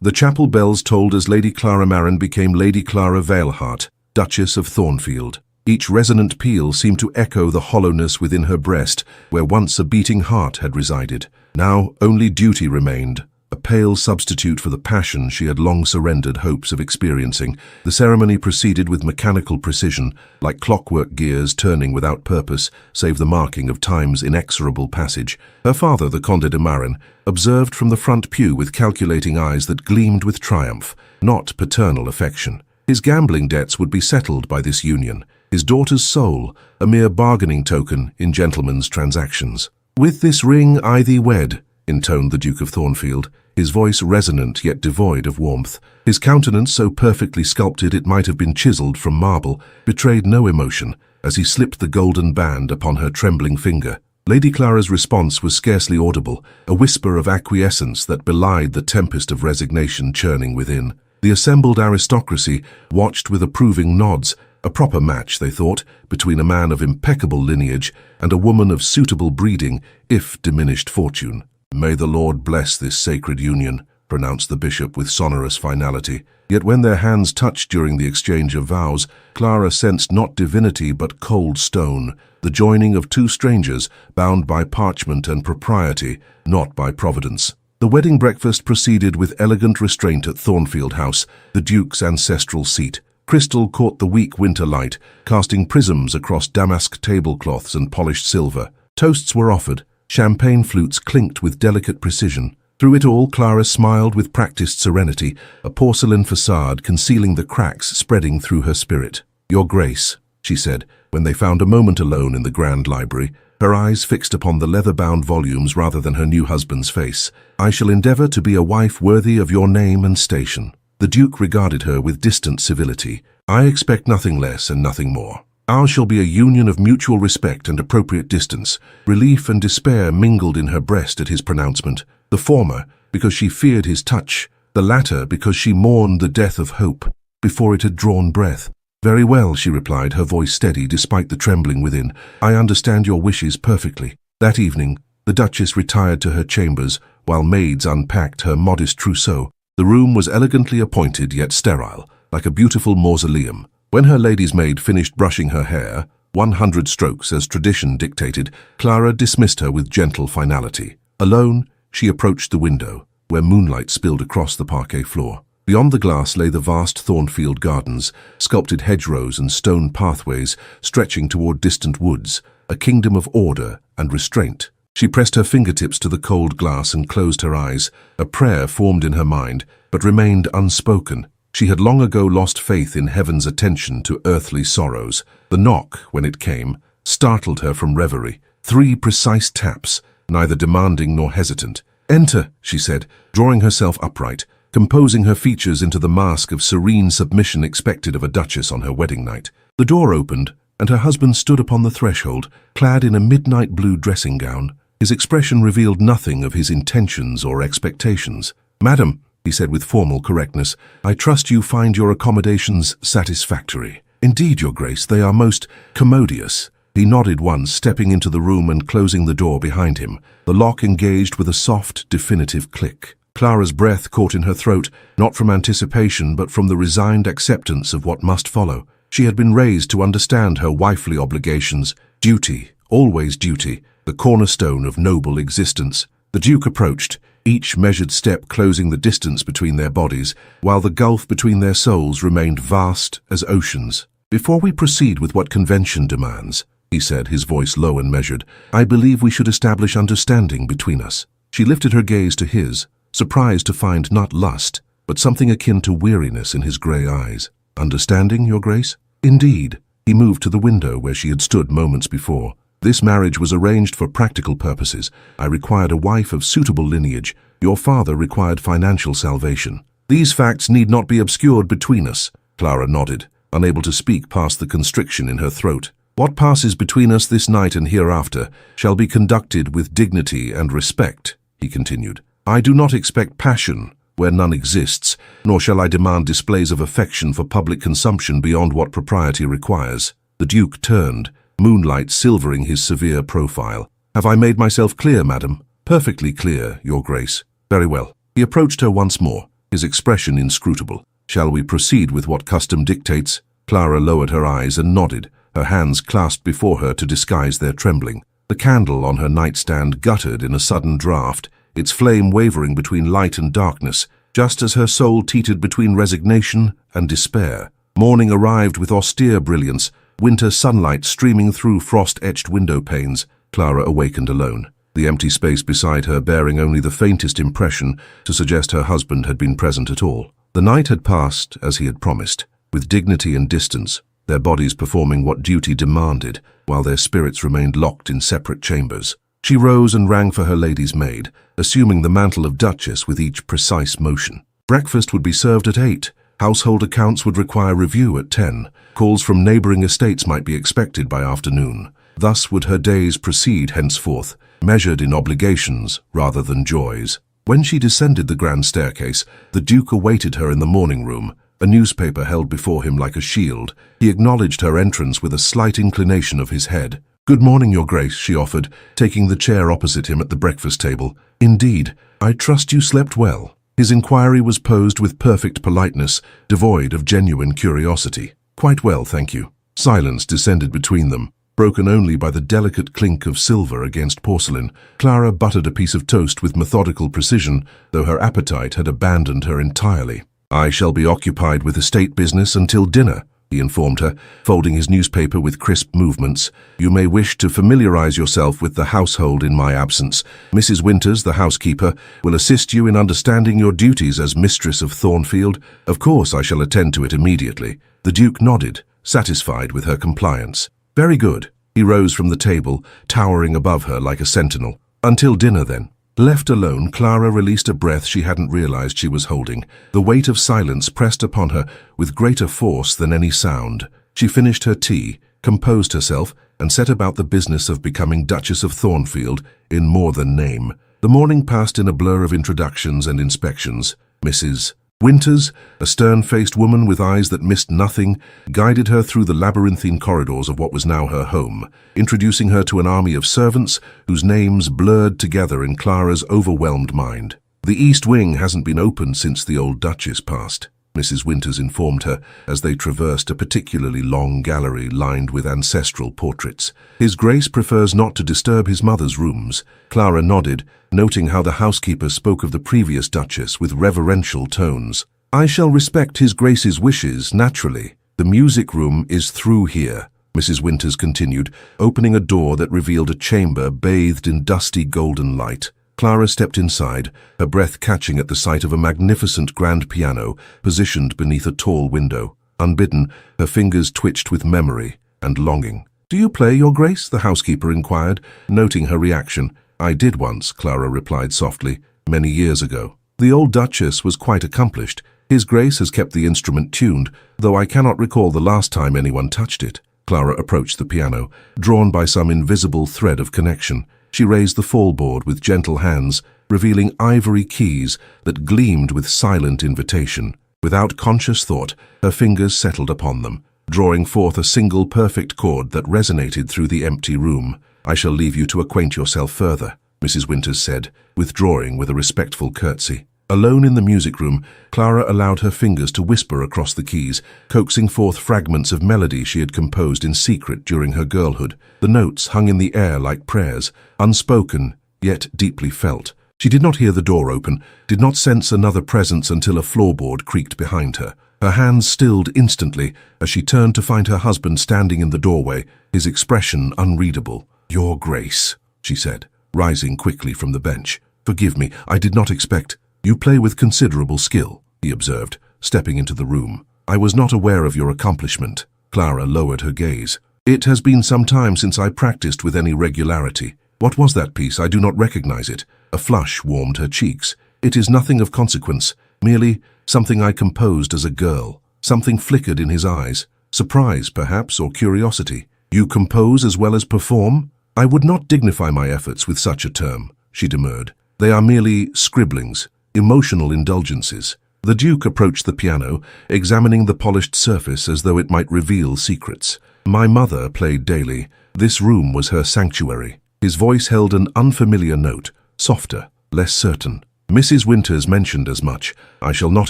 The chapel bells tolled as Lady Clara Marin became Lady Clara Veilheart, Duchess of Thornfield. Each resonant peal seemed to echo the hollowness within her breast, where once a beating heart had resided. Now only duty remained, a pale substitute for the passion she had long surrendered hopes of experiencing. The ceremony proceeded with mechanical precision, like clockwork gears turning without purpose, save the marking of time's inexorable passage. Her father, the Conde de Marin, observed from the front pew with calculating eyes that gleamed with triumph, not paternal affection. His gambling debts would be settled by this union, his daughter's soul a mere bargaining token in gentlemen's transactions. "With this ring I thee wed," intoned the Duke of Thornfield, his voice resonant yet devoid of warmth. His countenance, so perfectly sculpted it might have been chiseled from marble, betrayed no emotion as he slipped the golden band upon her trembling finger. Lady Clara's response was scarcely audible, a whisper of acquiescence that belied the tempest of resignation churning within. The assembled aristocracy watched with approving nods, a proper match, they thought, between a man of impeccable lineage and a woman of suitable breeding, if diminished fortune. "May the Lord bless this sacred union," pronounced the bishop with sonorous finality. Yet when their hands touched during the exchange of vows, Clara sensed not divinity but cold stone, the joining of two strangers bound by parchment and propriety, not by providence. The wedding breakfast proceeded with elegant restraint at Thornfield House, the Duke's ancestral seat. Crystal caught the weak winter light, casting prisms across damask tablecloths and polished silver. Toasts were offered. Champagne flutes clinked with delicate precision. Through it all, Clara smiled with practiced serenity, a porcelain facade concealing the cracks spreading through her spirit. "Your Grace," she said, when they found a moment alone in the grand library, her eyes fixed upon the leather-bound volumes rather than her new husband's face, "I shall endeavor to be a wife worthy of your name and station." The Duke regarded her with distant civility. "I expect nothing less and nothing more. Ours shall be a union of mutual respect and appropriate distance." Relief and despair mingled in her breast at his pronouncement, the former because she feared his touch, the latter because she mourned the death of hope before it had drawn breath. "Very well," she replied, her voice steady despite the trembling within. "I understand your wishes perfectly." That evening, the Duchess retired to her chambers while maids unpacked her modest trousseau. The room was elegantly appointed yet sterile, like a beautiful mausoleum. When her lady's maid finished brushing her hair, 100 strokes as tradition dictated, Clara dismissed her with gentle finality. Alone, she approached the window, where moonlight spilled across the parquet floor. Beyond the glass lay the vast Thornfield gardens, sculpted hedgerows and stone pathways stretching toward distant woods, a kingdom of order and restraint. She pressed her fingertips to the cold glass and closed her eyes. A prayer formed in her mind, but remained unspoken. She had long ago lost faith in heaven's attention to earthly sorrows. The knock, when it came, startled her from reverie. 3 precise taps, neither demanding nor hesitant. "Enter," she said, drawing herself upright, composing her features into the mask of serene submission expected of a duchess on her wedding night. The door opened, and her husband stood upon the threshold, clad in a midnight blue dressing gown. His expression revealed nothing of his intentions or expectations. "Madam," he said with formal correctness, "I trust you find your accommodations satisfactory." "Indeed, Your Grace, they are most commodious." He nodded once, stepping into the room and closing the door behind him. The lock engaged with a soft, definitive click. Clara's breath caught in her throat, not from anticipation but from the resigned acceptance of what must follow. She had been raised to understand her wifely obligations. Duty, always duty, the cornerstone of noble existence. The Duke approached, each measured step closing the distance between their bodies, while the gulf between their souls remained vast as oceans. "Before we proceed with what convention demands," he said, his voice low and measured, "I believe we should establish understanding between us." She lifted her gaze to his, surprised to find not lust, but something akin to weariness in his grey eyes. "Understanding, Your Grace?" "Indeed." He moved to the window where she had stood moments before. "This marriage was arranged for practical purposes. I required a wife of suitable lineage. Your father required financial salvation. These facts need not be obscured between us." Clara nodded, unable to speak past the constriction in her throat. "What passes between us this night and hereafter shall be conducted with dignity and respect," he continued. "I do not expect passion where none exists, nor shall I demand displays of affection for public consumption beyond what propriety requires." The Duke turned, moonlight silvering his severe profile. "Have I made myself clear, madam?" "Perfectly clear, Your Grace." "Very well." He approached her once more, his expression inscrutable. "Shall we proceed with what custom dictates?" Clara lowered her eyes and nodded, her hands clasped before her to disguise their trembling. The candle on her nightstand guttered in a sudden draught, its flame wavering between light and darkness, just as her soul teetered between resignation and despair. Morning arrived with austere brilliance, winter sunlight streaming through frost-etched window panes. Clara awakened alone, the empty space beside her bearing only the faintest impression to suggest her husband had been present at all. The night had passed as he had promised, with dignity and distance, their bodies performing what duty demanded, while their spirits remained locked in separate chambers. She rose and rang for her lady's maid, assuming the mantle of duchess with each precise motion. Breakfast would be served at 8. Household accounts would require review at 10. Calls from neighboring estates might be expected by afternoon. Thus would her days proceed henceforth, measured in obligations rather than joys. When she descended the grand staircase, the Duke awaited her in the morning room, a newspaper held before him like a shield. He acknowledged her entrance with a slight inclination of his head. "Good morning, Your Grace," she offered, taking the chair opposite him at the breakfast table. "Indeed, I trust you slept well." His inquiry was posed with perfect politeness, devoid of genuine curiosity. "Quite well, thank you." Silence descended between them, broken only by the delicate clink of silver against porcelain. Clara buttered a piece of toast with methodical precision, though her appetite had abandoned her entirely. "I shall be occupied with estate business until dinner," he informed her, folding his newspaper with crisp movements. "You may wish to familiarize yourself with the household in my absence. Mrs. Winters, the housekeeper, will assist you in understanding your duties as mistress of Thornfield. Of course, I shall attend to it immediately." The Duke nodded, satisfied with her compliance. "Very good." He rose from the table, towering above her like a sentinel. "Until dinner, then." Left alone, Clara released a breath she hadn't realized she was holding. The weight of silence pressed upon her with greater force than any sound. She finished her tea, composed herself, and set about the business of becoming Duchess of Thornfield in more than name. The morning passed in a blur of introductions and inspections. Mrs. Winters, a stern-faced woman with eyes that missed nothing, guided her through the labyrinthine corridors of what was now her home, introducing her to an army of servants whose names blurred together in Clara's overwhelmed mind. "The East Wing hasn't been opened since the old Duchess passed," Mrs. Winters informed her as they traversed a particularly long gallery lined with ancestral portraits. "His Grace prefers not to disturb his mother's rooms." Clara nodded, noting how the housekeeper spoke of the previous Duchess with reverential tones. "I shall respect His Grace's wishes, naturally. The music room is through here," Mrs. Winters continued, opening a door that revealed a chamber bathed in dusty golden light. Clara stepped inside, her breath catching at the sight of a magnificent grand piano positioned beneath a tall window. Unbidden, her fingers twitched with memory and longing. "Do you play, Your Grace?" the housekeeper inquired, noting her reaction. "I did once," Clara replied softly, "many years ago. The old Duchess was quite accomplished. His Grace has kept the instrument tuned, though I cannot recall the last time anyone touched it." Clara approached the piano, drawn by some invisible thread of connection. She raised the fallboard with gentle hands, revealing ivory keys that gleamed with silent invitation. Without conscious thought, her fingers settled upon them, drawing forth a single perfect chord that resonated through the empty room. "I shall leave you to acquaint yourself further," Mrs. Winters said, withdrawing with a respectful curtsy. Alone in the music room, Clara allowed her fingers to whisper across the keys, coaxing forth fragments of melody she had composed in secret during her girlhood. The notes hung in the air like prayers, unspoken, yet deeply felt. She did not hear the door open, did not sense another presence until a floorboard creaked behind her. Her hands stilled instantly as she turned to find her husband standing in the doorway, his expression unreadable. "Your Grace," she said, rising quickly from the bench. "Forgive me, I did not expect—" "You play with considerable skill," he observed, stepping into the room. "I was not aware of your accomplishment." Clara lowered her gaze. "It has been some time since I practiced with any regularity. What was that piece? I do not recognize it." A flush warmed her cheeks. "It is nothing of consequence, merely something I composed as a girl." Something flickered in his eyes. Surprise, perhaps, or curiosity. "You compose as well as perform?" "I would not dignify my efforts with such a term," she demurred. "They are merely scribblings, emotional indulgences." The Duke approached the piano, examining the polished surface as though it might reveal secrets. "My mother played daily. This room was her sanctuary." His voice held an unfamiliar note, softer, less certain. Mrs. Winters mentioned as much. I shall not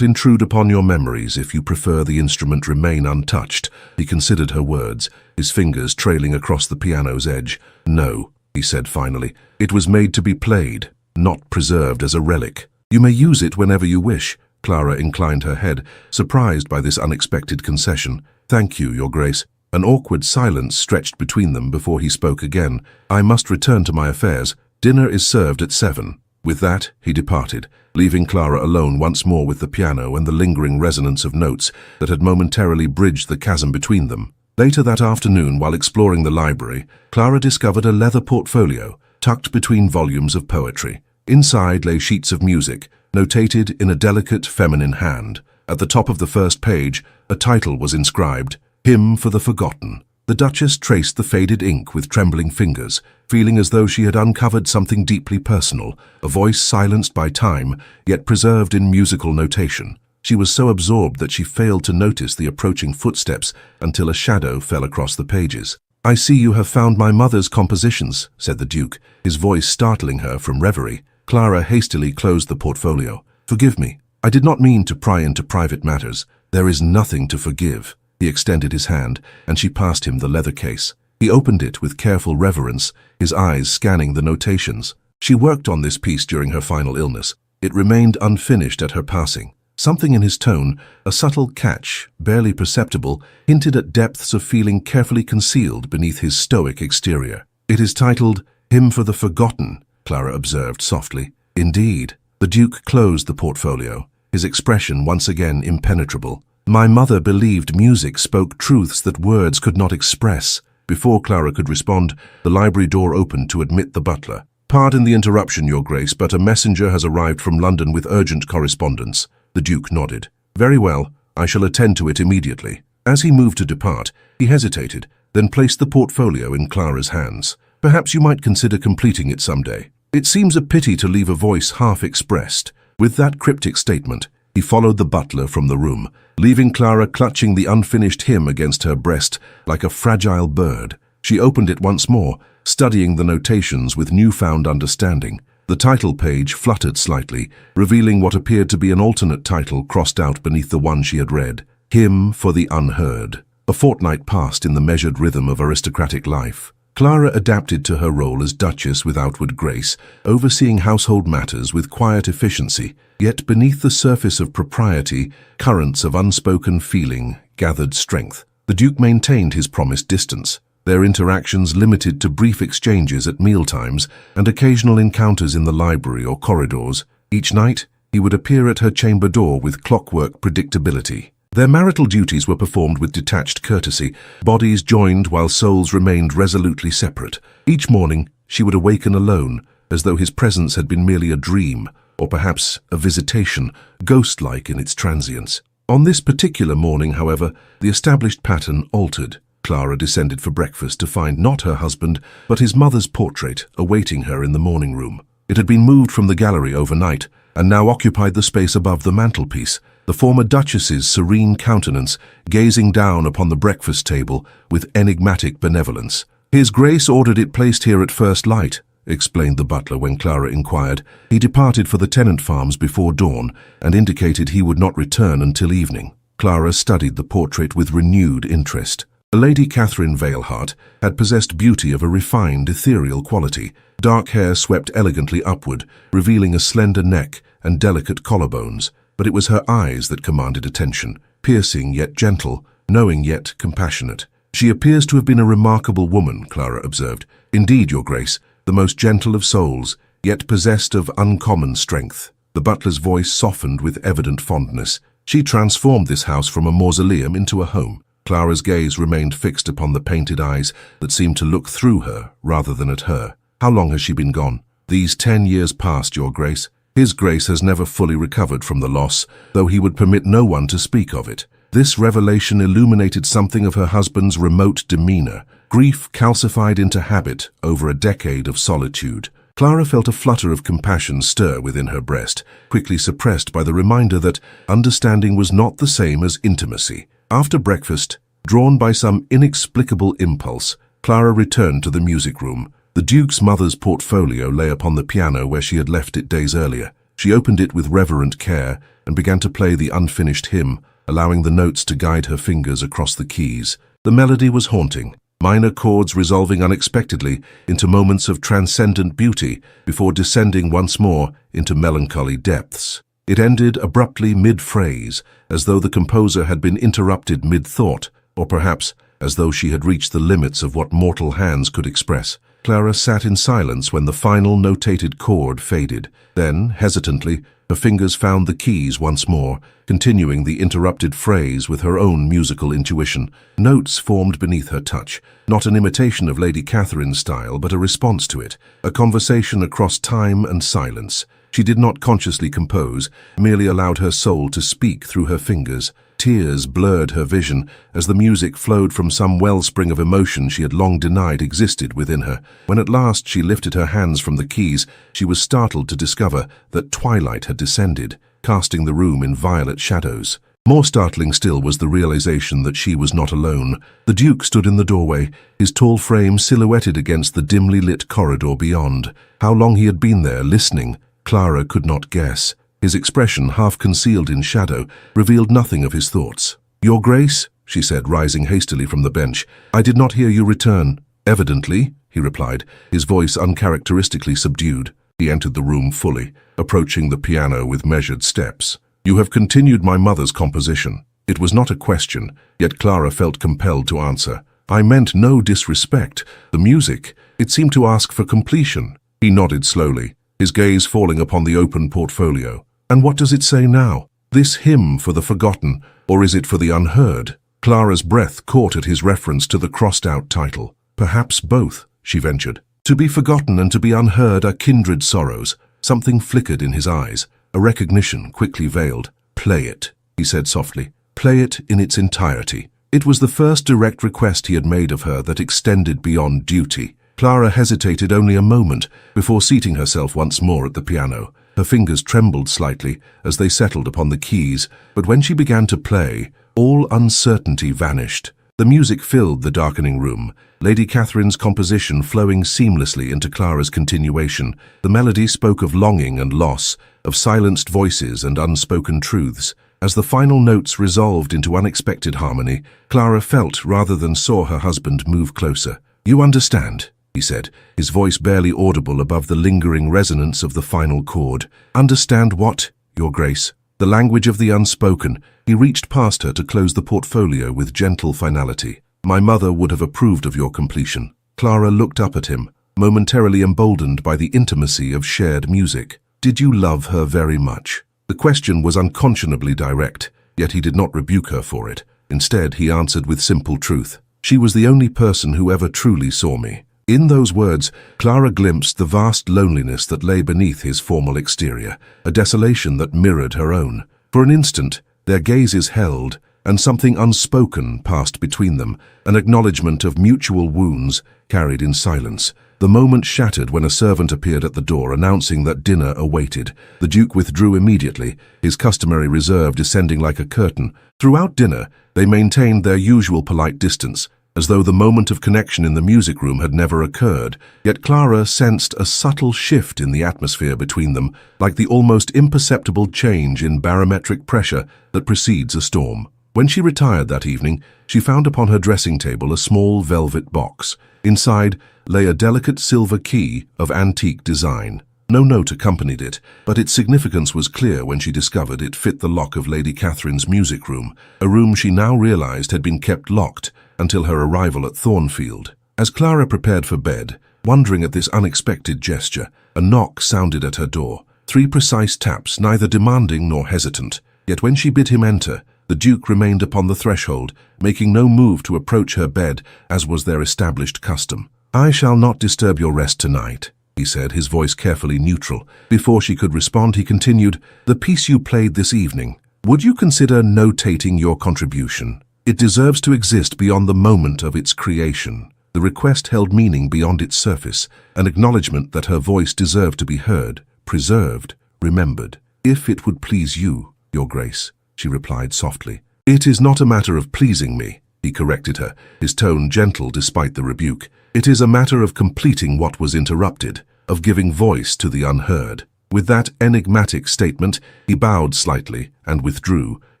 intrude upon your memories if you prefer the instrument remain untouched. He considered her words, his fingers trailing across the piano's edge. No, he said finally. It was made to be played, not preserved as a relic. You may use it whenever you wish. Clara inclined her head, surprised by this unexpected concession. Thank you, Your Grace. An awkward silence stretched between them before he spoke again. I must return to my affairs. Dinner is served at 7. With that, he departed, leaving Clara alone once more with the piano and the lingering resonance of notes that had momentarily bridged the chasm between them. Later that afternoon, while exploring the library, Clara discovered a leather portfolio tucked between volumes of poetry. Inside lay sheets of music, notated in a delicate feminine hand. At the top of the first page, a title was inscribed, Hymn for the Forgotten. The Duchess traced the faded ink with trembling fingers, feeling as though she had uncovered something deeply personal, a voice silenced by time, yet preserved in musical notation. She was so absorbed that she failed to notice the approaching footsteps until a shadow fell across the pages. I see you have found my mother's compositions, said the Duke, his voice startling her from reverie. Clara hastily closed the portfolio. Forgive me. I did not mean to pry into private matters. There is nothing to forgive. He extended his hand, and she passed him the leather case. He opened it with careful reverence, his eyes scanning the notations. She worked on this piece during her final illness. It remained unfinished at her passing. Something in his tone, a subtle catch, barely perceptible, hinted at depths of feeling carefully concealed beneath his stoic exterior. It is titled, Hymn for the Forgotten, Clara observed softly. Indeed. The Duke closed the portfolio, his expression once again impenetrable. My mother believed music spoke truths that words could not express. Before Clara could respond, the library door opened to admit the butler. Pardon the interruption, Your Grace, but a messenger has arrived from London with urgent correspondence. The Duke nodded. Very well, I shall attend to it immediately. As he moved to depart, he hesitated, then placed the portfolio in Clara's hands. Perhaps you might consider completing it someday. It seems a pity to leave a voice half expressed. With that cryptic statement, he followed the butler from the room, leaving Clara clutching the unfinished hymn against her breast like a fragile bird. She opened it once more, studying the notations with newfound understanding. The title page fluttered slightly, revealing what appeared to be an alternate title crossed out beneath the one she had read, Hymn for the Unheard. A fortnight passed in the measured rhythm of aristocratic life. Clara adapted to her role as Duchess with outward grace, overseeing household matters with quiet efficiency, yet beneath the surface of propriety, currents of unspoken feeling gathered strength. The Duke maintained his promised distance, their interactions limited to brief exchanges at mealtimes and occasional encounters in the library or corridors. Each night, he would appear at her chamber door with clockwork predictability. Their marital duties were performed with detached courtesy, bodies joined while souls remained resolutely separate. Each morning, she would awaken alone, as though his presence had been merely a dream, or perhaps a visitation, ghost-like in its transience. On this particular morning, however, the established pattern altered. Clara descended for breakfast to find not her husband, but his mother's portrait awaiting her in the morning room. It had been moved from the gallery overnight, and now occupied the space above the mantelpiece, the former Duchess's serene countenance gazing down upon the breakfast table with enigmatic benevolence. His Grace ordered it placed here at first light, explained the butler when Clara inquired. He departed for the tenant farms before dawn and indicated he would not return until evening. Clara studied the portrait with renewed interest. Lady Catherine Veilhart had possessed beauty of a refined, ethereal quality. Dark hair swept elegantly upward, revealing a slender neck and delicate collarbones. But it was her eyes that commanded attention, piercing yet gentle, knowing yet compassionate. She appears to have been a remarkable woman, Clara observed. Indeed, Your Grace, the most gentle of souls, yet possessed of uncommon strength. The butler's voice softened with evident fondness. She transformed this house from a mausoleum into a home. Clara's gaze remained fixed upon the painted eyes that seemed to look through her rather than at her. How long has she been gone? These 10 years past, Your Grace. His Grace has never fully recovered from the loss, though he would permit no one to speak of it. This revelation illuminated something of her husband's remote demeanor, grief calcified into habit over a decade of solitude. Clara felt a flutter of compassion stir within her breast, quickly suppressed by the reminder that understanding was not the same as intimacy. After breakfast, drawn by some inexplicable impulse, Clara returned to the music room. The Duke's mother's portfolio lay upon the piano where she had left it days earlier. She opened it with reverent care and began to play the unfinished hymn, allowing the notes to guide her fingers across the keys. The melody was haunting, minor chords resolving unexpectedly into moments of transcendent beauty before descending once more into melancholy depths. It ended abruptly mid-phrase, as though the composer had been interrupted mid-thought, or perhaps as though she had reached the limits of what mortal hands could express. Clara sat in silence when the final notated chord faded. Then, hesitantly, her fingers found the keys once more, continuing the interrupted phrase with her own musical intuition. Notes formed beneath her touch, not an imitation of Lady Catherine's style, but a response to it, a conversation across time and silence. She did not consciously compose, merely allowed her soul to speak through her fingers. Tears blurred her vision as the music flowed from some wellspring of emotion she had long denied existed within her. When at last she lifted her hands from the keys, she was startled to discover that twilight had descended, casting the room in violet shadows. More startling still was the realization that she was not alone. The Duke stood in the doorway, his tall frame silhouetted against the dimly lit corridor beyond. How long he had been there, listening, Clara could not guess. His expression, half concealed in shadow, revealed nothing of his thoughts. "Your Grace," she said, rising hastily from the bench, "I did not hear you return." "Evidently," he replied, his voice uncharacteristically subdued. He entered the room fully, approaching the piano with measured steps. "You have continued my mother's composition." It was not a question, yet Clara felt compelled to answer. "I meant no disrespect. The music, it seemed to ask for completion." He nodded slowly, his gaze falling upon the open portfolio. "And what does it say now? This hymn for the forgotten, or is it for the unheard?" Clara's breath caught at his reference to the crossed-out title. "Perhaps both," she ventured. "To be forgotten and to be unheard are kindred sorrows." Something flickered in his eyes, a recognition quickly veiled. "Play it," he said softly. "Play it in its entirety." It was the first direct request he had made of her that extended beyond duty. Clara hesitated only a moment before seating herself once more at the piano. Her fingers trembled slightly as they settled upon the keys, but when she began to play, all uncertainty vanished. The music filled the darkening room, Lady Catherine's composition flowing seamlessly into Clara's continuation. The melody spoke of longing and loss, of silenced voices and unspoken truths. As the final notes resolved into unexpected harmony, Clara felt rather than saw her husband move closer. "You understand," he said, his voice barely audible above the lingering resonance of the final chord. "Understand what, Your Grace?" The language of the unspoken. He reached past her to close the portfolio with gentle finality. "My mother would have approved of your completion." Clara looked up at him, momentarily emboldened by the intimacy of shared music. "Did you love her very much?" The question was unconscionably direct, yet he did not rebuke her for it. Instead, he answered with simple truth. "She was the only person who ever truly saw me." In those words, Clara glimpsed the vast loneliness that lay beneath his formal exterior, a desolation that mirrored her own. For an instant, their gazes held, and something unspoken passed between them, an acknowledgement of mutual wounds carried in silence. The moment shattered when a servant appeared at the door announcing that dinner awaited. The Duke withdrew immediately, his customary reserve descending like a curtain. Throughout dinner, they maintained their usual polite distance, as though the moment of connection in the music room had never occurred. Yet Clara sensed a subtle shift in the atmosphere between them, like the almost imperceptible change in barometric pressure that precedes a storm. When she retired that evening, she found upon her dressing table a small velvet box. Inside lay a delicate silver key of antique design. No note accompanied it, but its significance was clear when she discovered it fit the lock of Lady Catherine's music room, a room she now realized had been kept locked until her arrival at Thornfield. As Clara prepared for bed, wondering at this unexpected gesture, a knock sounded at her door. 3 precise taps, neither demanding nor hesitant. Yet when she bid him enter, the Duke remained upon the threshold, making no move to approach her bed, as was their established custom. "I shall not disturb your rest tonight," he said, his voice carefully neutral. Before she could respond, he continued, "The piece you played this evening, would you consider notating your contribution? It deserves to exist beyond the moment of its creation." The request held meaning beyond its surface, an acknowledgement that her voice deserved to be heard, preserved, remembered. "If it would please you, Your Grace," she replied softly. "It is not a matter of pleasing me," he corrected her, his tone gentle despite the rebuke. "It is a matter of completing what was interrupted, of giving voice to the unheard." With that enigmatic statement, he bowed slightly and withdrew,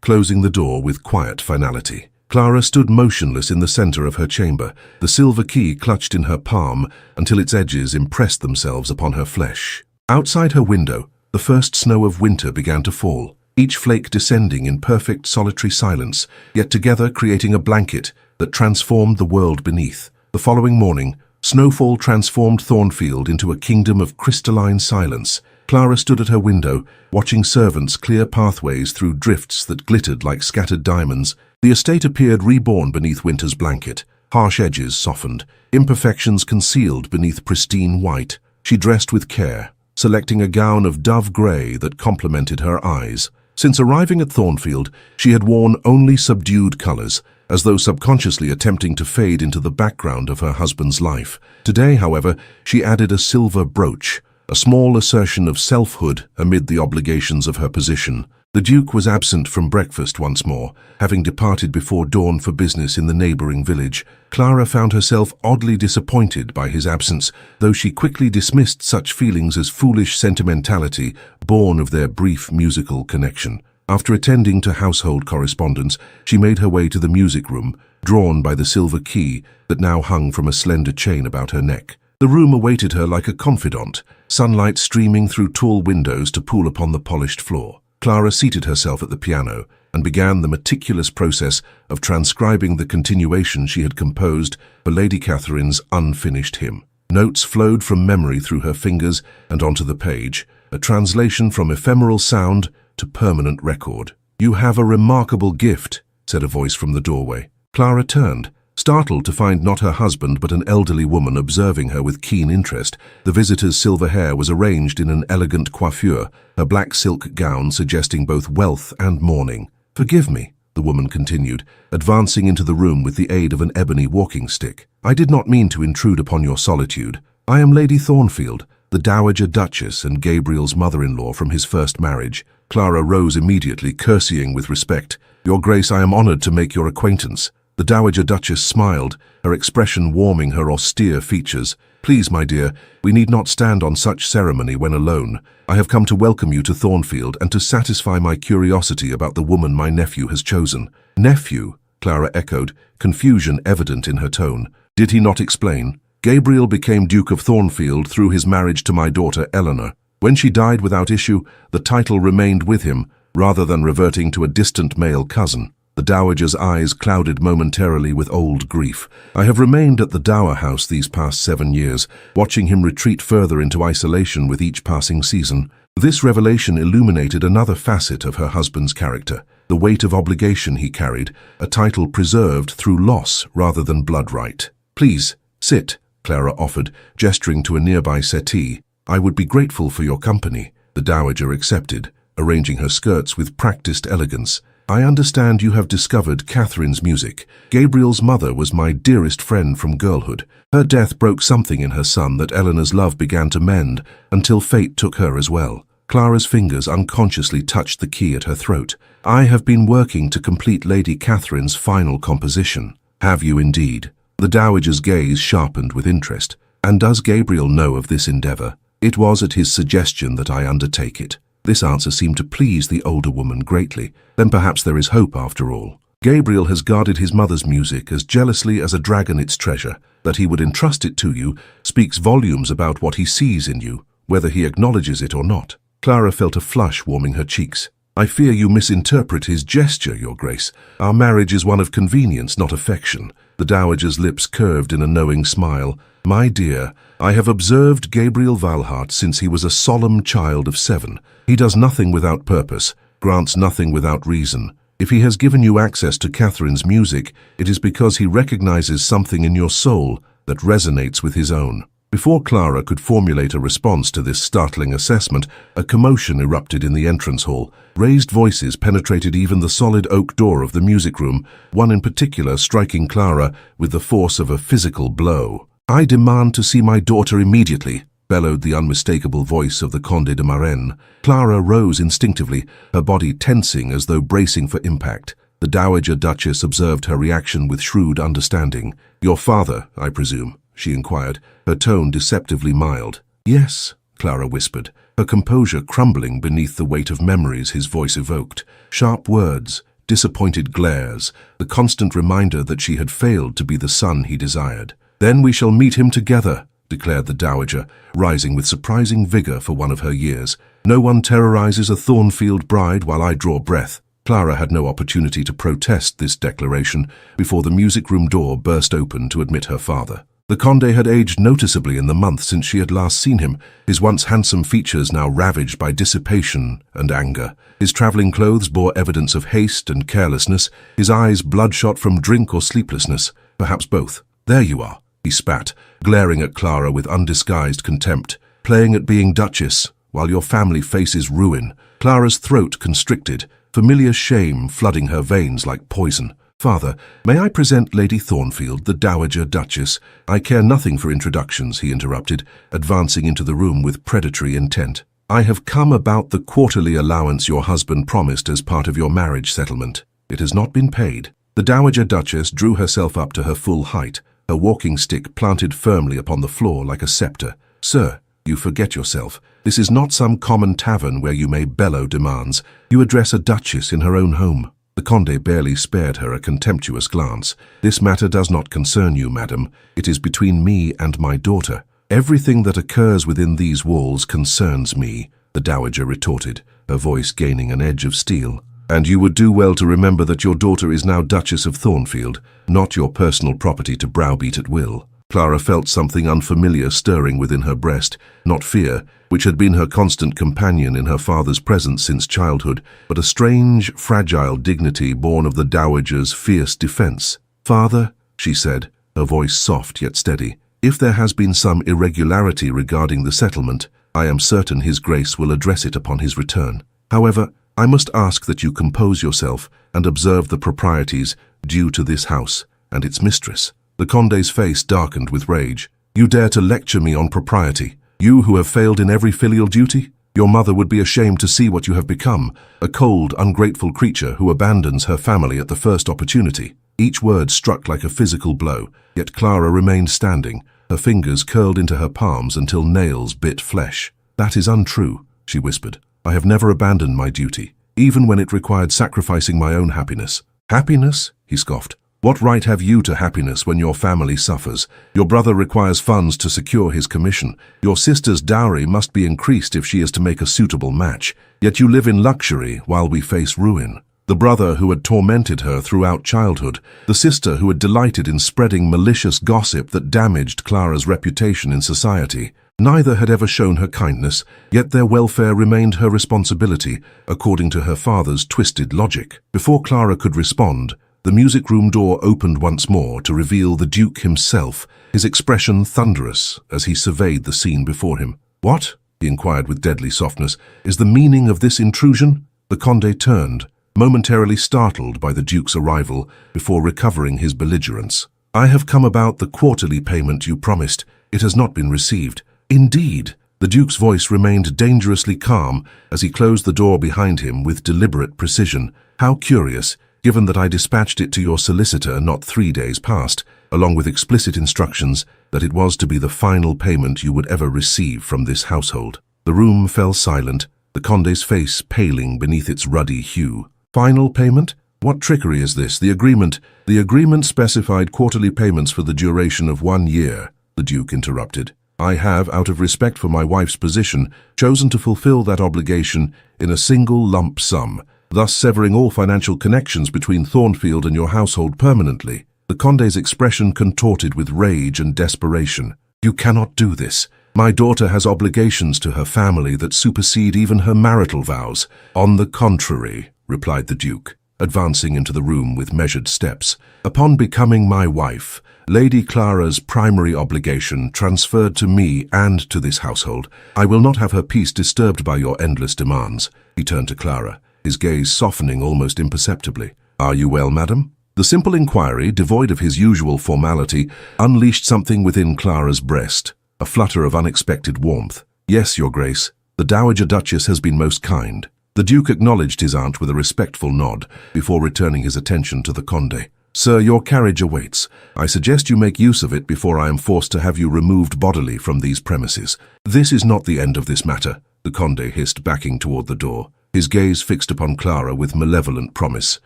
closing the door with quiet finality. Clara stood motionless in the center of her chamber, the silver key clutched in her palm until its edges impressed themselves upon her flesh. Outside her window, the first snow of winter began to fall, each flake descending in perfect solitary silence, yet together creating a blanket that transformed the world beneath. The following morning, snowfall transformed Thornfield into a kingdom of crystalline silence. Clara stood at her window, watching servants clear pathways through drifts that glittered like scattered diamonds. The estate appeared reborn beneath winter's blanket, harsh edges softened, imperfections concealed beneath pristine white. She dressed with care, selecting a gown of dove grey that complemented her eyes. Since arriving at Thornfield, she had worn only subdued colours, as though subconsciously attempting to fade into the background of her husband's life. Today, however, she added a silver brooch, a small assertion of selfhood amid the obligations of her position. The Duke was absent from breakfast once more, having departed before dawn for business in the neighbouring village. Clara found herself oddly disappointed by his absence, though she quickly dismissed such feelings as foolish sentimentality born of their brief musical connection. After attending to household correspondence, she made her way to the music room, drawn by the silver key that now hung from a slender chain about her neck. The room awaited her like a confidant, sunlight streaming through tall windows to pool upon the polished floor. Clara seated herself at the piano and began the meticulous process of transcribing the continuation she had composed for Lady Catherine's unfinished hymn. Notes flowed from memory through her fingers and onto the page, a translation from ephemeral sound to permanent record. "You have a remarkable gift," said a voice from the doorway. Clara turned, startled to find not her husband but an elderly woman observing her with keen interest. The visitor's silver hair was arranged in an elegant coiffure, her black silk gown suggesting both wealth and mourning. "Forgive me," the woman continued, advancing into the room with the aid of an ebony walking stick. "I did not mean to intrude upon your solitude. I am Lady Thornfield, the Dowager Duchess and Gabriel's mother-in-law from his first marriage." Clara rose immediately, curtsying with respect. "Your Grace, I am honored to make your acquaintance." The Dowager Duchess smiled, her expression warming her austere features. "Please, my dear, we need not stand on such ceremony when alone. I have come to welcome you to Thornfield and to satisfy my curiosity about the woman my nephew has chosen." "Nephew?" Clara echoed, confusion evident in her tone. "Did he not explain? Gabriel became Duke of Thornfield through his marriage to my daughter Eleanor. When she died without issue, the title remained with him, rather than reverting to a distant male cousin." The dowager's eyes clouded momentarily with old grief. "I have remained at the Dower House these past 7 years, watching him retreat further into isolation with each passing season." This revelation illuminated another facet of her husband's character, the weight of obligation he carried, a title preserved through loss rather than blood right. "Please, sit," Clara offered, gesturing to a nearby settee. "I would be grateful for your company." The dowager accepted, arranging her skirts with practiced elegance. "I understand you have discovered Catherine's music. Gabriel's mother was my dearest friend from girlhood. Her death broke something in her son that Eleanor's love began to mend, until fate took her as well." Clara's fingers unconsciously touched the key at her throat. "I have been working to complete Lady Catherine's final composition." "Have you indeed?" The dowager's gaze sharpened with interest. "And does Gabriel know of this endeavour?" "It was at his suggestion that I undertake it." This answer seemed to please the older woman greatly. "Then perhaps there is hope after all. Gabriel has guarded his mother's music as jealously as a dragon its treasure. That he would entrust it to you speaks volumes about what he sees in you, whether he acknowledges it or not." Clara felt a flush warming her cheeks. "I fear you misinterpret his gesture, Your Grace. Our marriage is one of convenience, not affection." The dowager's lips curved in a knowing smile. "My dear, I have observed Gabriel Valhart since he was a solemn child of 7. He does nothing without purpose, grants nothing without reason. If he has given you access to Catherine's music, it is because he recognizes something in your soul that resonates with his own." Before Clara could formulate a response to this startling assessment, a commotion erupted in the entrance hall. Raised voices penetrated even the solid oak door of the music room, one in particular striking Clara with the force of a physical blow. "I demand to see my daughter immediately," bellowed the unmistakable voice of the Conde de Marennes. Clara rose instinctively, her body tensing as though bracing for impact. The Dowager Duchess observed her reaction with shrewd understanding. "Your father, I presume?" she inquired, her tone deceptively mild. "Yes," Clara whispered, her composure crumbling beneath the weight of memories his voice evoked. Sharp words, disappointed glares, the constant reminder that she had failed to be the son he desired. "Then we shall meet him together," declared the dowager, rising with surprising vigor for one of her years. "No one terrorizes a Thornfield bride while I draw breath." Clara had no opportunity to protest this declaration before the music room door burst open to admit her father. The Conde had aged noticeably in the month since she had last seen him, his once handsome features now ravaged by dissipation and anger. His travelling clothes bore evidence of haste and carelessness, his eyes bloodshot from drink or sleeplessness, perhaps both. "There you are," he spat, glaring at Clara with undisguised contempt. "Playing at being Duchess, while your family faces ruin." Clara's throat constricted, familiar shame flooding her veins like poison. "Father, may I present Lady Thornfield, the Dowager Duchess?" "I care nothing for introductions," he interrupted, advancing into the room with predatory intent. "I have come about the quarterly allowance your husband promised as part of your marriage settlement. It has not been paid." The Dowager Duchess drew herself up to her full height, her walking stick planted firmly upon the floor like a scepter. "Sir, you forget yourself. This is not some common tavern where you may bellow demands. You address a duchess in her own home." The Conde barely spared her a contemptuous glance. "This matter does not concern you, madam. It is between me and my daughter." "Everything that occurs within these walls concerns me," the dowager retorted, her voice gaining an edge of steel. "And you would do well to remember that your daughter is now Duchess of Thornfield, not your personal property to browbeat at will." Clara felt something unfamiliar stirring within her breast, not fear, which had been her constant companion in her father's presence since childhood, but a strange, fragile dignity born of the dowager's fierce defense. "Father," she said, her voice soft yet steady, "if there has been some irregularity regarding the settlement, I am certain His Grace will address it upon his return. However, I must ask that you compose yourself and observe the proprieties due to this house and its mistress." The Conde's face darkened with rage. "You dare to lecture me on propriety? You who have failed in every filial duty? Your mother would be ashamed to see what you have become, a cold, ungrateful creature who abandons her family at the first opportunity." Each word struck like a physical blow, yet Clara remained standing, her fingers curled into her palms until nails bit flesh. "That is untrue," she whispered. "I have never abandoned my duty, even when it required sacrificing my own happiness." "Happiness?" he scoffed. "What right have you to happiness when your family suffers? Your brother requires funds to secure his commission. Your sister's dowry must be increased if she is to make a suitable match. Yet you live in luxury while we face ruin." The brother who had tormented her throughout childhood, the sister who had delighted in spreading malicious gossip that damaged Clara's reputation in society. Neither had ever shown her kindness, yet their welfare remained her responsibility, according to her father's twisted logic. Before Clara could respond, the music room door opened once more to reveal the Duke himself, his expression thunderous as he surveyed the scene before him. "What?" he inquired with deadly softness. "Is the meaning of this intrusion?" The Conde turned, momentarily startled by the Duke's arrival, before recovering his belligerence. "I have come about the quarterly payment you promised. It has not been received." "Indeed?" The Duke's voice remained dangerously calm as he closed the door behind him with deliberate precision. "How curious, given that I dispatched it to your solicitor not 3 days past, along with explicit instructions that it was to be the final payment you would ever receive from this household." The room fell silent, the Conde's face paling beneath its ruddy hue. "Final payment? What trickery is this? The agreement specified quarterly payments for the duration of 1 year, the Duke interrupted. "I have, out of respect for my wife's position, chosen to fulfill that obligation in a single lump sum, thus severing all financial connections between Thornfield and your household permanently." The Conde's expression contorted with rage and desperation. "You cannot do this. My daughter has obligations to her family that supersede even her marital vows." "On the contrary," replied the Duke, advancing into the room with measured steps. "Upon becoming my wife, Lady Clara's primary obligation transferred to me and to this household. I will not have her peace disturbed by your endless demands." He turned to Clara, his gaze softening almost imperceptibly. "Are you well, madam?" The simple inquiry, devoid of his usual formality, unleashed something within Clara's breast, a flutter of unexpected warmth. "Yes, your Grace. The Dowager Duchess has been most kind." The Duke acknowledged his aunt with a respectful nod, before returning his attention to the Conde. "Sir, your carriage awaits. I suggest you make use of it before I am forced to have you removed bodily from these premises." "This is not the end of this matter," the Conde hissed, backing toward the door, his gaze fixed upon Clara with malevolent promise.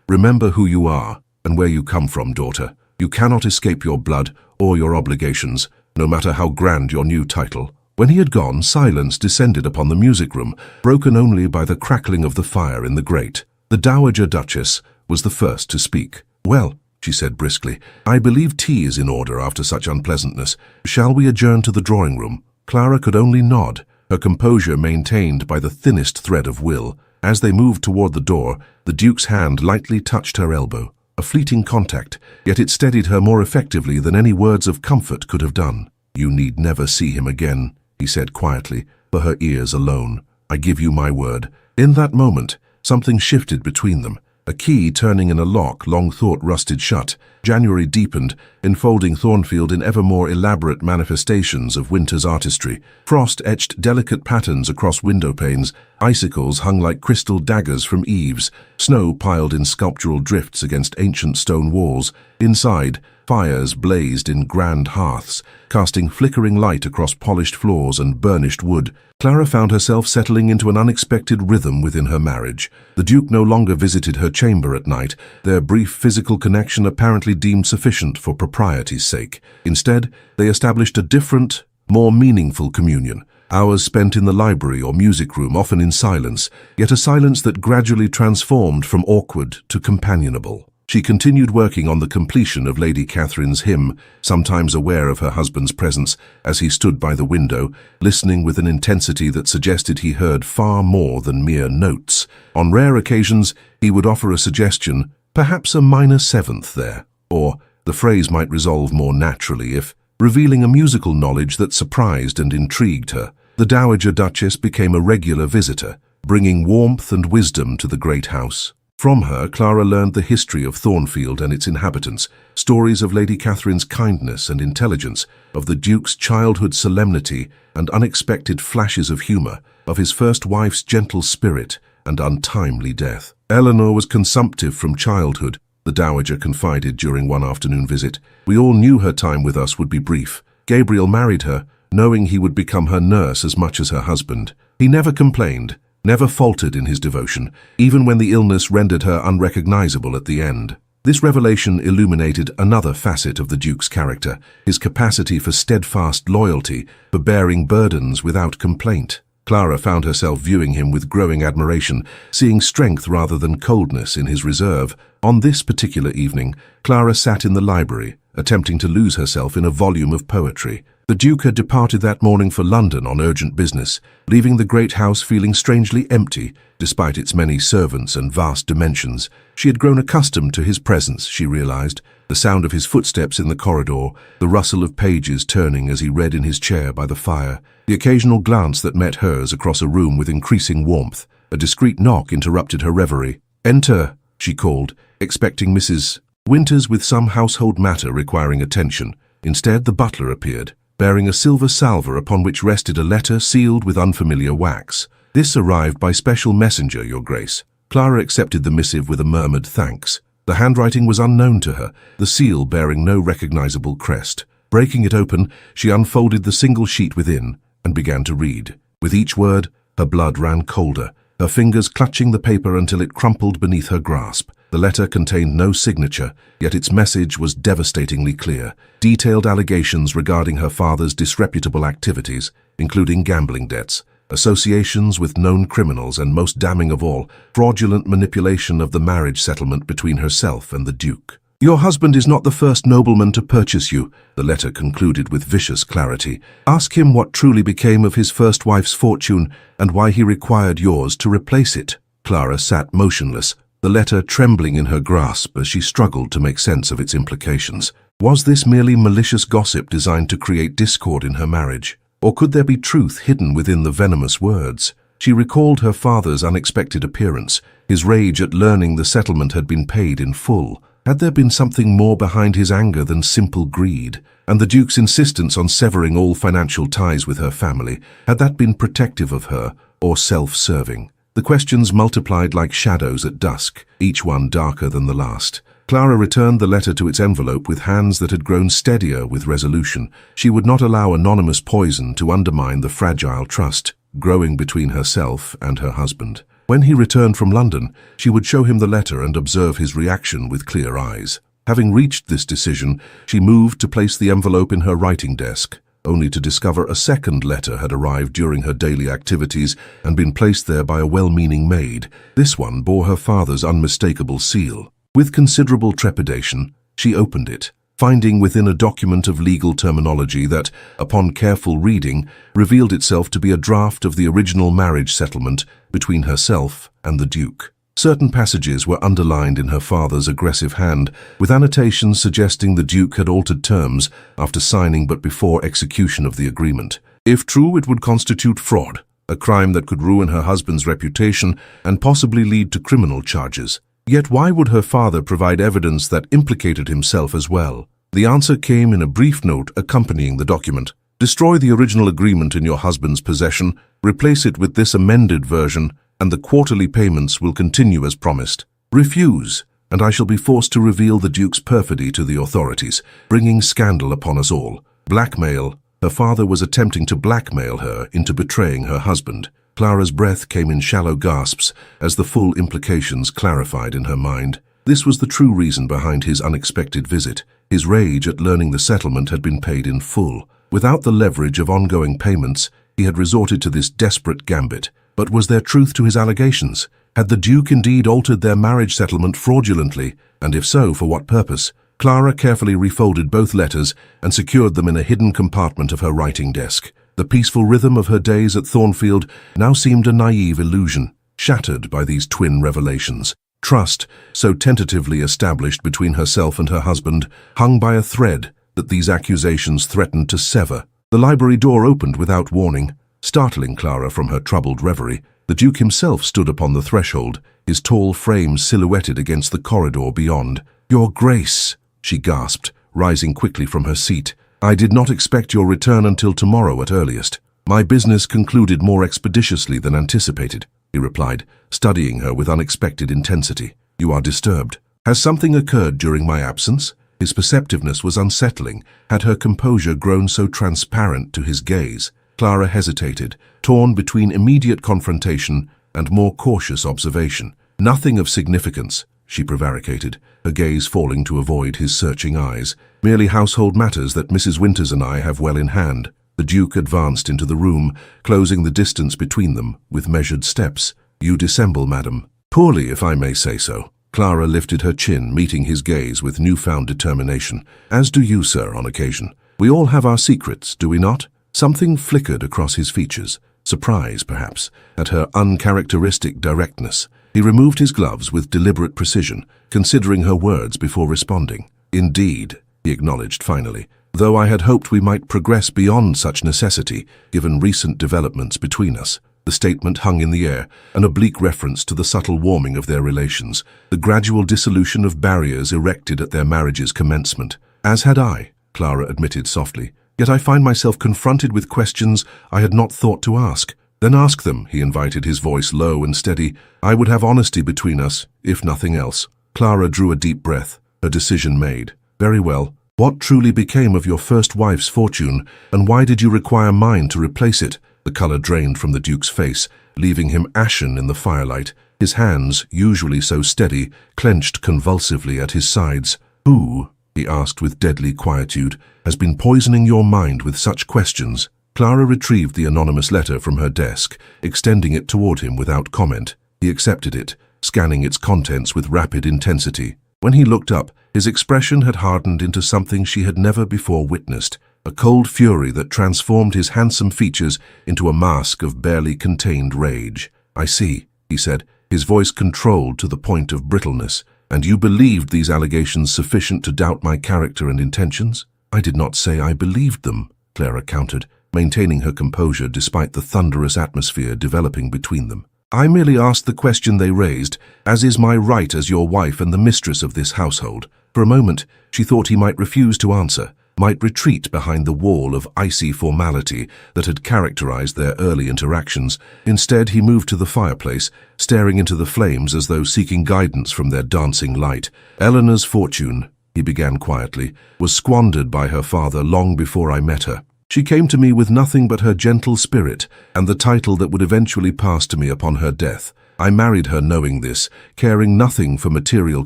"Remember who you are and where you come from, daughter. You cannot escape your blood or your obligations, no matter how grand your new title." When he had gone, silence descended upon the music room, broken only by the crackling of the fire in the grate. The Dowager Duchess was the first to speak. "Well," she said briskly, "I believe tea is in order after such unpleasantness. Shall we adjourn to the drawing room?" Clara could only nod, her composure maintained by the thinnest thread of will. As they moved toward the door, the Duke's hand lightly touched her elbow. A fleeting contact, yet it steadied her more effectively than any words of comfort could have done. "You need never see him again," he said quietly, for her ears alone. "I give you my word." In that moment, something shifted between them. A key turning in a lock long thought rusted shut. January deepened, enfolding Thornfield in ever more elaborate manifestations of winter's artistry. Frost etched delicate patterns across window panes, icicles hung like crystal daggers from eaves, snow piled in sculptural drifts against ancient stone walls. Inside, fires blazed in grand hearths, casting flickering light across polished floors and burnished wood. Clara found herself settling into an unexpected rhythm within her marriage. The Duke no longer visited her chamber at night, their brief physical connection apparently deemed sufficient for propriety's sake. Instead, they established a different, more meaningful communion. Hours spent in the library or music room, often in silence, yet a silence that gradually transformed from awkward to companionable. She continued working on the completion of Lady Catherine's hymn, sometimes aware of her husband's presence as he stood by the window, listening with an intensity that suggested he heard far more than mere notes. On rare occasions, he would offer a suggestion, perhaps a minor seventh there, or the phrase might resolve more naturally if, revealing a musical knowledge that surprised and intrigued her. The Dowager Duchess became a regular visitor, bringing warmth and wisdom to the great house. From her, Clara learned the history of Thornfield and its inhabitants, stories of Lady Catherine's kindness and intelligence, of the Duke's childhood solemnity and unexpected flashes of humour, of his first wife's gentle spirit and untimely death. "Eleanor was consumptive from childhood," the Dowager confided during one afternoon visit. "We all knew her time with us would be brief. Gabriel married her, knowing he would become her nurse as much as her husband. He never complained, never faltered in his devotion, even when the illness rendered her unrecognizable at the end." This revelation illuminated another facet of the Duke's character, his capacity for steadfast loyalty, for bearing burdens without complaint. Clara found herself viewing him with growing admiration, seeing strength rather than coldness in his reserve. On this particular evening, Clara sat in the library, attempting to lose herself in a volume of poetry. The Duke had departed that morning for London on urgent business, leaving the great house feeling strangely empty, despite its many servants and vast dimensions. She had grown accustomed to his presence, she realized, the sound of his footsteps in the corridor, the rustle of pages turning as he read in his chair by the fire, the occasional glance that met hers across a room with increasing warmth. A discreet knock interrupted her reverie. "Enter," she called, expecting Mrs. Winters with some household matter requiring attention. Instead, the butler appeared, bearing a silver salver upon which rested a letter sealed with unfamiliar wax. "This arrived by special messenger, Your Grace." Clara accepted the missive with a murmured thanks. The handwriting was unknown to her, the seal bearing no recognizable crest. Breaking it open, she unfolded the single sheet within and began to read. With each word, her blood ran colder, her fingers clutching the paper until it crumpled beneath her grasp. The letter contained no signature, yet its message was devastatingly clear. Detailed allegations regarding her father's disreputable activities, including gambling debts, associations with known criminals, and most damning of all, fraudulent manipulation of the marriage settlement between herself and the Duke. "Your husband is not the first nobleman to purchase you," the letter concluded with vicious clarity. "Ask him what truly became of his first wife's fortune and why he required yours to replace it." Clara sat motionless, the letter trembling in her grasp as she struggled to make sense of its implications. Was this merely malicious gossip designed to create discord in her marriage? Or could there be truth hidden within the venomous words? She recalled her father's unexpected appearance, his rage at learning the settlement had been paid in full. Had there been something more behind his anger than simple greed? And the Duke's insistence on severing all financial ties with her family, had that been protective of her or self-serving? The questions multiplied like shadows at dusk, each one darker than the last. Clara returned the letter to its envelope with hands that had grown steadier with resolution. She would not allow anonymous poison to undermine the fragile trust growing between herself and her husband. When he returned from London, she would show him the letter and observe his reaction with clear eyes. Having reached this decision, she moved to place the envelope in her writing desk, only to discover a second letter had arrived during her daily activities and been placed there by a well-meaning maid. This one bore her father's unmistakable seal. With considerable trepidation, she opened it, finding within a document of legal terminology that, upon careful reading, revealed itself to be a draft of the original marriage settlement between herself and the Duke. Certain passages were underlined in her father's aggressive hand, with annotations suggesting the Duke had altered terms after signing but before execution of the agreement. If true, it would constitute fraud, a crime that could ruin her husband's reputation and possibly lead to criminal charges. Yet why would her father provide evidence that implicated himself as well? The answer came in a brief note accompanying the document. Destroy the original agreement in your husband's possession, replace it with this amended version, and the quarterly payments will continue as promised. Refuse, and I shall be forced to reveal the Duke's perfidy to the authorities, bringing scandal upon us all. Blackmail. Her father was attempting to blackmail her into betraying her husband. Clara's breath came in shallow gasps as the full implications clarified in her mind. This was the true reason behind his unexpected visit. His rage at learning the settlement had been paid in full. Without the leverage of ongoing payments, he had resorted to this desperate gambit. But was there truth to his allegations? Had the Duke indeed altered their marriage settlement fraudulently? And if so, for what purpose? Clara carefully refolded both letters and secured them in a hidden compartment of her writing desk. The peaceful rhythm of her days at Thornfield now seemed a naive illusion, shattered by these twin revelations. Trust, so tentatively established between herself and her husband, hung by a thread that these accusations threatened to sever. The library door opened without warning, startling Clara from her troubled reverie. The Duke himself stood upon the threshold, his tall frame silhouetted against the corridor beyond. "Your Grace," she gasped, rising quickly from her seat. "I did not expect your return until tomorrow at earliest. My business concluded more expeditiously than anticipated," he replied, studying her with unexpected intensity. "You are disturbed. Has something occurred during my absence?" His perceptiveness was unsettling. Had her composure grown so transparent to his gaze? Clara hesitated, torn between immediate confrontation and more cautious observation. "Nothing of significance," she prevaricated, her gaze falling to avoid his searching eyes. "Merely household matters that Mrs. Winters and I have well in hand." The Duke advanced into the room, closing the distance between them with measured steps. "You dissemble, madam." "Poorly, if I may say so." Clara lifted her chin, meeting his gaze with newfound determination. "As do you, sir, on occasion. We all have our secrets, do we not?" Something flickered across his features, surprise, perhaps, at her uncharacteristic directness. He removed his gloves with deliberate precision, considering her words before responding. "Indeed," he acknowledged finally, "though I had hoped we might progress beyond such necessity, given recent developments between us." The statement hung in the air, an oblique reference to the subtle warming of their relations, the gradual dissolution of barriers erected at their marriage's commencement. "As had I," Clara admitted softly. "Yet I find myself confronted with questions I had not thought to ask." "Then ask them," he invited, his voice low and steady. "I would have honesty between us, if nothing else." Clara drew a deep breath, her decision made. "Very well. What truly became of your first wife's fortune, and why did you require mine to replace it?" The color drained from the Duke's face, leaving him ashen in the firelight. His hands, usually so steady, clenched convulsively at his sides. "Who," he asked with deadly quietude, "has been poisoning your mind with such questions?" Clara retrieved the anonymous letter from her desk, extending it toward him without comment. He accepted it, scanning its contents with rapid intensity. When he looked up, his expression had hardened into something she had never before witnessed, a cold fury that transformed his handsome features into a mask of barely contained rage. "I see," he said, his voice controlled to the point of brittleness. "And you believed these allegations sufficient to doubt my character and intentions?" "I did not say I believed them," Clara countered, maintaining her composure despite the thunderous atmosphere developing between them. "I merely asked the question they raised, as is my right as your wife and the mistress of this household." For a moment, she thought he might refuse to answer, might retreat behind the wall of icy formality that had characterized their early interactions. Instead, he moved to the fireplace, staring into the flames as though seeking guidance from their dancing light. Eleanor's fortune, he began quietly, was squandered by her father long before I met her. She came to me with nothing but her gentle spirit and the title that would eventually pass to me upon her death. I married her knowing this, caring nothing for material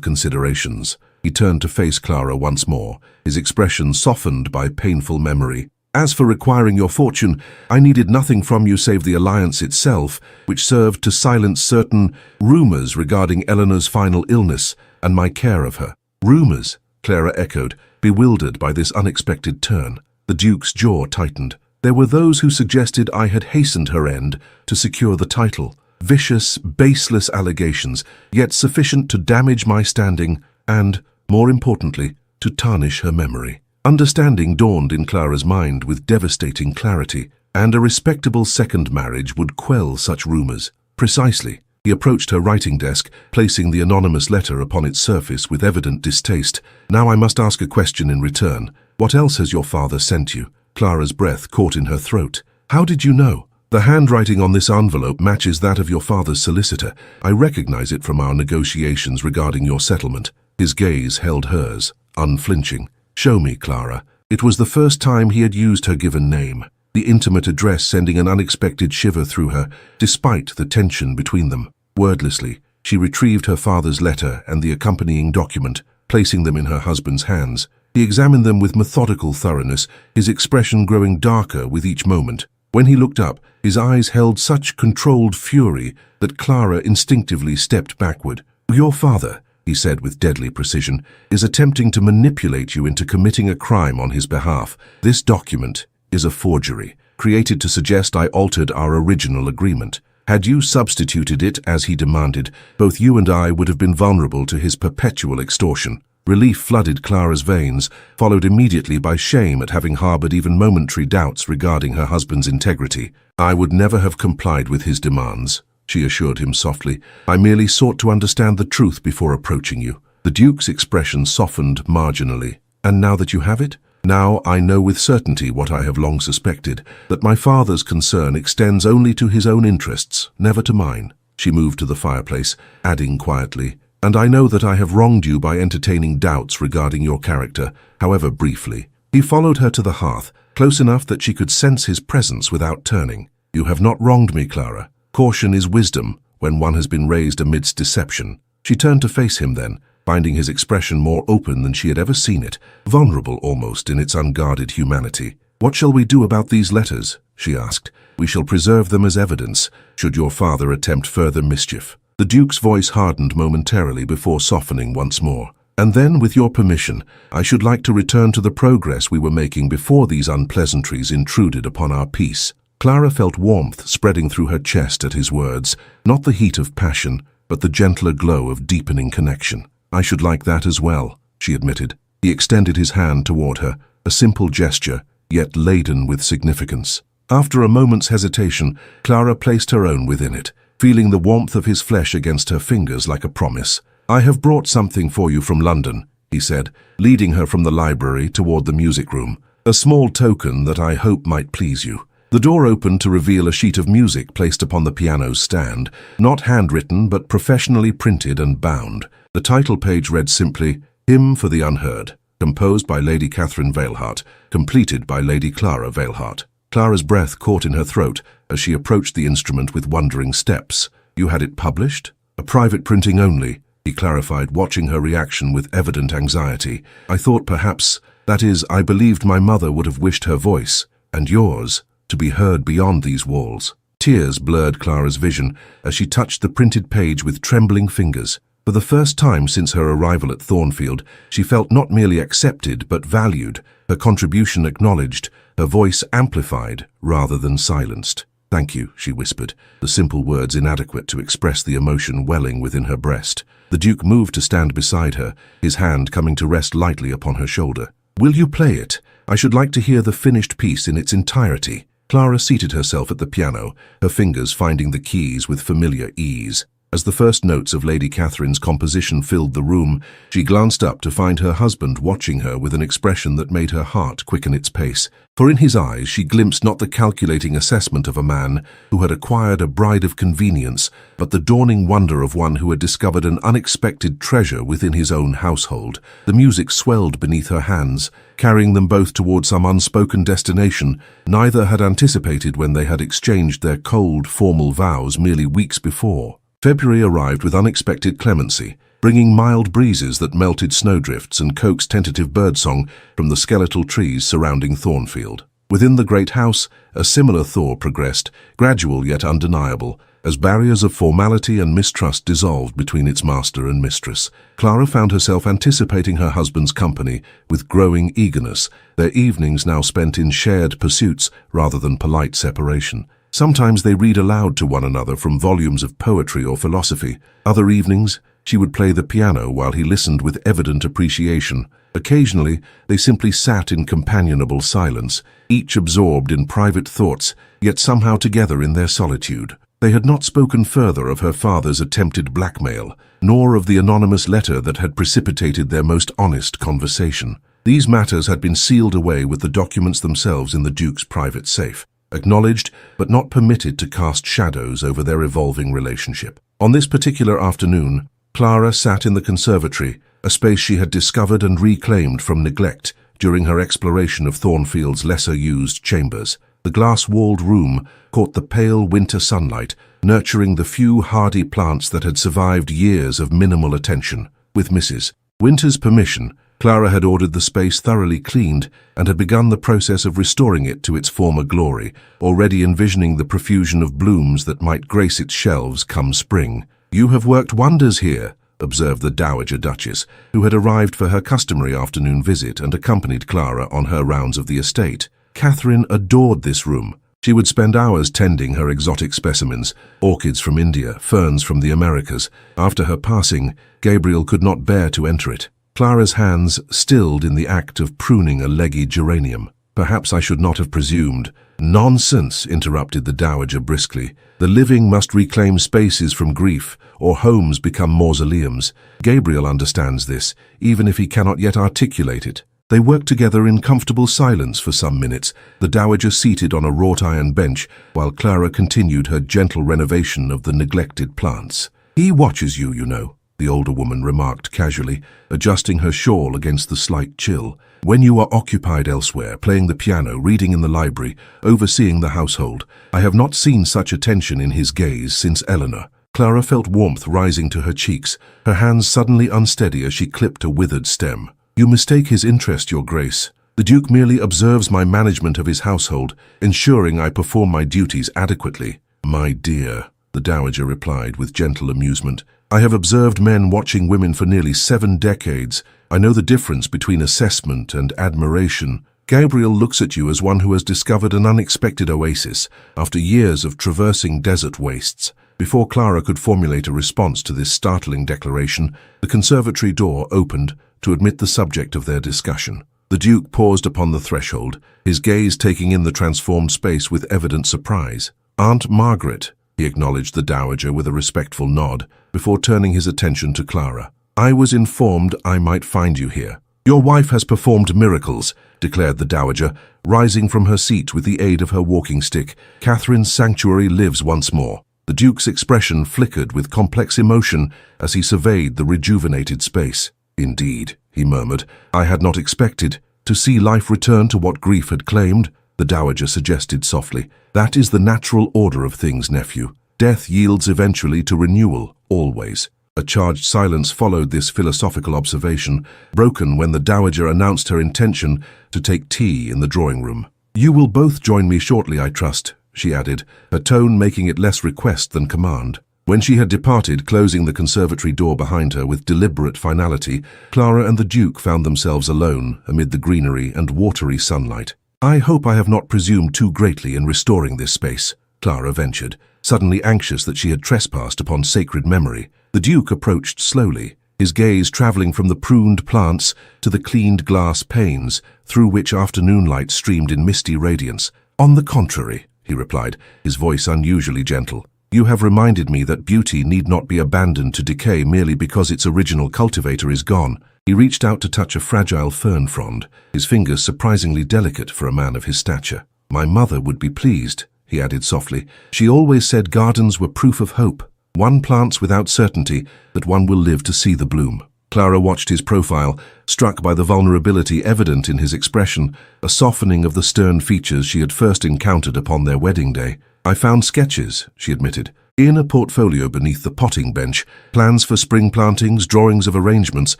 considerations. He turned to face Clara once more, his expression softened by painful memory. As for requiring your fortune, I needed nothing from you save the alliance itself, which served to silence certain rumors regarding Eleanor's final illness and my care of her. Rumors, Clara echoed, bewildered by this unexpected turn. The Duke's jaw tightened. There were those who suggested I had hastened her end to secure the title. Vicious, baseless allegations, yet sufficient to damage my standing and, more importantly, to tarnish her memory. Understanding dawned in Clara's mind with devastating clarity, and a respectable second marriage would quell such rumors. Precisely. He approached her writing desk, placing the anonymous letter upon its surface with evident distaste. Now I must ask a question in return. What else has your father sent you? Clara's breath caught in her throat. How did you know? The handwriting on this envelope matches that of your father's solicitor. I recognize it from our negotiations regarding your settlement. His gaze held hers, unflinching. Show me, Clara. It was the first time he had used her given name, the intimate address sending an unexpected shiver through her, despite the tension between them. Wordlessly, she retrieved her father's letter and the accompanying document, placing them in her husband's hands. He examined them with methodical thoroughness, his expression growing darker with each moment. When he looked up, his eyes held such controlled fury that Clara instinctively stepped backward. Your father, he said with deadly precision, is attempting to manipulate you into committing a crime on his behalf. This document is a forgery, created to suggest I altered our original agreement. Had you substituted it as he demanded, both you and I would have been vulnerable to his perpetual extortion. Relief flooded Clara's veins, followed immediately by shame at having harbored even momentary doubts regarding her husband's integrity. I would never have complied with his demands, she assured him softly. I merely sought to understand the truth before approaching you. The Duke's expression softened marginally. And now that you have it? Now I know with certainty what I have long suspected, that my father's concern extends only to his own interests, never to mine. She moved to the fireplace, adding quietly, and I know that I have wronged you by entertaining doubts regarding your character, however briefly. He followed her to the hearth, close enough that she could sense his presence without turning. You have not wronged me, Clara. Caution is wisdom when one has been raised amidst deception. She turned to face him then, finding his expression more open than she had ever seen it, vulnerable almost in its unguarded humanity. What shall we do about these letters? She asked. We shall preserve them as evidence, should your father attempt further mischief. The Duke's voice hardened momentarily before softening once more. And then, with your permission, I should like to return to the progress we were making before these unpleasantries intruded upon our peace. Clara felt warmth spreading through her chest at his words, not the heat of passion, but the gentler glow of deepening connection. I should like that as well, she admitted. He extended his hand toward her, a simple gesture, yet laden with significance. After a moment's hesitation, Clara placed her own within it, feeling the warmth of his flesh against her fingers like a promise. I have brought something for you from London, he said, leading her from the library toward the music room. A small token that I hope might please you. The door opened to reveal a sheet of music placed upon the piano's stand, not handwritten but professionally printed and bound. The title page read simply, Hymn for the Unheard, composed by Lady Catherine Veilhart, completed by Lady Clara Veilhart. Clara's breath caught in her throat as she approached the instrument with wondering steps. You had it published? A private printing only, he clarified, watching her reaction with evident anxiety. I thought perhaps, that is, I believed my mother would have wished her voice, and yours, to be heard beyond these walls. Tears blurred Clara's vision as she touched the printed page with trembling fingers. For the first time since her arrival at Thornfield, she felt not merely accepted but valued, her contribution acknowledged, her voice amplified rather than silenced. Thank you, she whispered, the simple words inadequate to express the emotion welling within her breast. The Duke moved to stand beside her, his hand coming to rest lightly upon her shoulder. Will you play it? I should like to hear the finished piece in its entirety. Clara seated herself at the piano, her fingers finding the keys with familiar ease. As the first notes of Lady Catherine's composition filled the room, she glanced up to find her husband watching her with an expression that made her heart quicken its pace. For in his eyes she glimpsed not the calculating assessment of a man who had acquired a bride of convenience, but the dawning wonder of one who had discovered an unexpected treasure within his own household. The music swelled beneath her hands, carrying them both toward some unspoken destination neither had anticipated when they had exchanged their cold, formal vows merely weeks before. February arrived with unexpected clemency, bringing mild breezes that melted snowdrifts and coaxed tentative birdsong from the skeletal trees surrounding Thornfield. Within the great house, a similar thaw progressed, gradual yet undeniable, as barriers of formality and mistrust dissolved between its master and mistress. Clara found herself anticipating her husband's company with growing eagerness, their evenings now spent in shared pursuits rather than polite separation. Sometimes they read aloud to one another from volumes of poetry or philosophy. Other evenings, she would play the piano while he listened with evident appreciation. Occasionally, they simply sat in companionable silence, each absorbed in private thoughts, yet somehow together in their solitude. They had not spoken further of her father's attempted blackmail, nor of the anonymous letter that had precipitated their most honest conversation. These matters had been sealed away with the documents themselves in the Duke's private safe, acknowledged but not permitted to cast shadows over their evolving relationship. On this particular afternoon, Clara sat in the conservatory, a space she had discovered and reclaimed from neglect during her exploration of Thornfield's lesser-used chambers. The glass-walled room caught the pale winter sunlight, nurturing the few hardy plants that had survived years of minimal attention. With Mrs. Winter's permission, Clara had ordered the space thoroughly cleaned and had begun the process of restoring it to its former glory, already envisioning the profusion of blooms that might grace its shelves come spring. "You have worked wonders here," observed the Dowager Duchess, who had arrived for her customary afternoon visit and accompanied Clara on her rounds of the estate. Catherine adored this room. She would spend hours tending her exotic specimens, orchids from India, ferns from the Americas. After her passing, Gabriel could not bear to enter it. Clara's hands stilled in the act of pruning a leggy geranium. "Perhaps I should not have presumed." "Nonsense," interrupted the Dowager briskly. "The living must reclaim spaces from grief, or homes become mausoleums. Gabriel understands this, even if he cannot yet articulate it." They worked together in comfortable silence for some minutes, the Dowager seated on a wrought-iron bench, while Clara continued her gentle renovation of the neglected plants. "He watches you, you know," the older woman remarked casually, adjusting her shawl against the slight chill. "When you are occupied elsewhere, playing the piano, reading in the library, overseeing the household, I have not seen such attention in his gaze since Eleanor." Clara felt warmth rising to her cheeks, her hands suddenly unsteady as she clipped a withered stem. "You mistake his interest, Your Grace. The Duke merely observes my management of his household, ensuring I perform my duties adequately." "My dear," the Dowager replied with gentle amusement, "I have observed men watching women for nearly 7 decades. I know the difference between assessment and admiration. Gabriel looks at you as one who has discovered an unexpected oasis after years of traversing desert wastes." Before Clara could formulate a response to this startling declaration, the conservatory door opened to admit the subject of their discussion. The Duke paused upon the threshold, his gaze taking in the transformed space with evident surprise. "Aunt Margaret," he acknowledged the Dowager with a respectful nod, before turning his attention to Clara. "I was informed I might find you here." "Your wife has performed miracles," declared the Dowager, rising from her seat with the aid of her walking stick. "Catherine's sanctuary lives once more." The Duke's expression flickered with complex emotion as he surveyed the rejuvenated space. "Indeed," he murmured, "I had not expected to see life return to what grief had claimed," the Dowager suggested softly. "That is the natural order of things, nephew. Death yields eventually to renewal, always." A charged silence followed this philosophical observation, broken when the Dowager announced her intention to take tea in the drawing-room. "You will both join me shortly, I trust," she added, her tone making it less request than command. When she had departed, closing the conservatory door behind her with deliberate finality, Clara and the Duke found themselves alone amid the greenery and watery sunlight. "I hope I have not presumed too greatly in restoring this space," Clara ventured, suddenly anxious that she had trespassed upon sacred memory. The Duke approached slowly, his gaze traveling from the pruned plants to the cleaned glass panes, through which afternoon light streamed in misty radiance. "On the contrary," he replied, his voice unusually gentle. You have reminded me that beauty need not be abandoned to decay merely because its original cultivator is gone. He reached out to touch a fragile fern frond, his fingers surprisingly delicate for a man of his stature. My mother would be pleased, he added softly. She always said gardens were proof of hope. One plants without certainty that one will live to see the bloom. Clara watched his profile, struck by the vulnerability evident in his expression, a softening of the stern features she had first encountered upon their wedding day. I found sketches, she admitted, in a portfolio beneath the potting bench, plans for spring plantings, drawings of arrangements.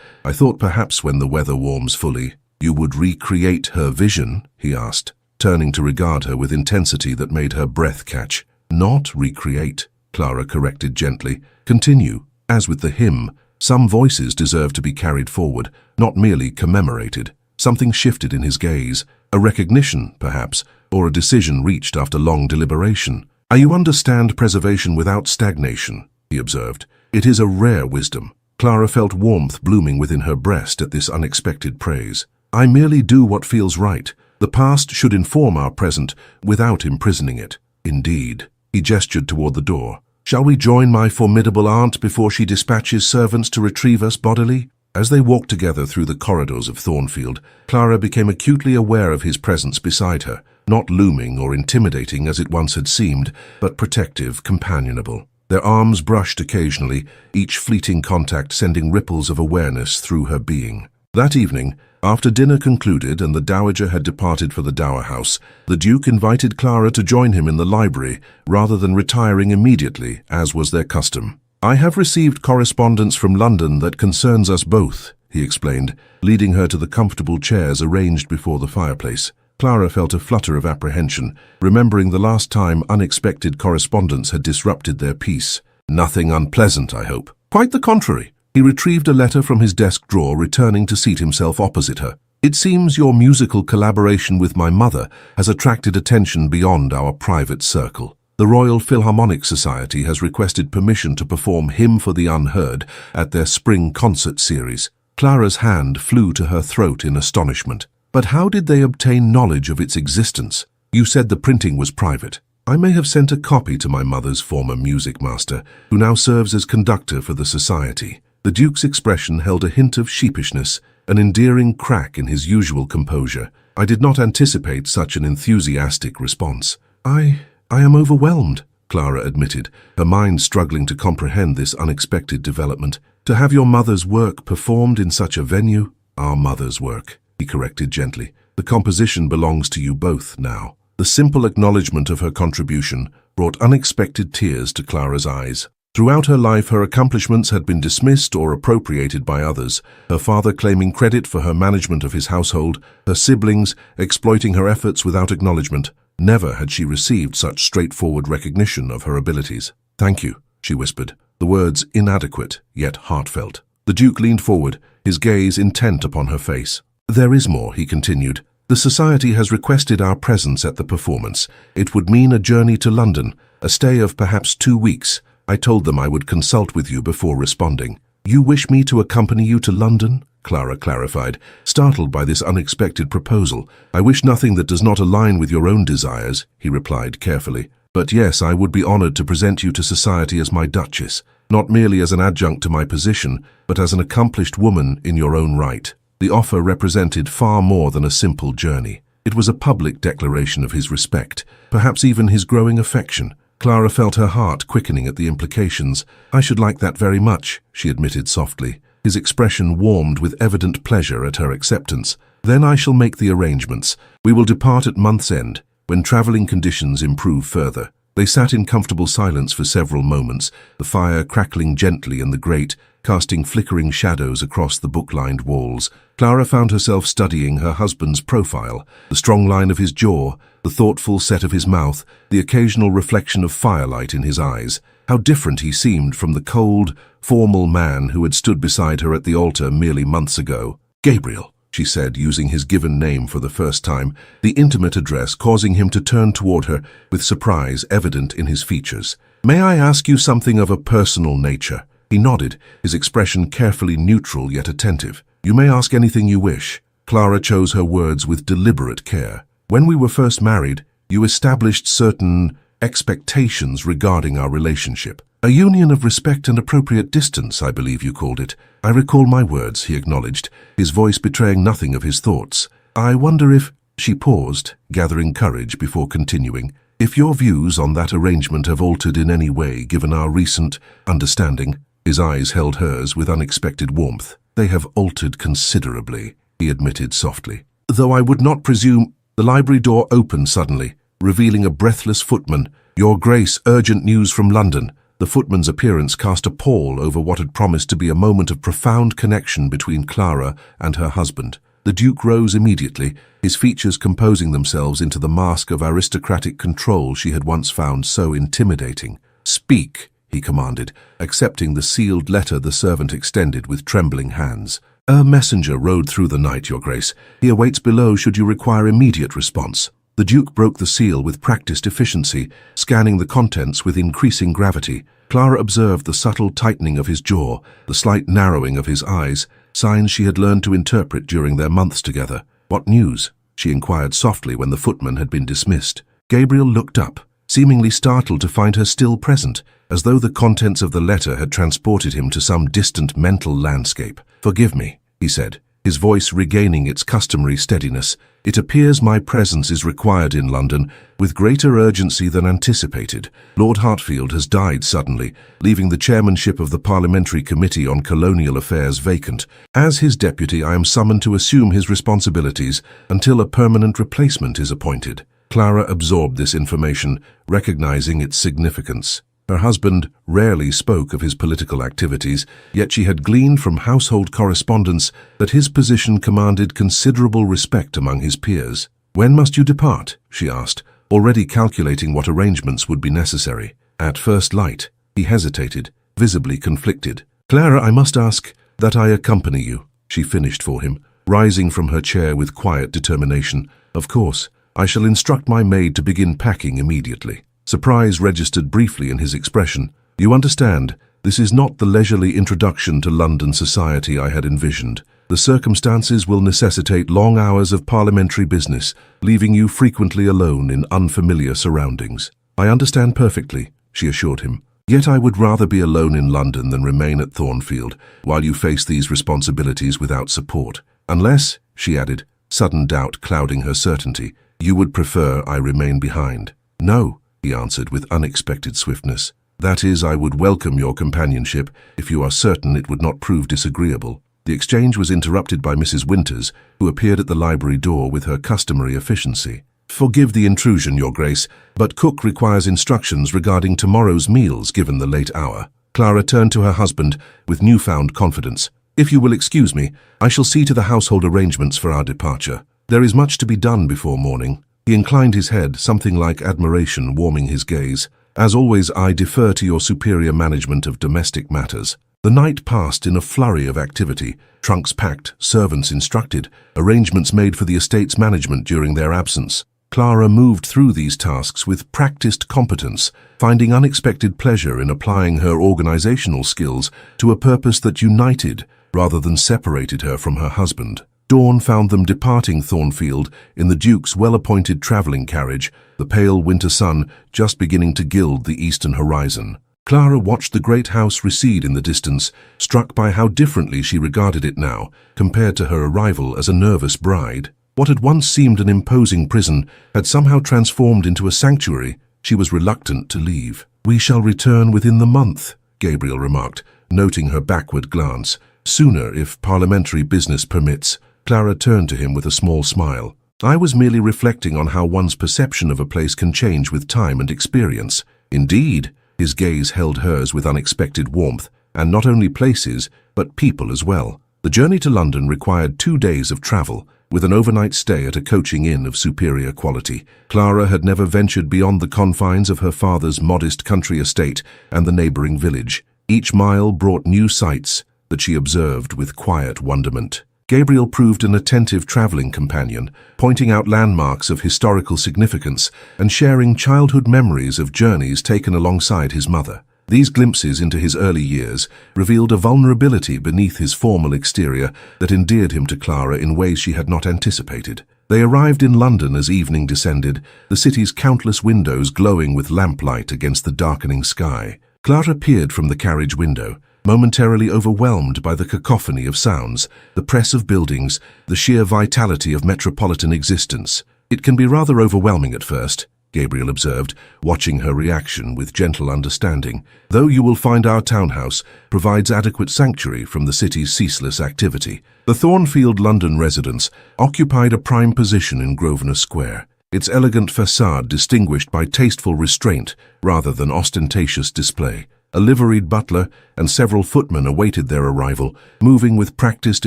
I thought perhaps when the weather warms fully, you would recreate her vision, he asked, turning to regard her with intensity that made her breath catch. Not recreate, Clara corrected gently. Continue. As with the hymn, some voices deserve to be carried forward, not merely commemorated. Something shifted in his gaze, a recognition, perhaps, or a decision reached after long deliberation. You understand preservation without stagnation, he observed. It is a rare wisdom. Clara felt warmth blooming within her breast at this unexpected praise. I merely do what feels right. The past should inform our present without imprisoning it. Indeed. He gestured toward the door. Shall we join my formidable aunt before she dispatches servants to retrieve us bodily? As they walked together through the corridors of Thornfield, Clara became acutely aware of his presence beside her, not looming or intimidating as it once had seemed, but protective, companionable. Their arms brushed occasionally, each fleeting contact sending ripples of awareness through her being. That evening, after dinner concluded and the dowager had departed for the dower house, the Duke invited Clara to join him in the library rather than retiring immediately, as was their custom. I have received correspondence from London that concerns us both, he explained, leading her to the comfortable chairs arranged before the fireplace. Clara felt a flutter of apprehension, remembering the last time unexpected correspondence had disrupted their peace. Nothing unpleasant, I hope. Quite the contrary. He retrieved a letter from his desk drawer, returning to seat himself opposite her. It seems your musical collaboration with my mother has attracted attention beyond our private circle. The Royal Philharmonic Society has requested permission to perform Hymn for the Unheard at their spring concert series. Clara's hand flew to her throat in astonishment. But how did they obtain knowledge of its existence? You said the printing was private. I may have sent a copy to my mother's former music master, who now serves as conductor for the society. The Duke's expression held a hint of sheepishness, an endearing crack in his usual composure. I did not anticipate such an enthusiastic response. I am overwhelmed, Clara admitted, her mind struggling to comprehend this unexpected development. To have your mother's work performed in such a venue? Our mother's work, he corrected gently. The composition belongs to you both now. The simple acknowledgement of her contribution brought unexpected tears to Clara's eyes. Throughout her life, her accomplishments had been dismissed or appropriated by others, her father claiming credit for her management of his household, her siblings exploiting her efforts without acknowledgement. Never had she received such straightforward recognition of her abilities. Thank you, she whispered, the words inadequate yet heartfelt. The Duke leaned forward, his gaze intent upon her face. There is more, he continued. The Society has requested our presence at the performance. It would mean a journey to London, a stay of perhaps 2 weeks. I told them I would consult with you before responding. You wish me to accompany you to London? Clara clarified, startled by this unexpected proposal. I wish nothing that does not align with your own desires, he replied carefully. But yes, I would be honored to present you to society as my Duchess, not merely as an adjunct to my position, but as an accomplished woman in your own right. The offer represented far more than a simple journey. It was a public declaration of his respect, perhaps even his growing affection. Clara felt her heart quickening at the implications. I should like that very much, she admitted softly. His expression warmed with evident pleasure at her acceptance. Then I shall make the arrangements. We will depart at month's end, when travelling conditions improve further. They sat in comfortable silence for several moments, the fire crackling gently in the grate, casting flickering shadows across the book-lined walls. Clara found herself studying her husband's profile, the strong line of his jaw, the thoughtful set of his mouth, the occasional reflection of firelight in his eyes. How different he seemed from the cold, formal man who had stood beside her at the altar merely months ago. Gabriel, she said, using his given name for the first time, the intimate address causing him to turn toward her with surprise evident in his features. May I ask you something of a personal nature? He nodded, his expression carefully neutral yet attentive. You may ask anything you wish. Clara chose her words with deliberate care. When we were first married, you established certain expectations regarding our relationship. A union of respect and appropriate distance, I believe you called it. I recall my words, he acknowledged, his voice betraying nothing of his thoughts. I wonder if... She paused, gathering courage before continuing. If your views on that arrangement have altered in any way given our recent understanding. His eyes held hers with unexpected warmth. They have altered considerably, he admitted softly. Though I would not presume... The library door opened suddenly, revealing a breathless footman. Your Grace, urgent news from London. The footman's appearance cast a pall over what had promised to be a moment of profound connection between Clara and her husband. The Duke rose immediately, his features composing themselves into the mask of aristocratic control she had once found so intimidating. Speak, he commanded, accepting the sealed letter the servant extended with trembling hands. A messenger rode through the night, Your Grace. He awaits below should you require immediate response. The Duke broke the seal with practiced efficiency, scanning the contents with increasing gravity. Clara observed the subtle tightening of his jaw, the slight narrowing of his eyes, signs she had learned to interpret during their months together. What news? She inquired softly when the footman had been dismissed. Gabriel looked up, seemingly startled to find her still present, as though the contents of the letter had transported him to some distant mental landscape. Forgive me, he said, his voice regaining its customary steadiness. It appears my presence is required in London with greater urgency than anticipated. Lord Hartfield has died suddenly, leaving the chairmanship of the Parliamentary Committee on Colonial Affairs vacant. As his deputy, I am summoned to assume his responsibilities until a permanent replacement is appointed. Clara absorbed this information, recognizing its significance. Her husband rarely spoke of his political activities, yet she had gleaned from household correspondence that his position commanded considerable respect among his peers. When must you depart? She asked, already calculating what arrangements would be necessary. At first light, he hesitated, visibly conflicted. Clara, I must ask that I accompany you, she finished for him, rising from her chair with quiet determination. Of course, I shall instruct my maid to begin packing immediately. Surprise registered briefly in his expression. You understand, this is not the leisurely introduction to London society I had envisioned. The circumstances will necessitate long hours of parliamentary business, leaving you frequently alone in unfamiliar surroundings. I understand perfectly, she assured him. Yet I would rather be alone in London than remain at Thornfield while you face these responsibilities without support. Unless, she added, sudden doubt clouding her certainty, you would prefer I remain behind. No, he answered with unexpected swiftness. That is, I would welcome your companionship if you are certain it would not prove disagreeable. The exchange was interrupted by Mrs. Winters, who appeared at the library door with her customary efficiency. Forgive the intrusion, Your Grace, but cook requires instructions regarding tomorrow's meals given the late hour. Clara turned to her husband with newfound confidence. If you will excuse me, I shall see to the household arrangements for our departure. There is much to be done before morning. He inclined his head, something like admiration warming his gaze. As always, I defer to your superior management of domestic matters. The night passed in a flurry of activity. Trunks packed, servants instructed, arrangements made for the estate's management during their absence. Clara moved through these tasks with practiced competence, finding unexpected pleasure in applying her organizational skills to a purpose that united rather than separated her from her husband. Dawn found them departing Thornfield in the Duke's well-appointed travelling carriage, the pale winter sun just beginning to gild the eastern horizon. Clara watched the great house recede in the distance, struck by how differently she regarded it now, compared to her arrival as a nervous bride. What had once seemed an imposing prison had somehow transformed into a sanctuary. She was reluctant to leave. We shall return within the month, Gabriel remarked, noting her backward glance. Sooner, if parliamentary business permits. Clara turned to him with a small smile. I was merely reflecting on how one's perception of a place can change with time and experience. Indeed, his gaze held hers with unexpected warmth, and not only places, but people as well. The journey to London required 2 days of travel, with an overnight stay at a coaching inn of superior quality. Clara had never ventured beyond the confines of her father's modest country estate and the neighbouring village. Each mile brought new sights that she observed with quiet wonderment. Gabriel proved an attentive travelling companion, pointing out landmarks of historical significance and sharing childhood memories of journeys taken alongside his mother. These glimpses into his early years revealed a vulnerability beneath his formal exterior that endeared him to Clara in ways she had not anticipated. They arrived in London as evening descended, the city's countless windows glowing with lamplight against the darkening sky. Clara peered from the carriage window, momentarily overwhelmed by the cacophony of sounds, the press of buildings, the sheer vitality of metropolitan existence. "It can be rather overwhelming at first," Gabriel observed, watching her reaction with gentle understanding, "though you will find our townhouse provides adequate sanctuary from the city's ceaseless activity." The Thornfield London residence occupied a prime position in Grosvenor Square, its elegant facade distinguished by tasteful restraint rather than ostentatious display. A liveried butler and several footmen awaited their arrival, moving with practiced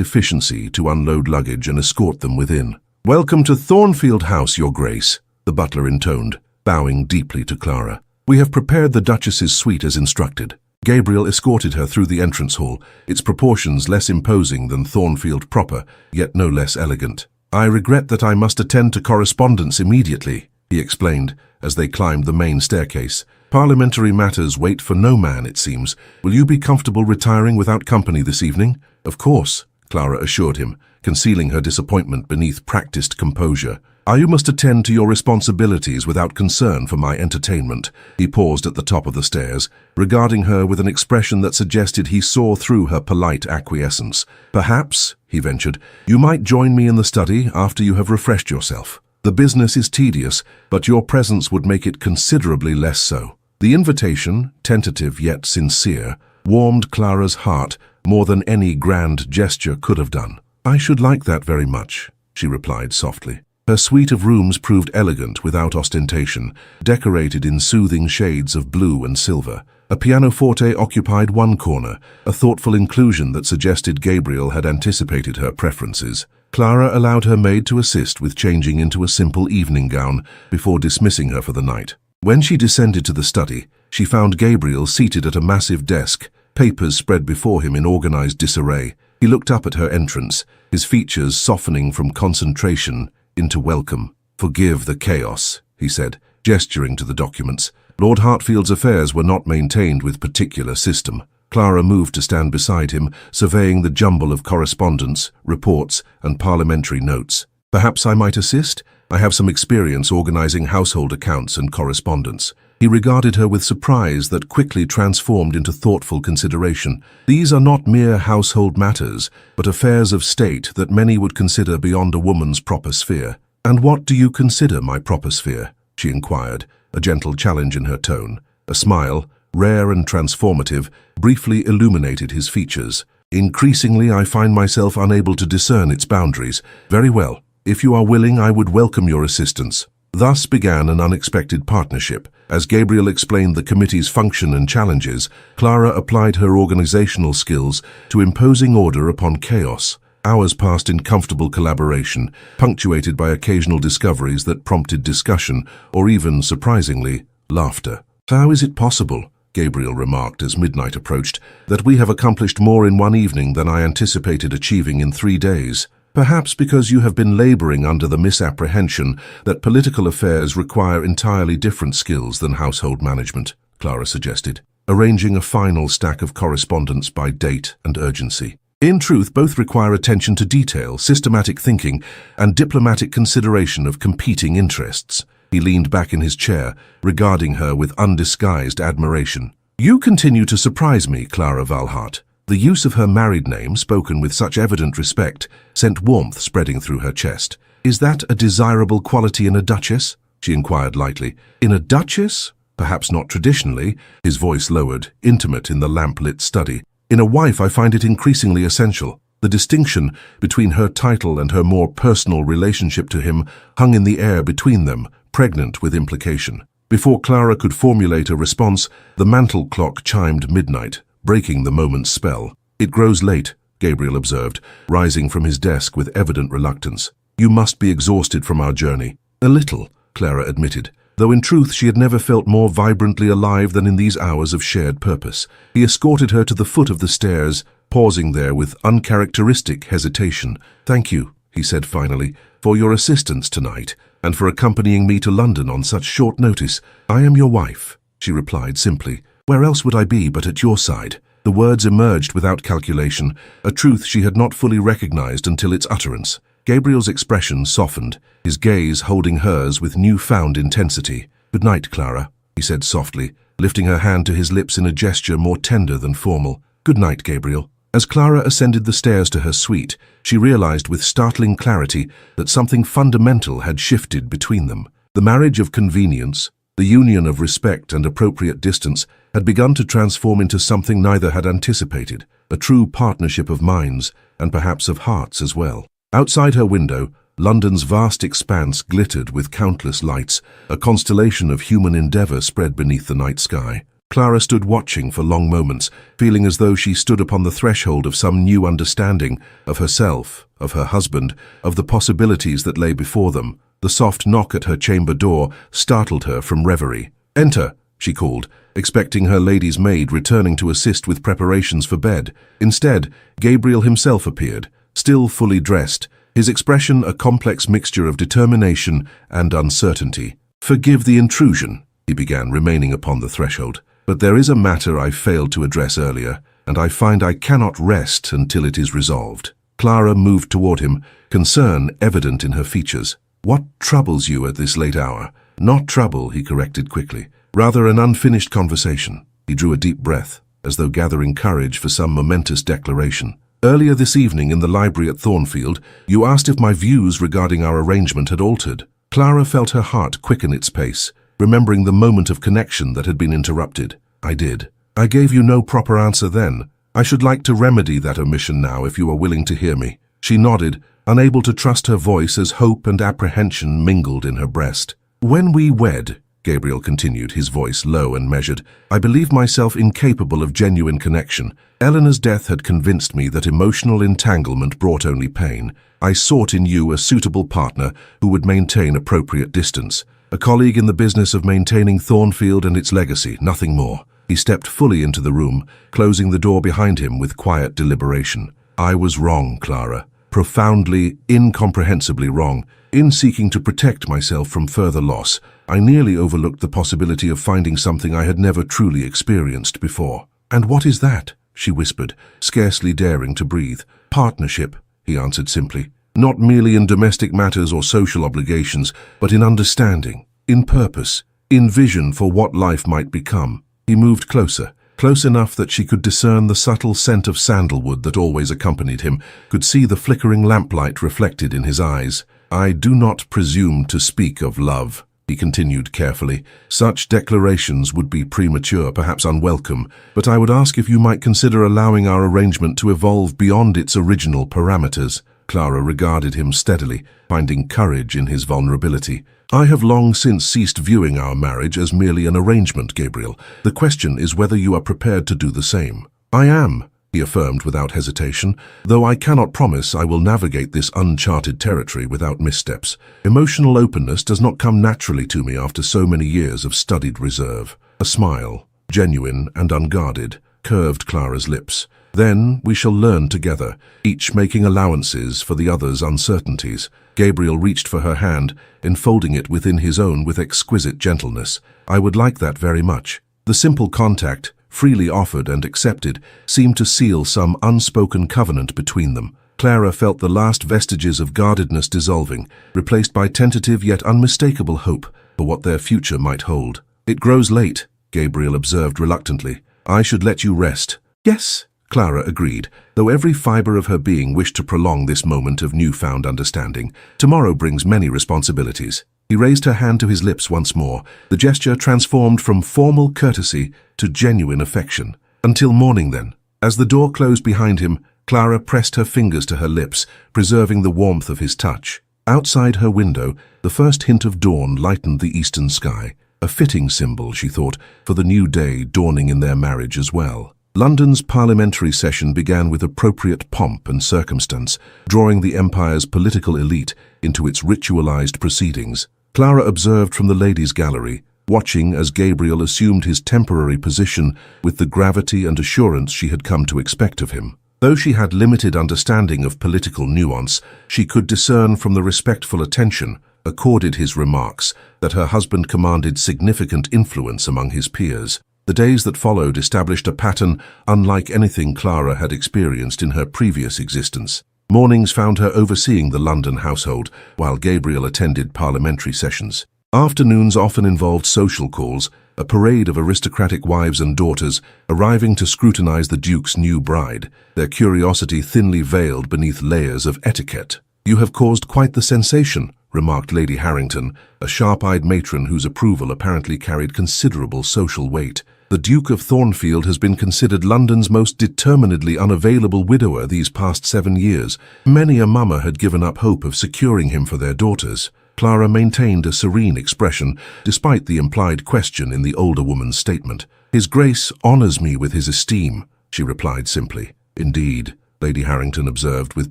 efficiency to unload luggage and escort them within. "Welcome to Thornfield House, Your Grace," the butler intoned, bowing deeply to Clara. "We have prepared the Duchess's suite as instructed." Gabriel escorted her through the entrance hall, its proportions less imposing than Thornfield proper, yet no less elegant. "I regret that I must attend to correspondence immediately," he explained as they climbed the main staircase. "Parliamentary matters wait for no man, it seems. Will you be comfortable retiring without company this evening?" "Of course," Clara assured him, concealing her disappointment beneath practiced composure. "You must attend to your responsibilities without concern for my entertainment." He paused at the top of the stairs, regarding her with an expression that suggested he saw through her polite acquiescence. "Perhaps," he ventured, "you might join me in the study after you have refreshed yourself. The business is tedious, but your presence would make it considerably less so." The invitation, tentative yet sincere, warmed Clara's heart more than any grand gesture could have done. "I should like that very much," she replied softly. Her suite of rooms proved elegant without ostentation, decorated in soothing shades of blue and silver. A pianoforte occupied one corner, a thoughtful inclusion that suggested Gabriel had anticipated her preferences. Clara allowed her maid to assist with changing into a simple evening gown before dismissing her for the night. When she descended to the study, she found Gabriel seated at a massive desk, papers spread before him in organized disarray. He looked up at her entrance, his features softening from concentration into welcome. "Forgive the chaos," he said, gesturing to the documents. Lord Hartfield's affairs were not maintained with particular system. Clara moved to stand beside him, surveying the jumble of correspondence, reports, and parliamentary notes. "Perhaps I might assist? I have some experience organizing household accounts and correspondence." He regarded her with surprise that quickly transformed into thoughtful consideration. "These are not mere household matters, but affairs of state that many would consider beyond a woman's proper sphere." "And what do you consider my proper sphere?" she inquired, a gentle challenge in her tone. A smile, rare and transformative, briefly illuminated his features. "Increasingly I find myself unable to discern its boundaries. Very well. If you are willing, I would welcome your assistance." Thus began an unexpected partnership. As Gabriel explained the committee's function and challenges, Clara applied her organizational skills to imposing order upon chaos. Hours passed in comfortable collaboration, punctuated by occasional discoveries that prompted discussion, or even, surprisingly, laughter. "How is it possible," Gabriel remarked as midnight approached, "that we have accomplished more in one evening than I anticipated achieving in 3 days? Perhaps because you have been laboring under the misapprehension that political affairs require entirely different skills than household management," Clara suggested, arranging a final stack of correspondence by date and urgency. "In truth, both require attention to detail, systematic thinking, and diplomatic consideration of competing interests." He leaned back in his chair, regarding her with undisguised admiration. "You continue to surprise me, Clara Valhart." The use of her married name, spoken with such evident respect, sent warmth spreading through her chest. "Is that a desirable quality in a duchess?" she inquired lightly. "In a duchess? Perhaps not traditionally," his voice lowered, intimate in the lamp-lit study. "In a wife I find it increasingly essential." The distinction between her title and her more personal relationship to him hung in the air between them, pregnant with implication. Before Clara could formulate a response, the mantel clock chimed midnight, breaking the moment's spell. "It grows late," Gabriel observed, rising from his desk with evident reluctance. "You must be exhausted from our journey." "A little," Clara admitted, though in truth she had never felt more vibrantly alive than in these hours of shared purpose. He escorted her to the foot of the stairs, pausing there with uncharacteristic hesitation. "Thank you," he said finally, "for your assistance tonight, and for accompanying me to London on such short notice. I am your wife," she replied simply. "Where else would I be but at your side?" The words emerged without calculation, a truth she had not fully recognized until its utterance. Gabriel's expression softened, his gaze holding hers with newfound intensity. "Good night, Clara," he said softly, lifting her hand to his lips in a gesture more tender than formal. "Good night, Gabriel." As Clara ascended the stairs to her suite, she realized with startling clarity that something fundamental had shifted between them. The marriage of convenience, the union of respect and appropriate distance, had begun to transform into something neither had anticipated, a true partnership of minds, and perhaps of hearts as well. Outside her window, London's vast expanse glittered with countless lights, a constellation of human endeavor spread beneath the night sky. Clara stood watching for long moments, feeling as though she stood upon the threshold of some new understanding of herself, of her husband, of the possibilities that lay before them. The soft knock at her chamber door startled her from reverie. "Enter," she called, expecting her lady's maid returning to assist with preparations for bed. Instead, Gabriel himself appeared, still fully dressed, his expression a complex mixture of determination and uncertainty. "Forgive the intrusion," he began, remaining upon the threshold. "But there is a matter I failed to address earlier, and I find I cannot rest until it is resolved." Clara moved toward him, concern evident in her features. "What troubles you at this late hour?" "Not trouble," he corrected quickly. "Rather an unfinished conversation." He drew a deep breath, as though gathering courage for some momentous declaration. "Earlier this evening in the library at Thornfield, you asked if my views regarding our arrangement had altered." Clara felt her heart quicken its pace, remembering the moment of connection that had been interrupted. "I did. I gave you no proper answer then. I should like to remedy that omission now if you are willing to hear me." She nodded, unable to trust her voice as hope and apprehension mingled in her breast. "When we wed," Gabriel continued, his voice low and measured, "I believed myself incapable of genuine connection. Eleanor's death had convinced me that emotional entanglement brought only pain. I sought in you a suitable partner who would maintain appropriate distance. A colleague in the business of maintaining Thornfield and its legacy, nothing more." He stepped fully into the room, closing the door behind him with quiet deliberation. "I was wrong, Clara. Profoundly, incomprehensibly wrong. In seeking to protect myself from further loss, I nearly overlooked the possibility of finding something I had never truly experienced before." "And what is that?" she whispered, scarcely daring to breathe. "Partnership," he answered simply. "Not merely in domestic matters or social obligations, but in understanding, in purpose, in vision for what life might become." He moved closer, close enough that she could discern the subtle scent of sandalwood that always accompanied him, could see the flickering lamplight reflected in his eyes. "I do not presume to speak of love," he continued carefully. "Such declarations would be premature, perhaps unwelcome, but I would ask if you might consider allowing our arrangement to evolve beyond its original parameters." Clara regarded him steadily, finding courage in his vulnerability. "I have long since ceased viewing our marriage as merely an arrangement, Gabriel. The question is whether you are prepared to do the same." "I am," he affirmed without hesitation, "though I cannot promise I will navigate this uncharted territory without missteps. Emotional openness does not come naturally to me after so many years of studied reserve." A smile, genuine and unguarded, curved Clara's lips. "Then we shall learn together, each making allowances for the other's uncertainties." Gabriel reached for her hand, enfolding it within his own with exquisite gentleness. "I would like that very much." The simple contact, freely offered and accepted, seemed to seal some unspoken covenant between them. Clara felt the last vestiges of guardedness dissolving, replaced by tentative yet unmistakable hope for what their future might hold. "It grows late," Gabriel observed reluctantly. "I should let you rest." "Yes," Clara agreed, though every fiber of her being wished to prolong this moment of newfound understanding. "Tomorrow brings many responsibilities." He raised her hand to his lips once more, the gesture transformed from formal courtesy to genuine affection. "Until morning, then." As the door closed behind him, Clara pressed her fingers to her lips, preserving the warmth of his touch. Outside her window, the first hint of dawn lightened the eastern sky, a fitting symbol, she thought, for the new day dawning in their marriage as well. London's parliamentary session began with appropriate pomp and circumstance, drawing the empire's political elite into its ritualized proceedings. Clara observed from the ladies' gallery, watching as Gabriel assumed his temporary position with the gravity and assurance she had come to expect of him. Though she had limited understanding of political nuance, she could discern from the respectful attention accorded his remarks that her husband commanded significant influence among his peers. The days that followed established a pattern unlike anything Clara had experienced in her previous existence. Mornings found her overseeing the London household, while Gabriel attended parliamentary sessions. Afternoons often involved social calls, a parade of aristocratic wives and daughters arriving to scrutinize the Duke's new bride, their curiosity thinly veiled beneath layers of etiquette. "You have caused quite the sensation," remarked Lady Harrington, a sharp-eyed matron whose approval apparently carried considerable social weight. "The Duke of Thornfield has been considered London's most determinedly unavailable widower these past 7 years. Many a mama had given up hope of securing him for their daughters." Clara maintained a serene expression, despite the implied question in the older woman's statement. "His Grace honors me with his esteem," she replied simply. "Indeed," Lady Harrington observed with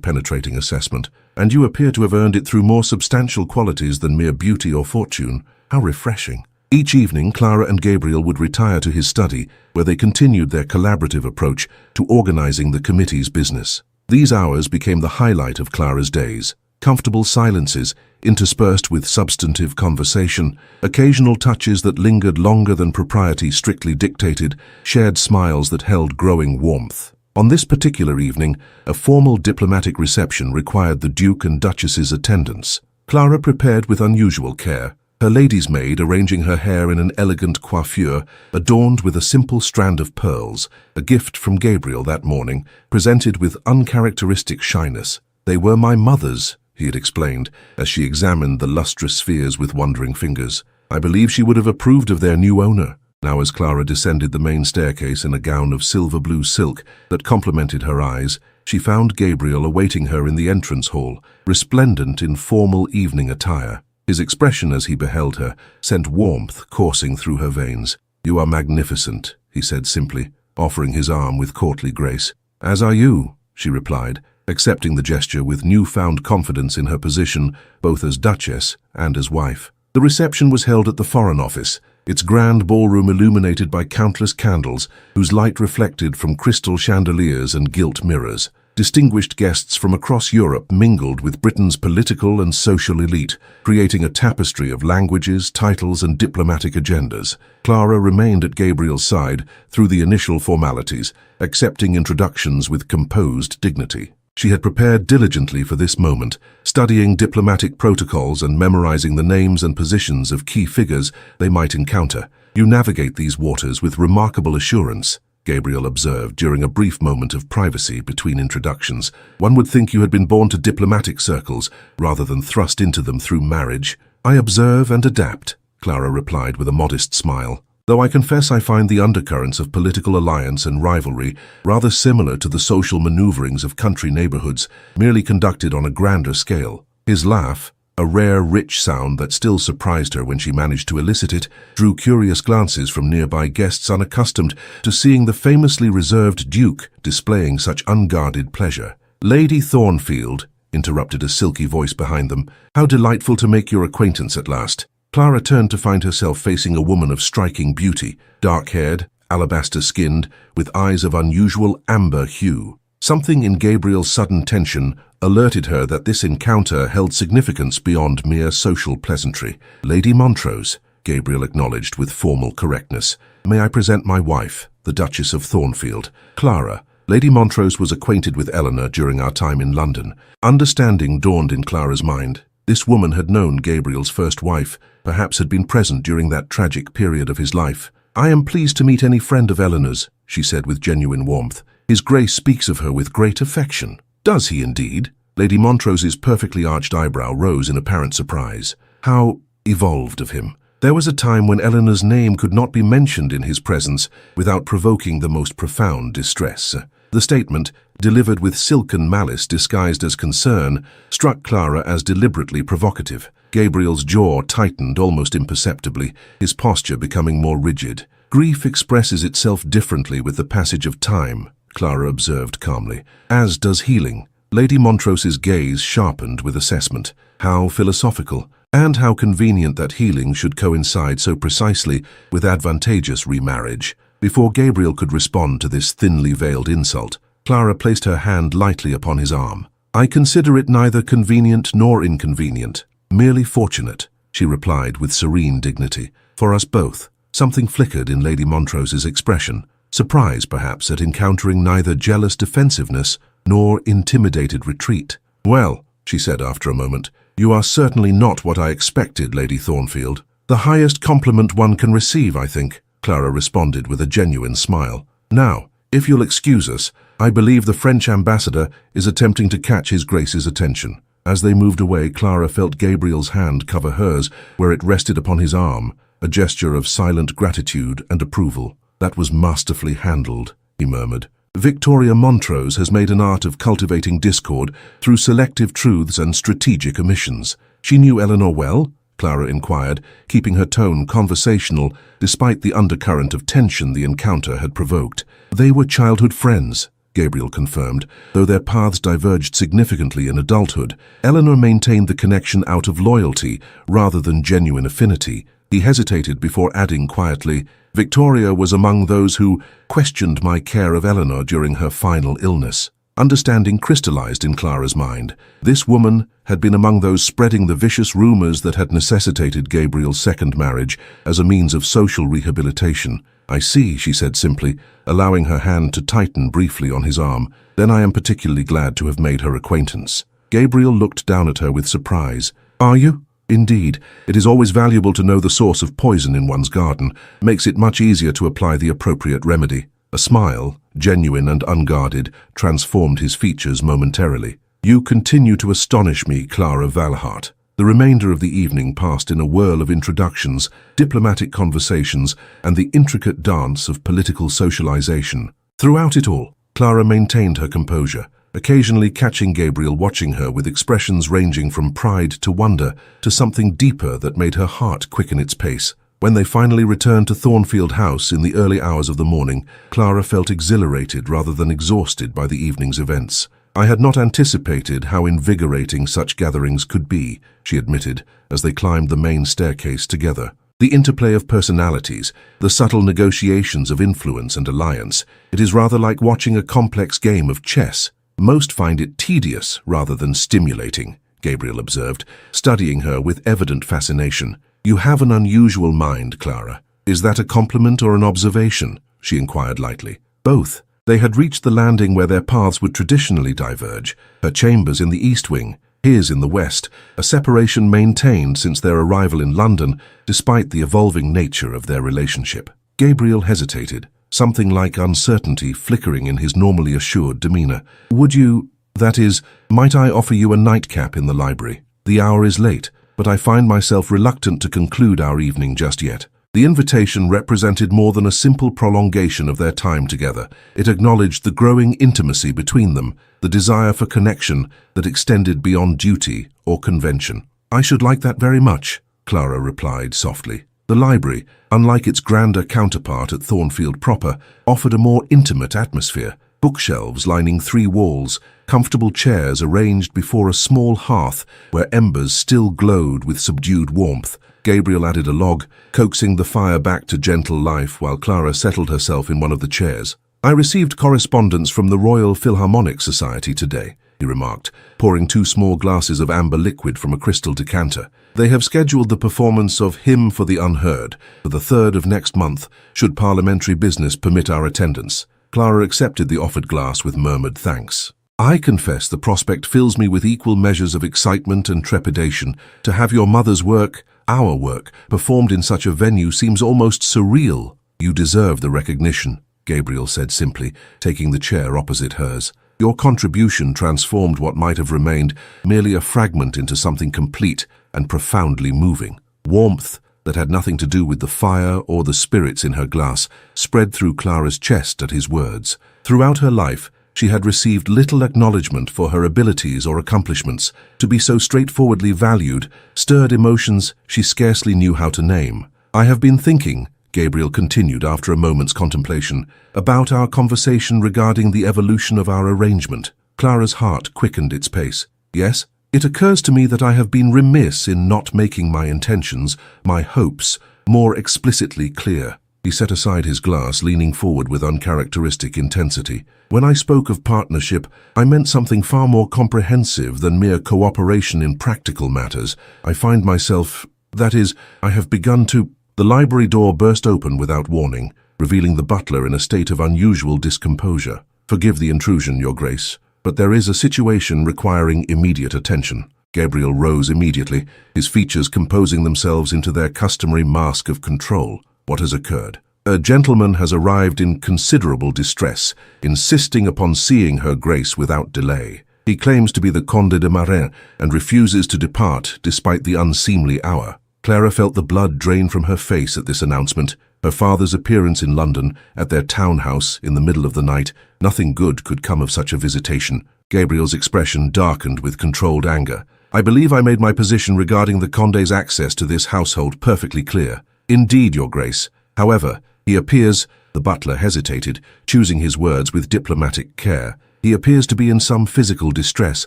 penetrating assessment, "and you appear to have earned it through more substantial qualities than mere beauty or fortune. How refreshing." Each evening, Clara and Gabriel would retire to his study, where they continued their collaborative approach to organizing the committee's business. These hours became the highlight of Clara's days. Comfortable silences, interspersed with substantive conversation, occasional touches that lingered longer than propriety strictly dictated, shared smiles that held growing warmth. On this particular evening, a formal diplomatic reception required the Duke and Duchess's attendance. Clara prepared with unusual care, her lady's maid arranging her hair in an elegant coiffure adorned with a simple strand of pearls, a gift from Gabriel that morning, presented with uncharacteristic shyness. "They were my mother's," he had explained, as she examined the lustrous spheres with wondering fingers. "I believe she would have approved of their new owner." Now, as Clara descended the main staircase in a gown of silver-blue silk that complemented her eyes, she found Gabriel awaiting her in the entrance hall, resplendent in formal evening attire. His expression as he beheld her sent warmth coursing through her veins. "You are magnificent," he said simply, offering his arm with courtly grace. "As are you," she replied, accepting the gesture with newfound confidence in her position both as Duchess and as wife. The reception was held at the Foreign Office, its grand ballroom illuminated by countless candles whose light reflected from crystal chandeliers and gilt mirrors. Distinguished guests from across Europe mingled with Britain's political and social elite, creating a tapestry of languages, titles, and diplomatic agendas. Clara remained at Gabriel's side through the initial formalities, accepting introductions with composed dignity. She had prepared diligently for this moment, studying diplomatic protocols and memorizing the names and positions of key figures they might encounter. "You navigate these waters with remarkable assurance," Gabriel observed during a brief moment of privacy between introductions. "One would think you had been born to diplomatic circles rather than thrust into them through marriage." "I observe and adapt," Clara replied with a modest smile, "though I confess I find the undercurrents of political alliance and rivalry rather similar to the social maneuverings of country neighborhoods, merely conducted on a grander scale." His laugh, a rare, rich sound that still surprised her when she managed to elicit it, drew curious glances from nearby guests unaccustomed to seeing the famously reserved Duke displaying such unguarded pleasure. "Lady Thornfield," interrupted a silky voice behind them, "how delightful to make your acquaintance at last." Clara turned to find herself facing a woman of striking beauty, dark-haired, alabaster-skinned, with eyes of unusual amber hue. Something in Gabriel's sudden tension alerted her that this encounter held significance beyond mere social pleasantry. "Lady Montrose," Gabriel acknowledged with formal correctness. "May I present my wife, the Duchess of Thornfield, Clara." Lady Montrose was acquainted with Eleanor during our time in London. Understanding dawned in Clara's mind. This woman had known Gabriel's first wife, perhaps had been present during that tragic period of his life. "I am pleased to meet any friend of Eleanor's," she said with genuine warmth. "His Grace speaks of her with great affection." "Does he indeed?" Lady Montrose's perfectly arched eyebrow rose in apparent surprise. "How evolved of him. There was a time when Eleanor's name could not be mentioned in his presence without provoking the most profound distress." The statement, delivered with silken malice disguised as concern, struck Clara as deliberately provocative. Gabriel's jaw tightened almost imperceptibly, his posture becoming more rigid. "Grief expresses itself differently with the passage of time," Clara observed calmly, "as does healing." Lady Montrose's gaze sharpened with assessment. How philosophical, and how convenient that healing should coincide so precisely with advantageous remarriage. Before Gabriel could respond to this thinly veiled insult, Clara placed her hand lightly upon his arm. "I consider it neither convenient nor inconvenient, merely fortunate," she replied with serene dignity. "For us both." Something flickered in Lady Montrose's expression, surprise perhaps at encountering neither jealous defensiveness nor intimidated retreat. "Well," she said after a moment, "you are certainly not what I expected, Lady Thornfield." "The highest compliment one can receive, I think," Clara responded with a genuine smile. "Now, if you'll excuse us, I believe the French ambassador is attempting to catch His Grace's attention." As they moved away, Clara felt Gabriel's hand cover hers where it rested upon his arm, a gesture of silent gratitude and approval. "That was masterfully handled," he murmured. "Victoria Montrose has made an art of cultivating discord through selective truths and strategic omissions." "She knew Eleanor well?" Clara inquired, keeping her tone conversational despite the undercurrent of tension the encounter had provoked. "They were childhood friends," Gabriel confirmed. Though their paths diverged significantly in adulthood, Eleanor maintained the connection out of loyalty rather than genuine affinity. He hesitated before adding quietly, "Victoria was among those who questioned my care of Eleanor during her final illness." Understanding crystallized in Clara's mind. This woman had been among those spreading the vicious rumors that had necessitated Gabriel's second marriage as a means of social rehabilitation. "I see," she said simply, allowing her hand to tighten briefly on his arm. "Then I am particularly glad to have made her acquaintance." Gabriel looked down at her with surprise. "Are you?" "Indeed. It is always valuable to know the source of poison in one's garden. Makes it much easier to apply the appropriate remedy." A smile, genuine and unguarded, transformed his features momentarily. "You continue to astonish me, Clara Valhart." The remainder of the evening passed in a whirl of introductions, diplomatic conversations, and the intricate dance of political socialization. Throughout it all, Clara maintained her composure, occasionally catching Gabriel watching her with expressions ranging from pride to wonder to something deeper that made her heart quicken its pace. When they finally returned to Thornfield House in the early hours of the morning, Clara felt exhilarated rather than exhausted by the evening's events. "I had not anticipated how invigorating such gatherings could be," she admitted, as they climbed the main staircase together. "The interplay of personalities, the subtle negotiations of influence and alliance, it is rather like watching a complex game of chess. Most find it tedious rather than stimulating," Gabriel observed, studying her with evident fascination. "You have an unusual mind, Clara. Is that a compliment or an observation?" she inquired lightly. "Both." They had reached the landing where their paths would traditionally diverge, her chambers in the east wing, his in the west, a separation maintained since their arrival in London, despite the evolving nature of their relationship. Gabriel hesitated, something like uncertainty flickering in his normally assured demeanor. "Would you, that is, might I offer you a nightcap in the library? The hour is late, but I find myself reluctant to conclude our evening just yet." The invitation represented more than a simple prolongation of their time together. It acknowledged the growing intimacy between them, the desire for connection that extended beyond duty or convention. "I should like that very much," Clara replied softly. The library, unlike its grander counterpart at Thornfield proper, offered a more intimate atmosphere. Bookshelves lining 3 walls, comfortable chairs arranged before a small hearth where embers still glowed with subdued warmth. Gabriel added a log, coaxing the fire back to gentle life while Clara settled herself in one of the chairs. "I received correspondence from the Royal Philharmonic Society today," he remarked, pouring 2 small glasses of amber liquid from a crystal decanter. "They have scheduled the performance of Hymn for the Unheard for the 3rd of next month, should parliamentary business permit our attendance." Clara accepted the offered glass with murmured thanks. "I confess the prospect fills me with equal measures of excitement and trepidation. To have your mother's work, our work, performed in such a venue seems almost surreal." "You deserve the recognition," Gabriel said simply, taking the chair opposite hers. "Your contribution transformed what might have remained merely a fragment into something complete and profoundly moving." Warmth that had nothing to do with the fire or the spirits in her glass spread through Clara's chest at his words. Throughout her life, she had received little acknowledgement for her abilities or accomplishments. To be so straightforwardly valued stirred emotions she scarcely knew how to name. "I have been thinking," Gabriel continued after a moment's contemplation, "about our conversation regarding the evolution of our arrangement." Clara's heart quickened its pace. "Yes? It occurs to me that I have been remiss in not making my intentions, my hopes, more explicitly clear." He set aside his glass, leaning forward with uncharacteristic intensity. "When I spoke of partnership, I meant something far more comprehensive than mere cooperation in practical matters. I find myself, that is, I have begun to—" The library door burst open without warning, revealing the butler in a state of unusual discomposure. "Forgive the intrusion, Your Grace, but but there is a situation requiring immediate attention." Gabriel rose immediately, his features composing themselves into their customary mask of control. "What has occurred?" "A gentleman has arrived in considerable distress, insisting upon seeing her Grace without delay. He claims to be the Conde de Marin and refuses to depart despite the unseemly hour." Clara felt the blood drain from her face at this announcement. Her father's appearance in London, at their townhouse in the middle of the night, nothing good could come of such a visitation. Gabriel's expression darkened with controlled anger. "I believe I made my position regarding the Conde's access to this household perfectly clear." "Indeed, Your Grace. However, he appears—" The butler hesitated, choosing his words with diplomatic care. "He appears to be in some physical distress,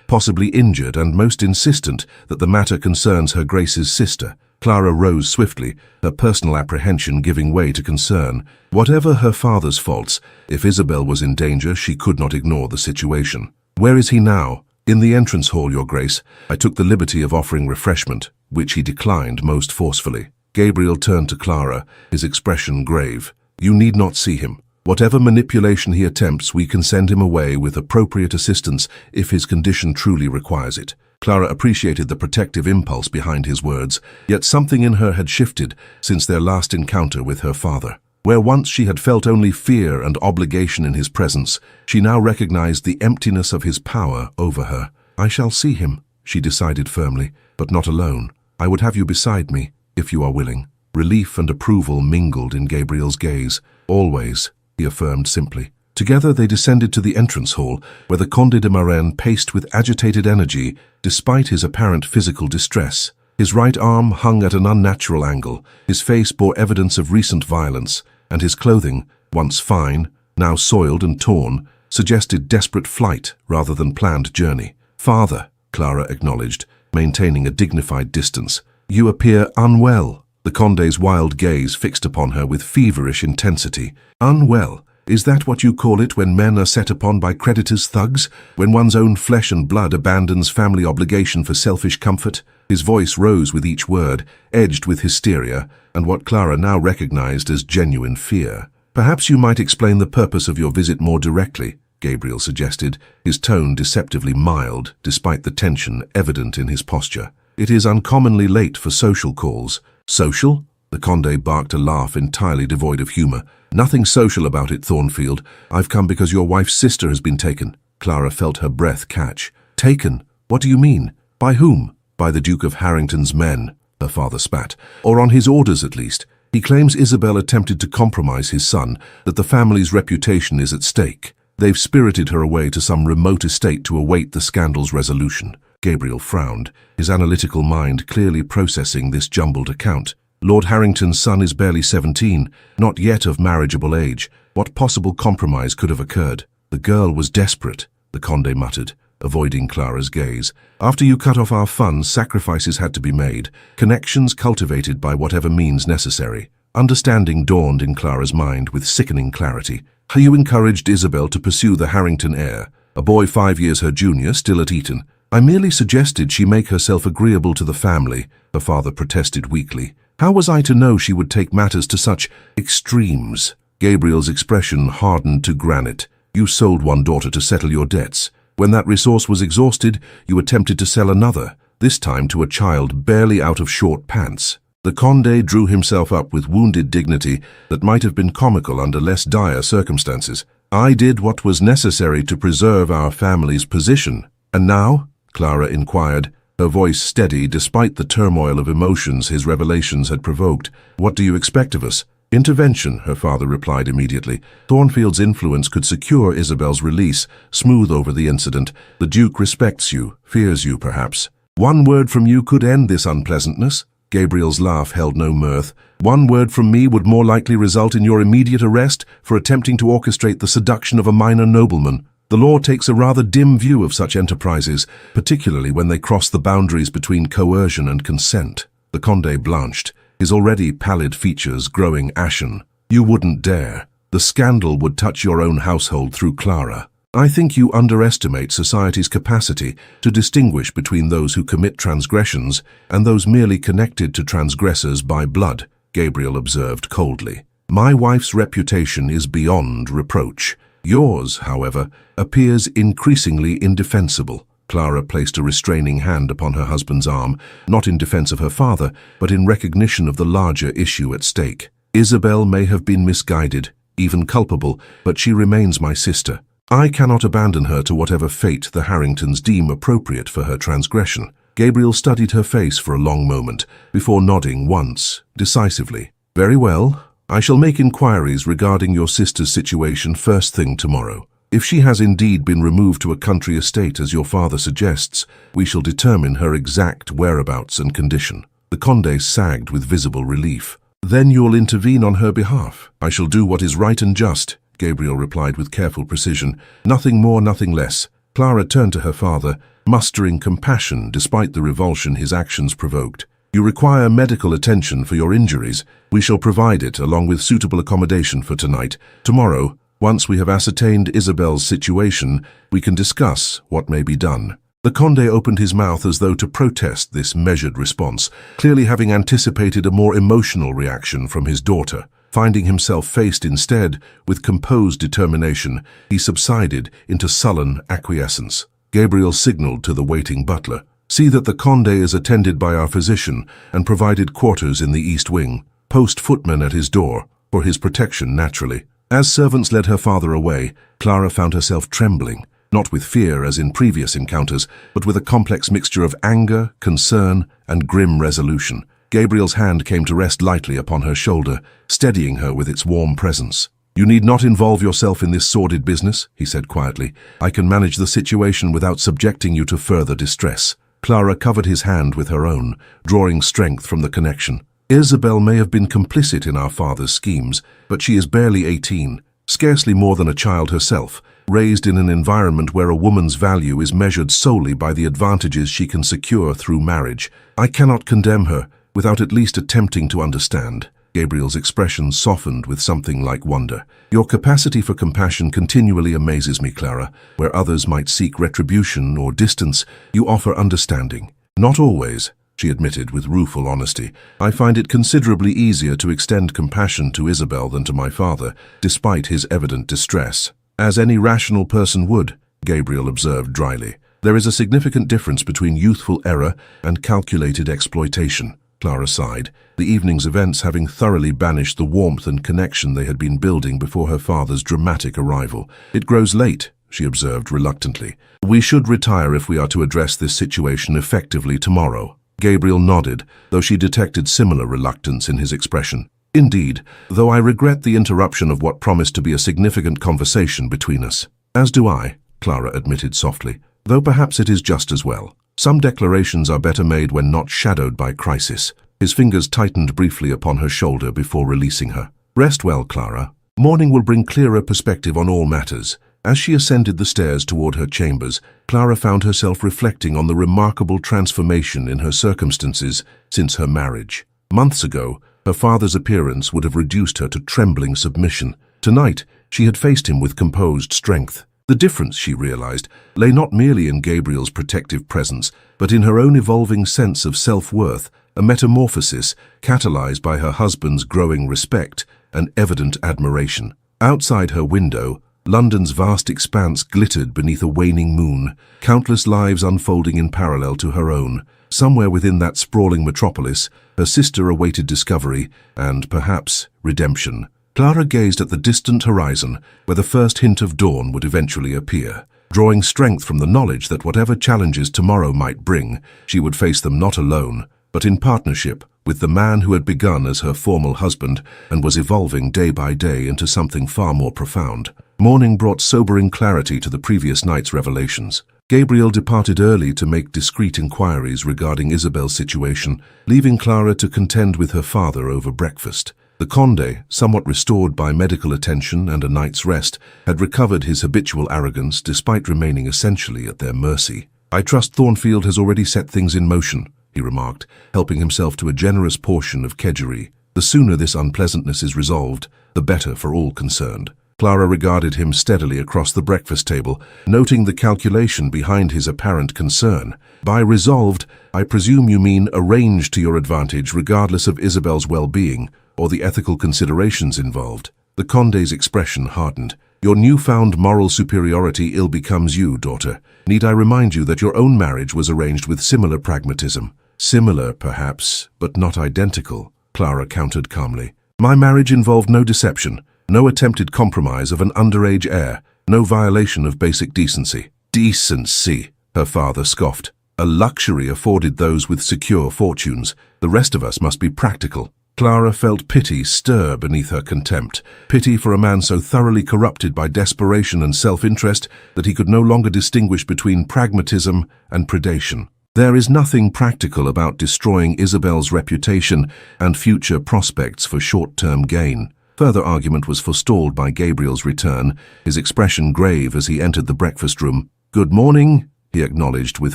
possibly injured, and most insistent that the matter concerns her Grace's sister." Clara rose swiftly, her personal apprehension giving way to concern. Whatever her father's faults, if Isabel was in danger, she could not ignore the situation. "Where is he now?" "In the entrance hall, Your Grace. I took the liberty of offering refreshment, which he declined most forcefully." Gabriel turned to Clara, his expression grave. "You need not see him. Whatever manipulation he attempts, we can send him away with appropriate assistance if his condition truly requires it." Clara appreciated the protective impulse behind his words, yet something in her had shifted since their last encounter with her father. Where once she had felt only fear and obligation in his presence, she now recognized the emptiness of his power over her. "I shall see him," she decided firmly, "but not alone. I would have you beside me, if you are willing." Relief and approval mingled in Gabriel's gaze. "Always," he affirmed simply. Together they descended to the entrance hall, where the Conde de Marin paced with agitated energy, despite his apparent physical distress. His right arm hung at an unnatural angle, his face bore evidence of recent violence, and his clothing, once fine, now soiled and torn, suggested desperate flight rather than planned journey. "Father," Clara acknowledged, maintaining a dignified distance, "you appear unwell." The Conde's wild gaze fixed upon her with feverish intensity. "Unwell? Is that what you call it when men are set upon by creditors' thugs? When one's own flesh and blood abandons family obligation for selfish comfort?" His voice rose with each word, edged with hysteria, and what Clara now recognized as genuine fear. "Perhaps you might explain the purpose of your visit more directly," Gabriel suggested, his tone deceptively mild, despite the tension evident in his posture. "It is uncommonly late for social calls." "Social?" The Conde barked a laugh entirely devoid of humor. "Nothing social about it, Thornfield. I've come because your wife's sister has been taken." Clara felt her breath catch. "Taken? What do you mean? By whom?" "By the Duke of Harrington's men," her father spat. "Or on his orders, at least. He claims Isabel attempted to compromise his son, that the family's reputation is at stake. They've spirited her away to some remote estate to await the scandal's resolution." Gabriel frowned, his analytical mind clearly processing this jumbled account. "Lord Harrington's son is barely 17, not yet of marriageable age. What possible compromise could have occurred?" "The girl was desperate," the Conde muttered, avoiding Clara's gaze. "After you cut off our funds, sacrifices had to be made, connections cultivated by whatever means necessary." Understanding dawned in Clara's mind with sickening clarity. "You encouraged Isabel to pursue the Harrington heir, a boy 5 years her junior, still at Eton." "I merely suggested she make herself agreeable to the family," her father protested weakly. "How was I to know she would take matters to such extremes?" Gabriel's expression hardened to granite. "You sold one daughter to settle your debts. When that resource was exhausted, you attempted to sell another, this time to a child barely out of short pants." The Conde drew himself up with wounded dignity that might have been comical under less dire circumstances. "I did what was necessary to preserve our family's position." "And now?" Clara inquired, her voice steady despite the turmoil of emotions his revelations had provoked. "What do you expect of us?" "Intervention," her father replied immediately. "Thornfield's influence could secure Isabel's release, smooth over the incident. The Duke respects you, fears you perhaps. One word from you could end this unpleasantness." Gabriel's laugh held no mirth. "One word from me would more likely result in your immediate arrest for attempting to orchestrate the seduction of a minor nobleman. The law takes a rather dim view of such enterprises, particularly when they cross the boundaries between coercion and consent." The Conde blanched, his already pallid features growing ashen. "You wouldn't dare. The scandal would touch your own household through Clara. I think you underestimate society's capacity to distinguish between those who commit transgressions and those merely connected to transgressors by blood," Gabriel observed coldly. "My wife's reputation is beyond reproach. Yours, however, appears increasingly indefensible. Clara placed a restraining hand upon her husband's arm, not in defense of her father, but in recognition of the larger issue at stake. Isabel may have been misguided, even culpable, but she remains my sister. I cannot abandon her to whatever fate the Harringtons deem appropriate for her transgression. Gabriel studied her face for a long moment, before nodding once, decisively. Very well. I shall make inquiries regarding your sister's situation first thing tomorrow. If she has indeed been removed to a country estate as your father suggests, we shall determine her exact whereabouts and condition. The Conde sagged with visible relief. Then you'll intervene on her behalf. I shall do what is right and just, Gabriel replied with careful precision. Nothing more, nothing less. Clara turned to her father, mustering compassion despite the revulsion his actions provoked. You require medical attention for your injuries. We shall provide it along with suitable accommodation for tonight. Tomorrow, once we have ascertained Isabel's situation, we can discuss what may be done. The Conde opened his mouth as though to protest this measured response, clearly having anticipated a more emotional reaction from his daughter. Finding himself faced instead with composed determination, he subsided into sullen acquiescence. Gabriel signaled to the waiting butler. See that the Conde is attended by our physician and provided quarters in the east wing. Post footmen at his door, for his protection naturally. As servants led her father away, Clara found herself trembling, not with fear as in previous encounters, but with a complex mixture of anger, concern, and grim resolution. Gabriel's hand came to rest lightly upon her shoulder, steadying her with its warm presence. You need not involve yourself in this sordid business, he said quietly. I can manage the situation without subjecting you to further distress. Clara covered his hand with her own, drawing strength from the connection. Isabel may have been complicit in our father's schemes, but she is barely 18, scarcely more than a child herself, raised in an environment where a woman's value is measured solely by the advantages she can secure through marriage. I cannot condemn her without at least attempting to understand. Gabriel's expression softened with something like wonder. Your capacity for compassion continually amazes me, Clara. Where others might seek retribution or distance, you offer understanding. Not always, she admitted with rueful honesty. I find it considerably easier to extend compassion to Isabel than to my father, despite his evident distress. As any rational person would, Gabriel observed dryly. There is a significant difference between youthful error and calculated exploitation. Clara sighed, the evening's events having thoroughly banished the warmth and connection they had been building before her father's dramatic arrival. It grows late, she observed reluctantly. We should retire if we are to address this situation effectively tomorrow. Gabriel nodded, though she detected similar reluctance in his expression. Indeed, though I regret the interruption of what promised to be a significant conversation between us. As do I, Clara admitted softly, though perhaps it is just as well. Some declarations are better made when not shadowed by crisis. His fingers tightened briefly upon her shoulder before releasing her. Rest well, Clara. Morning will bring clearer perspective on all matters. As she ascended the stairs toward her chambers, Clara found herself reflecting on the remarkable transformation in her circumstances since her marriage. Months ago, her father's appearance would have reduced her to trembling submission. Tonight, she had faced him with composed strength. The difference, she realized, lay not merely in Gabriel's protective presence, but in her own evolving sense of self-worth, a metamorphosis catalyzed by her husband's growing respect and evident admiration. Outside her window, London's vast expanse glittered beneath a waning moon, countless lives unfolding in parallel to her own. Somewhere within that sprawling metropolis, her sister awaited discovery and, perhaps, redemption. Clara gazed at the distant horizon, where the first hint of dawn would eventually appear. Drawing strength from the knowledge that whatever challenges tomorrow might bring, she would face them not alone, but in partnership with the man who had begun as her formal husband and was evolving day by day into something far more profound. Morning brought sobering clarity to the previous night's revelations. Gabriel departed early to make discreet inquiries regarding Isabel's situation, leaving Clara to contend with her father over breakfast. The Conde, somewhat restored by medical attention and a night's rest, had recovered his habitual arrogance despite remaining essentially at their mercy. I trust Thornfield has already set things in motion, he remarked, helping himself to a generous portion of kedgeree. The sooner this unpleasantness is resolved, the better for all concerned. Clara regarded him steadily across the breakfast table, noting the calculation behind his apparent concern. By resolved, I presume you mean arranged to your advantage regardless of Isabel's well-being, or the ethical considerations involved. The Conde's expression hardened. Your newfound moral superiority ill becomes you, daughter. Need I remind you that your own marriage was arranged with similar pragmatism? Similar, perhaps, but not identical, Clara countered calmly. My marriage involved no deception, no attempted compromise of an underage heir, no violation of basic decency. Decency, her father scoffed. A luxury afforded those with secure fortunes. The rest of us must be practical. Clara felt pity stir beneath her contempt, pity for a man so thoroughly corrupted by desperation and self-interest that he could no longer distinguish between pragmatism and predation. There is nothing practical about destroying Isabel's reputation and future prospects for short-term gain. Further argument was forestalled by Gabriel's return, his expression grave as he entered the breakfast room. "Good morning," he acknowledged with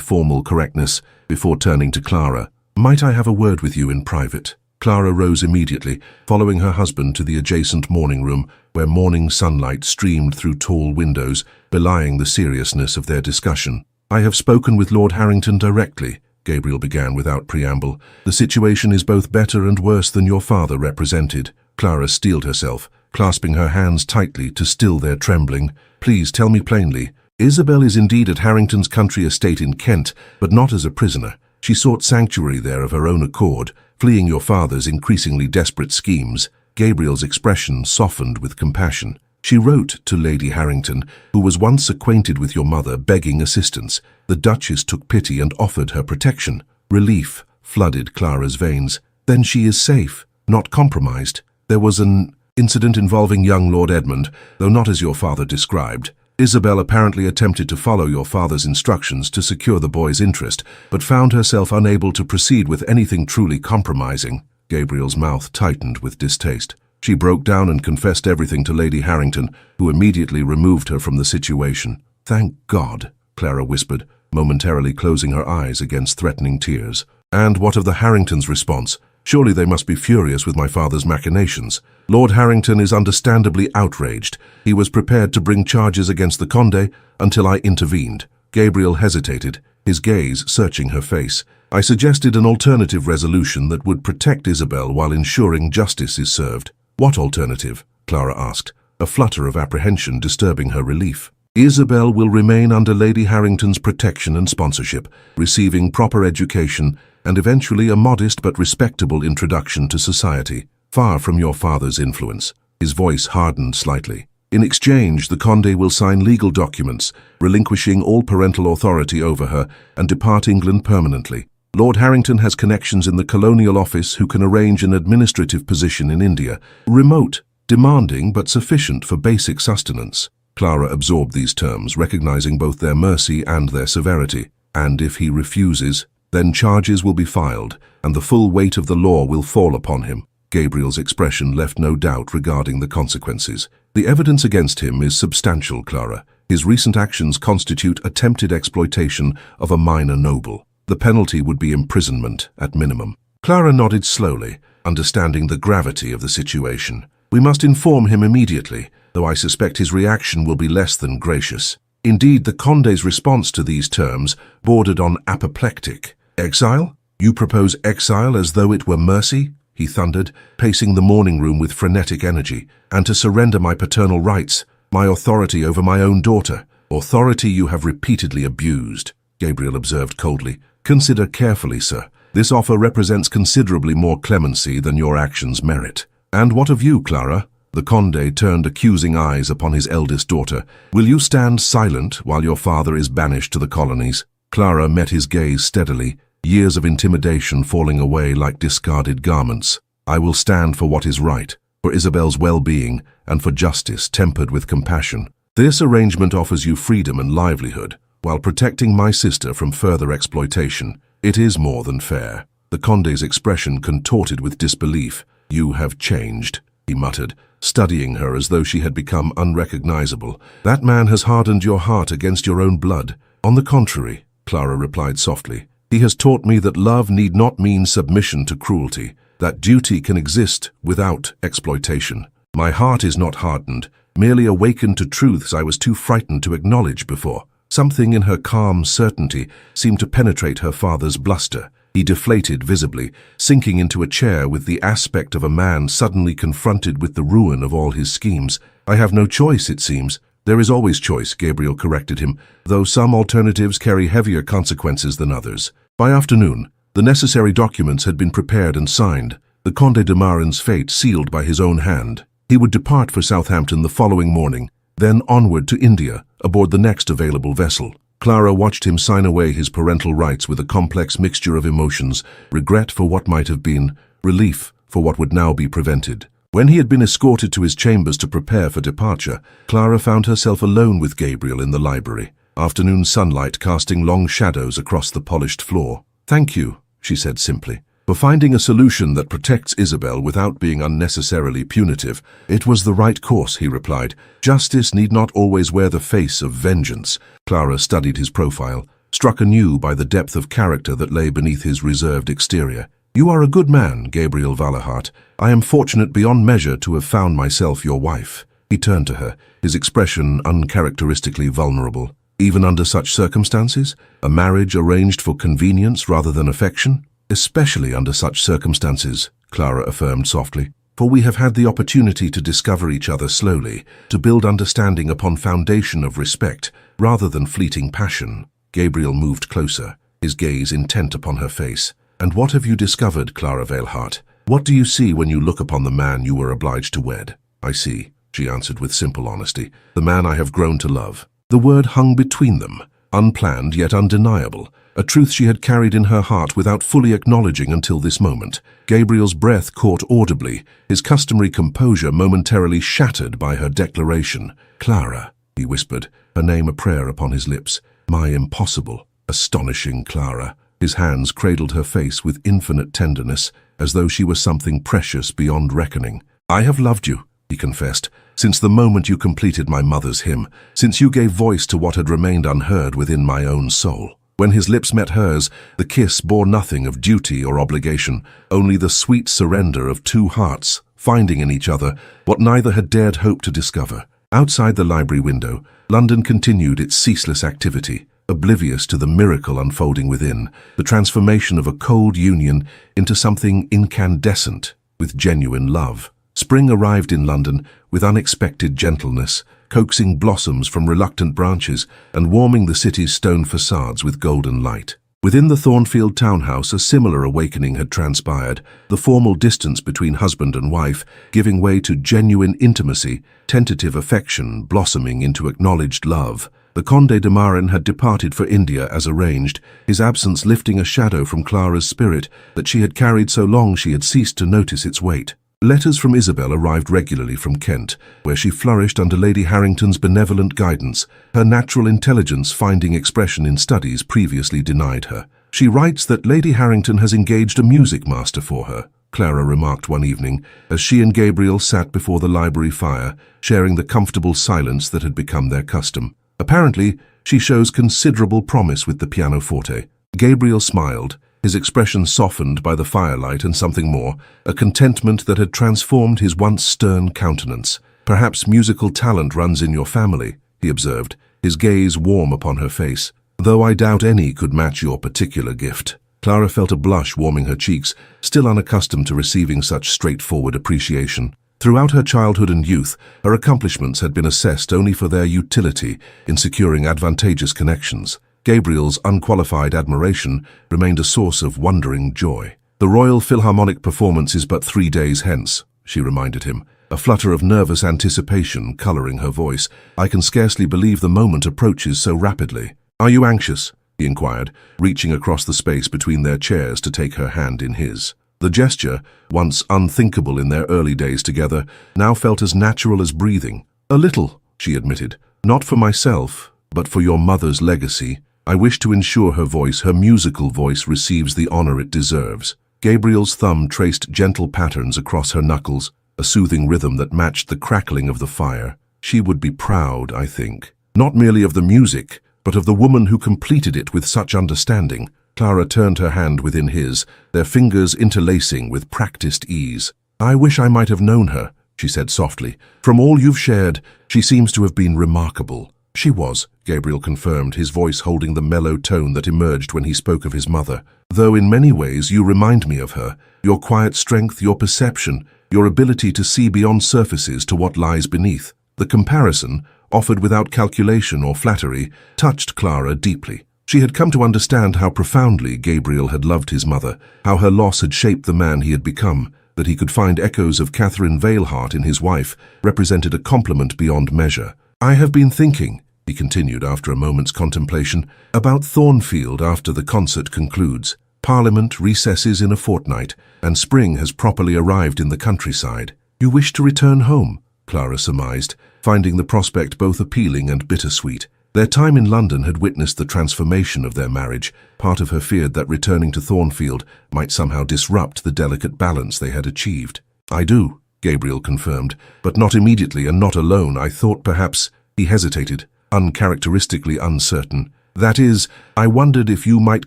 formal correctness, before turning to Clara. "Might I have a word with you in private?" Clara rose immediately, following her husband to the adjacent morning room, where morning sunlight streamed through tall windows, belying the seriousness of their discussion. "I have spoken with Lord Harrington directly," Gabriel began without preamble. "The situation is both better and worse than your father represented." Clara steeled herself, clasping her hands tightly to still their trembling. "Please tell me plainly. Isabel is indeed at Harrington's country estate in Kent, but not as a prisoner. She sought sanctuary there of her own accord, fleeing your father's increasingly desperate schemes." Gabriel's expression softened with compassion. "She wrote to Lady Harrington, who was once acquainted with your mother, begging assistance. The Duchess took pity and offered her protection." Relief flooded Clara's veins. "Then she is safe, not compromised." "There was an incident involving young Lord Edmund, though not as your father described. Isabel apparently attempted to follow your father's instructions to secure the boy's interest, but found herself unable to proceed with anything truly compromising." Gabriel's mouth tightened with distaste. "She broke down and confessed everything to Lady Harrington, who immediately removed her from the situation." "Thank God," Clara whispered, momentarily closing her eyes against threatening tears. "And what of the Harringtons' response? Surely they must be furious with my father's machinations." "Lord Harrington is understandably outraged. He was prepared to bring charges against the Condé until I intervened." Gabriel hesitated, his gaze searching her face. "I suggested an alternative resolution that would protect Isabel while ensuring justice is served." "What alternative?" Clara asked, a flutter of apprehension disturbing her relief. "Isabel will remain under Lady Harrington's protection and sponsorship, receiving proper education and eventually a modest but respectable introduction to society, far from your father's influence." His voice hardened slightly. "In exchange, the Condé will sign legal documents, relinquishing all parental authority over her and depart England permanently. Lord Harrington has connections in the Colonial Office who can arrange an administrative position in India, remote, demanding but sufficient for basic sustenance." Clara absorbed these terms, recognizing both their mercy and their severity. "And if he refuses, then charges will be filed, and the full weight of the law will fall upon him." Gabriel's expression left no doubt regarding the consequences. "The evidence against him is substantial, Clara. His recent actions constitute attempted exploitation of a minor noble. The penalty would be imprisonment, at minimum." Clara nodded slowly, understanding the gravity of the situation. "We must inform him immediately, though I suspect his reaction will be less than gracious." Indeed, the Condé's response to these terms bordered on apoplectic. "Exile? You propose exile as though it were mercy?" he thundered, pacing the morning room with frenetic energy. "And to surrender my paternal rights, my authority over my own daughter, authority you have repeatedly abused," Gabriel observed coldly. "Consider carefully, sir. This offer represents considerably more clemency than your actions merit." "And what of you, Clara?" The Condé turned accusing eyes upon his eldest daughter. "Will you stand silent while your father is banished to the colonies?" Clara met his gaze steadily, years of intimidation falling away like discarded garments. "I will stand for what is right, for Isabel's well-being, and for justice tempered with compassion. This arrangement offers you freedom and livelihood, while protecting my sister from further exploitation. It is more than fair." The Condé's expression contorted with disbelief. "You have changed," he muttered, studying her as though she had become unrecognizable. "That man has hardened your heart against your own blood." "On the contrary," Clara replied softly, "he has taught me that love need not mean submission to cruelty, that duty can exist without exploitation. My heart is not hardened, merely awakened to truths I was too frightened to acknowledge before." Something in her calm certainty seemed to penetrate her father's bluster. He deflated visibly, sinking into a chair with the aspect of a man suddenly confronted with the ruin of all his schemes. "I have no choice, it seems." "There is always choice," Gabriel corrected him, "though some alternatives carry heavier consequences than others." By afternoon, the necessary documents had been prepared and signed, the Conde de Maren's fate sealed by his own hand. He would depart for Southampton the following morning, then onward to India, aboard the next available vessel. Clara watched him sign away his parental rights with a complex mixture of emotions, regret for what might have been, relief for what would now be prevented. When he had been escorted to his chambers to prepare for departure, Clara found herself alone with Gabriel in the library, afternoon sunlight casting long shadows across the polished floor. "Thank you," she said simply, "for finding a solution that protects Isabel without being unnecessarily punitive." "It was the right course," he replied. "Justice need not always wear the face of vengeance." Clara studied his profile, struck anew by the depth of character that lay beneath his reserved exterior. "You are a good man, Gabriel Valahart. I am fortunate beyond measure to have found myself your wife." He turned to her, his expression uncharacteristically vulnerable. "Even under such circumstances? A marriage arranged for convenience rather than affection?" "Especially under such circumstances," Clara affirmed softly, "for we have had the opportunity to discover each other slowly, to build understanding upon foundation of respect rather than fleeting passion." Gabriel moved closer, his gaze intent upon her face. "And what have you discovered, Clara Valahart? What do you see when you look upon the man you were obliged to wed?" "I see," she answered with simple honesty, "the man I have grown to love." The word hung between them, unplanned yet undeniable, a truth she had carried in her heart without fully acknowledging until this moment. Gabriel's breath caught audibly, his customary composure momentarily shattered by her declaration. "Clara," he whispered, her name a prayer upon his lips. "My impossible, astonishing Clara." His hands cradled her face with infinite tenderness, as though she were something precious beyond reckoning. "I have loved you," he confessed, "since the moment you completed my mother's hymn, since you gave voice to what had remained unheard within my own soul." When his lips met hers, the kiss bore nothing of duty or obligation, only the sweet surrender of two hearts, finding in each other what neither had dared hope to discover. Outside the library window, London continued its ceaseless activity, oblivious to the miracle unfolding within, the transformation of a cold union into something incandescent with genuine love. Spring arrived in London with unexpected gentleness, coaxing blossoms from reluctant branches and warming the city's stone facades with golden light. Within the Thornfield townhouse, a similar awakening had transpired, the formal distance between husband and wife giving way to genuine intimacy, tentative affection blossoming into acknowledged love. The Conde de Maren had departed for India as arranged, his absence lifting a shadow from Clara's spirit that she had carried so long she had ceased to notice its weight. Letters from Isabel arrived regularly from Kent, where she flourished under Lady Harrington's benevolent guidance, her natural intelligence finding expression in studies previously denied her. "She writes that Lady Harrington has engaged a music master for her," Clara remarked one evening, as she and Gabriel sat before the library fire, sharing the comfortable silence that had become their custom. "Apparently, she shows considerable promise with the pianoforte." Gabriel smiled, his expression softened by the firelight and something more, a contentment that had transformed his once stern countenance. "Perhaps musical talent runs in your family," he observed, his gaze warm upon her face, "though I doubt any could match your particular gift." Clara felt a blush warming her cheeks, still unaccustomed to receiving such straightforward appreciation. Throughout her childhood and youth, her accomplishments had been assessed only for their utility in securing advantageous connections. Gabriel's unqualified admiration remained a source of wondering joy. "The Royal Philharmonic performance is but 3 days hence," she reminded him, a flutter of nervous anticipation coloring her voice. "I can scarcely believe the moment approaches so rapidly." "Are you anxious?" he inquired, reaching across the space between their chairs to take her hand in his. The gesture, once unthinkable in their early days together, now felt as natural as breathing. "A little," she admitted. "Not for myself, but for your mother's legacy. I wish to ensure her voice, her musical voice, receives the honor it deserves." Gabriel's thumb traced gentle patterns across her knuckles, a soothing rhythm that matched the crackling of the fire. "She would be proud, I think, not merely of the music, but of the woman who completed it with such understanding." Clara turned her hand within his, their fingers interlacing with practiced ease. "I wish I might have known her," she said softly. "From all you've shared, she seems to have been remarkable." "She was," Gabriel confirmed, his voice holding the mellow tone that emerged when he spoke of his mother. "Though in many ways you remind me of her. Your quiet strength, your perception, your ability to see beyond surfaces to what lies beneath." The comparison, offered without calculation or flattery, touched Clara deeply. She had come to understand how profoundly Gabriel had loved his mother, how her loss had shaped the man he had become. That he could find echoes of Catherine Veilhart in his wife represented a compliment beyond measure. "I have been thinking," he continued after a moment's contemplation, "about Thornfield after the concert concludes. Parliament recesses in a fortnight, and spring has properly arrived in the countryside. You wish to return home?" Clara surmised, finding the prospect both appealing and bittersweet. Their time in London had witnessed the transformation of their marriage. Part of her feared that returning to Thornfield might somehow disrupt the delicate balance they had achieved. "I do," Gabriel confirmed, "but not immediately and not alone. I thought perhaps—" He hesitated, uncharacteristically uncertain. "That is, I wondered if you might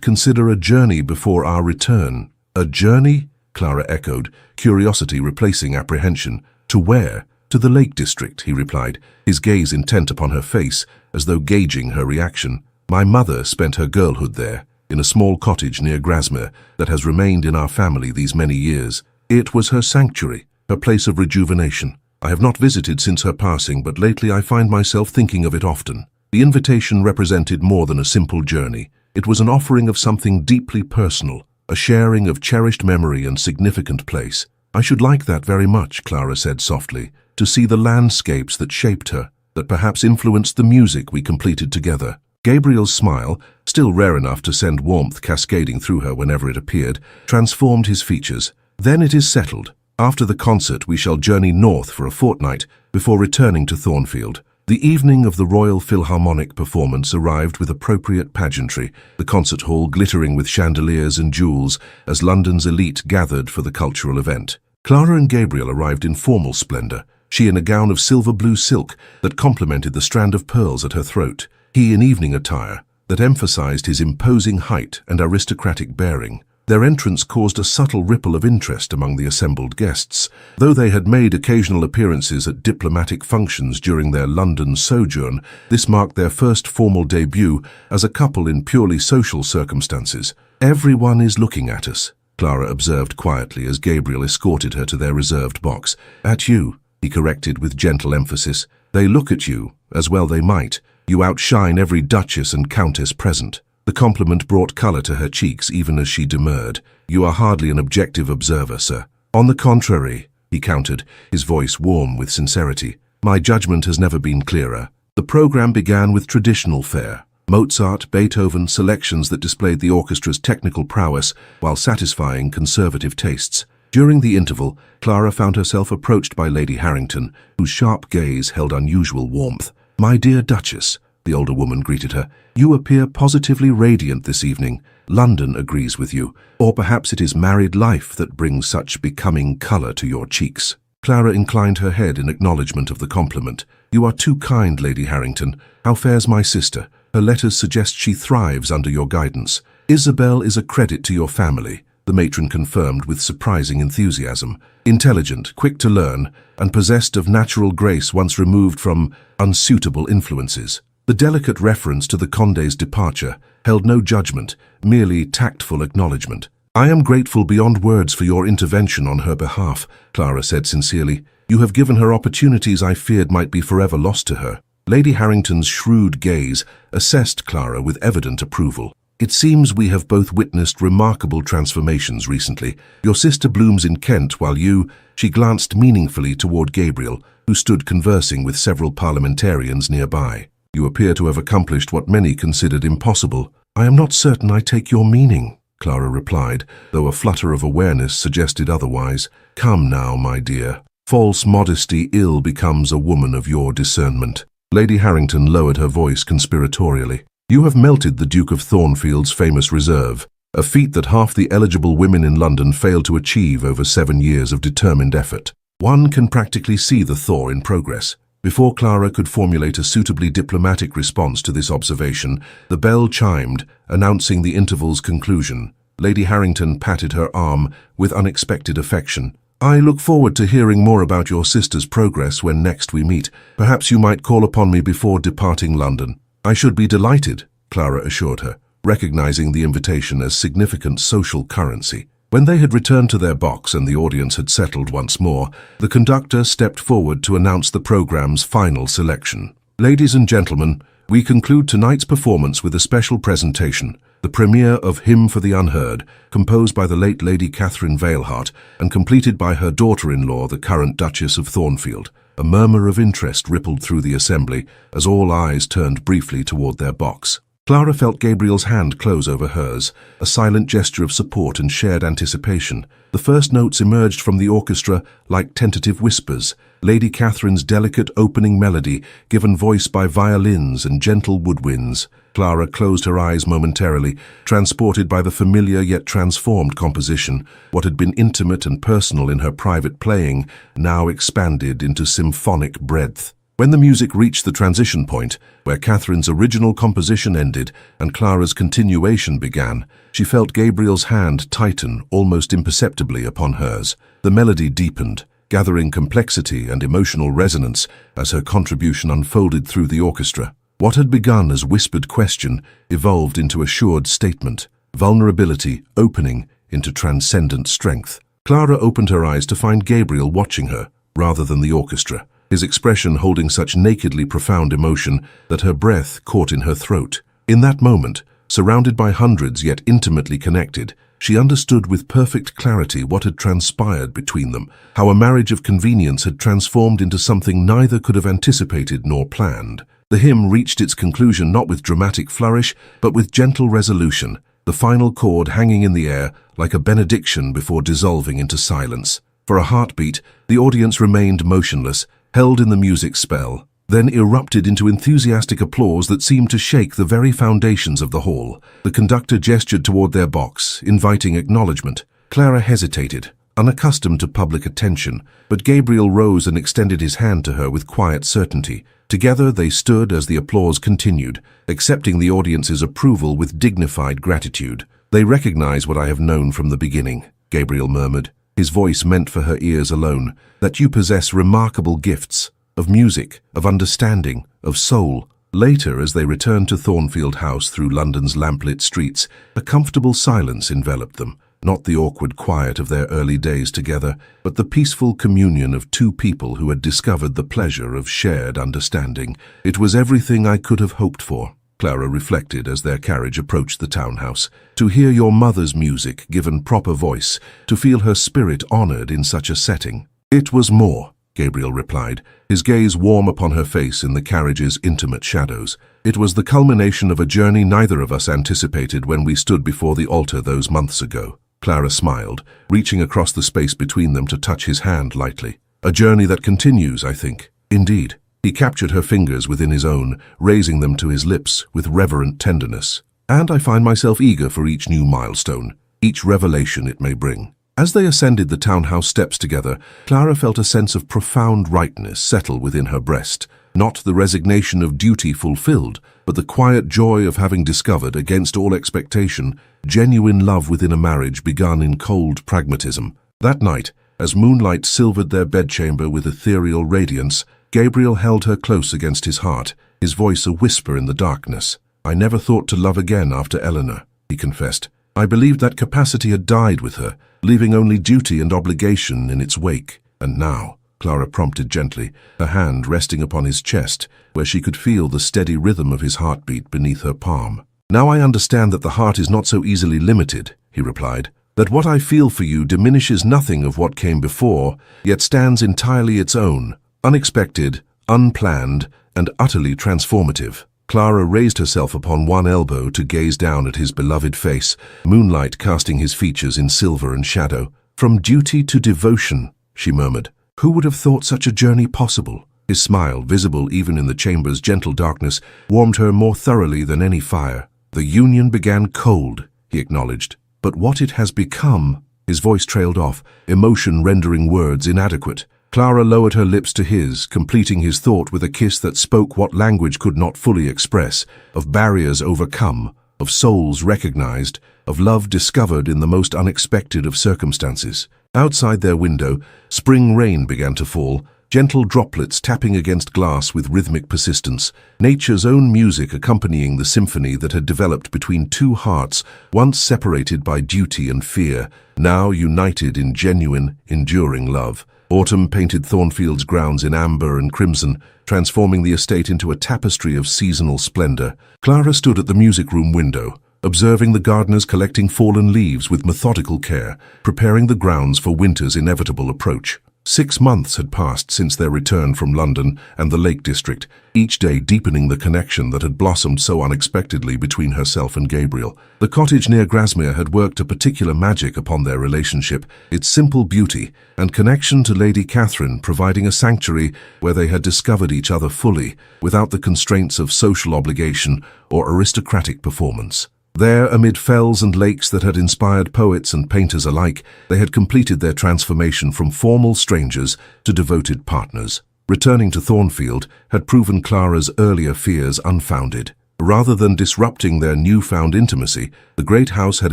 consider a journey before our return." "A journey?" Clara echoed, curiosity replacing apprehension. "To where?" "To the Lake District," he replied, his gaze intent upon her face, as though gauging her reaction. "My mother spent her girlhood there, in a small cottage near Grasmere that has remained in our family these many years. It was her sanctuary, her place of rejuvenation. I have not visited since her passing, but lately I find myself thinking of it often." The invitation represented more than a simple journey. It was an offering of something deeply personal, a sharing of cherished memory and significant place. "I should like that very much," Clara said softly, "to see the landscapes that shaped her, that perhaps influenced the music we completed together." Gabriel's smile, still rare enough to send warmth cascading through her whenever it appeared, transformed his features. "Then it is settled. After the concert we shall journey north for a fortnight before returning to Thornfield." The evening of the Royal Philharmonic performance arrived with appropriate pageantry, the concert hall glittering with chandeliers and jewels as London's elite gathered for the cultural event. Clara and Gabriel arrived in formal splendor, she in a gown of silver blue silk that complemented the strand of pearls at her throat, he in evening attire that emphasized his imposing height and aristocratic bearing. Their entrance caused a subtle ripple of interest among the assembled guests. Though they had made occasional appearances at diplomatic functions during their London sojourn, this marked their first formal debut as a couple in purely social circumstances. "Everyone is looking at us," Clara observed quietly as Gabriel escorted her to their reserved box. "At you," he corrected with gentle emphasis. "They look at you, as well they might. You outshine every duchess and countess present." The compliment brought colour to her cheeks even as she demurred. "You are hardly an objective observer, sir." "On the contrary," he countered, his voice warm with sincerity. "My judgment has never been clearer." The program began with traditional fare. Mozart, Beethoven, selections that displayed the orchestra's technical prowess while satisfying conservative tastes. During the interval, Clara found herself approached by Lady Harrington, whose sharp gaze held unusual warmth. "My dear Duchess," the older woman greeted her, "you appear positively radiant this evening. London agrees with you. Or perhaps it is married life that brings such becoming colour to your cheeks." Clara inclined her head in acknowledgement of the compliment. "You are too kind, Lady Harrington. How fares my sister? Her letters suggest she thrives under your guidance." "Isabel is a credit to your family," the matron confirmed with surprising enthusiasm. "Intelligent, quick to learn, and possessed of natural grace once removed from unsuitable influences." The delicate reference to the Condé's departure held no judgment, merely tactful acknowledgement. "I am grateful beyond words for your intervention on her behalf," Clara said sincerely. "You have given her opportunities I feared might be forever lost to her." Lady Harrington's shrewd gaze assessed Clara with evident approval. "It seems we have both witnessed remarkable transformations recently. Your sister blooms in Kent while you—" She glanced meaningfully toward Gabriel, who stood conversing with several parliamentarians nearby. "You appear to have accomplished what many considered impossible." "I am not certain I take your meaning," Clara replied, though a flutter of awareness suggested otherwise. "Come now, my dear. False modesty ill becomes a woman of your discernment." Lady Harrington lowered her voice conspiratorially. "You have melted the Duke of Thornfield's famous reserve, a feat that half the eligible women in London failed to achieve over 7 years of determined effort. One can practically see the thaw in progress." Before Clara could formulate a suitably diplomatic response to this observation, the bell chimed, announcing the interval's conclusion. Lady Harrington patted her arm with unexpected affection. "I look forward to hearing more about your sister's progress when next we meet. Perhaps you might call upon me before departing London." I should be delighted, Clara assured her, recognizing the invitation as significant social currency. When they had returned to their box and the audience had settled once more, the conductor stepped forward to announce the program's final selection. Ladies and gentlemen, we conclude tonight's performance with a special presentation, the premiere of Hymn for the Unheard, composed by the late Lady Catherine Veilhart and completed by her daughter-in-law, the current Duchess of Thornfield. A murmur of interest rippled through the assembly as all eyes turned briefly toward their box. Clara felt Gabriel's hand close over hers, a silent gesture of support and shared anticipation. The first notes emerged from the orchestra like tentative whispers, Lady Catherine's delicate opening melody given voice by violins and gentle woodwinds. Clara closed her eyes momentarily, transported by the familiar yet transformed composition. What had been intimate and personal in her private playing now expanded into symphonic breadth. When the music reached the transition point, where Catherine's original composition ended and Clara's continuation began, she felt Gabriel's hand tighten almost imperceptibly upon hers. The melody deepened, gathering complexity and emotional resonance as her contribution unfolded through the orchestra. What had begun as whispered question evolved into assured statement, vulnerability opening into transcendent strength. Clara opened her eyes to find Gabriel watching her, rather than the orchestra, his expression holding such nakedly profound emotion that her breath caught in her throat. In that moment, surrounded by hundreds yet intimately connected, she understood with perfect clarity what had transpired between them, how a marriage of convenience had transformed into something neither could have anticipated nor planned. The hymn reached its conclusion not with dramatic flourish, but with gentle resolution, the final chord hanging in the air like a benediction before dissolving into silence. For a heartbeat, the audience remained motionless, held in the music's spell, then erupted into enthusiastic applause that seemed to shake the very foundations of the hall. The conductor gestured toward their box, inviting acknowledgement. Clara hesitated, unaccustomed to public attention, but Gabriel rose and extended his hand to her with quiet certainty. Together they stood as the applause continued, accepting the audience's approval with dignified gratitude. "They recognize what I have known from the beginning," Gabriel murmured, his voice meant for her ears alone, "that you possess remarkable gifts, of music, of understanding, of soul." Later, as they returned to Thornfield House through London's lamplit streets, a comfortable silence enveloped them, not the awkward quiet of their early days together, but the peaceful communion of two people who had discovered the pleasure of shared understanding. "It was everything I could have hoped for," Clara reflected as their carriage approached the townhouse. "To hear your mother's music given proper voice, to feel her spirit honored in such a setting." "It was more," Gabriel replied, his gaze warm upon her face in the carriage's intimate shadows. "It was the culmination of a journey neither of us anticipated when we stood before the altar those months ago." Clara smiled, reaching across the space between them to touch his hand lightly. "A journey that continues, I think." "Indeed." He captured her fingers within his own, raising them to his lips with reverent tenderness. "And I find myself eager for each new milestone, each revelation it may bring." As they ascended the townhouse steps together, Clara felt a sense of profound rightness settle within her breast, not the resignation of duty fulfilled, but the quiet joy of having discovered, against all expectation, genuine love within a marriage begun in cold pragmatism. That night, as moonlight silvered their bedchamber with ethereal radiance, Gabriel held her close against his heart, his voice a whisper in the darkness. "I never thought to love again after Eleanor," he confessed. "I believed that capacity had died with her, leaving only duty and obligation in its wake. And now," Clara prompted gently, her hand resting upon his chest, where she could feel the steady rhythm of his heartbeat beneath her palm. "Now I understand that the heart is not so easily limited," he replied, "that what I feel for you diminishes nothing of what came before, yet stands entirely its own, unexpected, unplanned, and utterly transformative." Clara raised herself upon one elbow to gaze down at his beloved face, moonlight casting his features in silver and shadow. "From duty to devotion," she murmured. "Who would have thought such a journey possible?" His smile, visible even in the chamber's gentle darkness, warmed her more thoroughly than any fire. "The union began cold," he acknowledged, "but what it has become—" His voice trailed off, emotion rendering words inadequate. Clara lowered her lips to his, completing his thought with a kiss that spoke what language could not fully express, of barriers overcome, of souls recognized, of love discovered in the most unexpected of circumstances. Outside their window, spring rain began to fall, gentle droplets tapping against glass with rhythmic persistence, nature's own music accompanying the symphony that had developed between two hearts, once separated by duty and fear, now united in genuine, enduring love. Autumn painted Thornfield's grounds in amber and crimson, transforming the estate into a tapestry of seasonal splendor. Clara stood at the music room window, observing the gardeners collecting fallen leaves with methodical care, preparing the grounds for winter's inevitable approach. 6 months had passed since their return from London and the Lake District, each day deepening the connection that had blossomed so unexpectedly between herself and Gabriel. The cottage near Grasmere had worked a particular magic upon their relationship, its simple beauty and connection to Lady Catherine providing a sanctuary where they had discovered each other fully, without the constraints of social obligation or aristocratic performance. There, amid fells and lakes that had inspired poets and painters alike, they had completed their transformation from formal strangers to devoted partners. Returning to Thornfield had proven Clara's earlier fears unfounded. Rather than disrupting their newfound intimacy, the great house had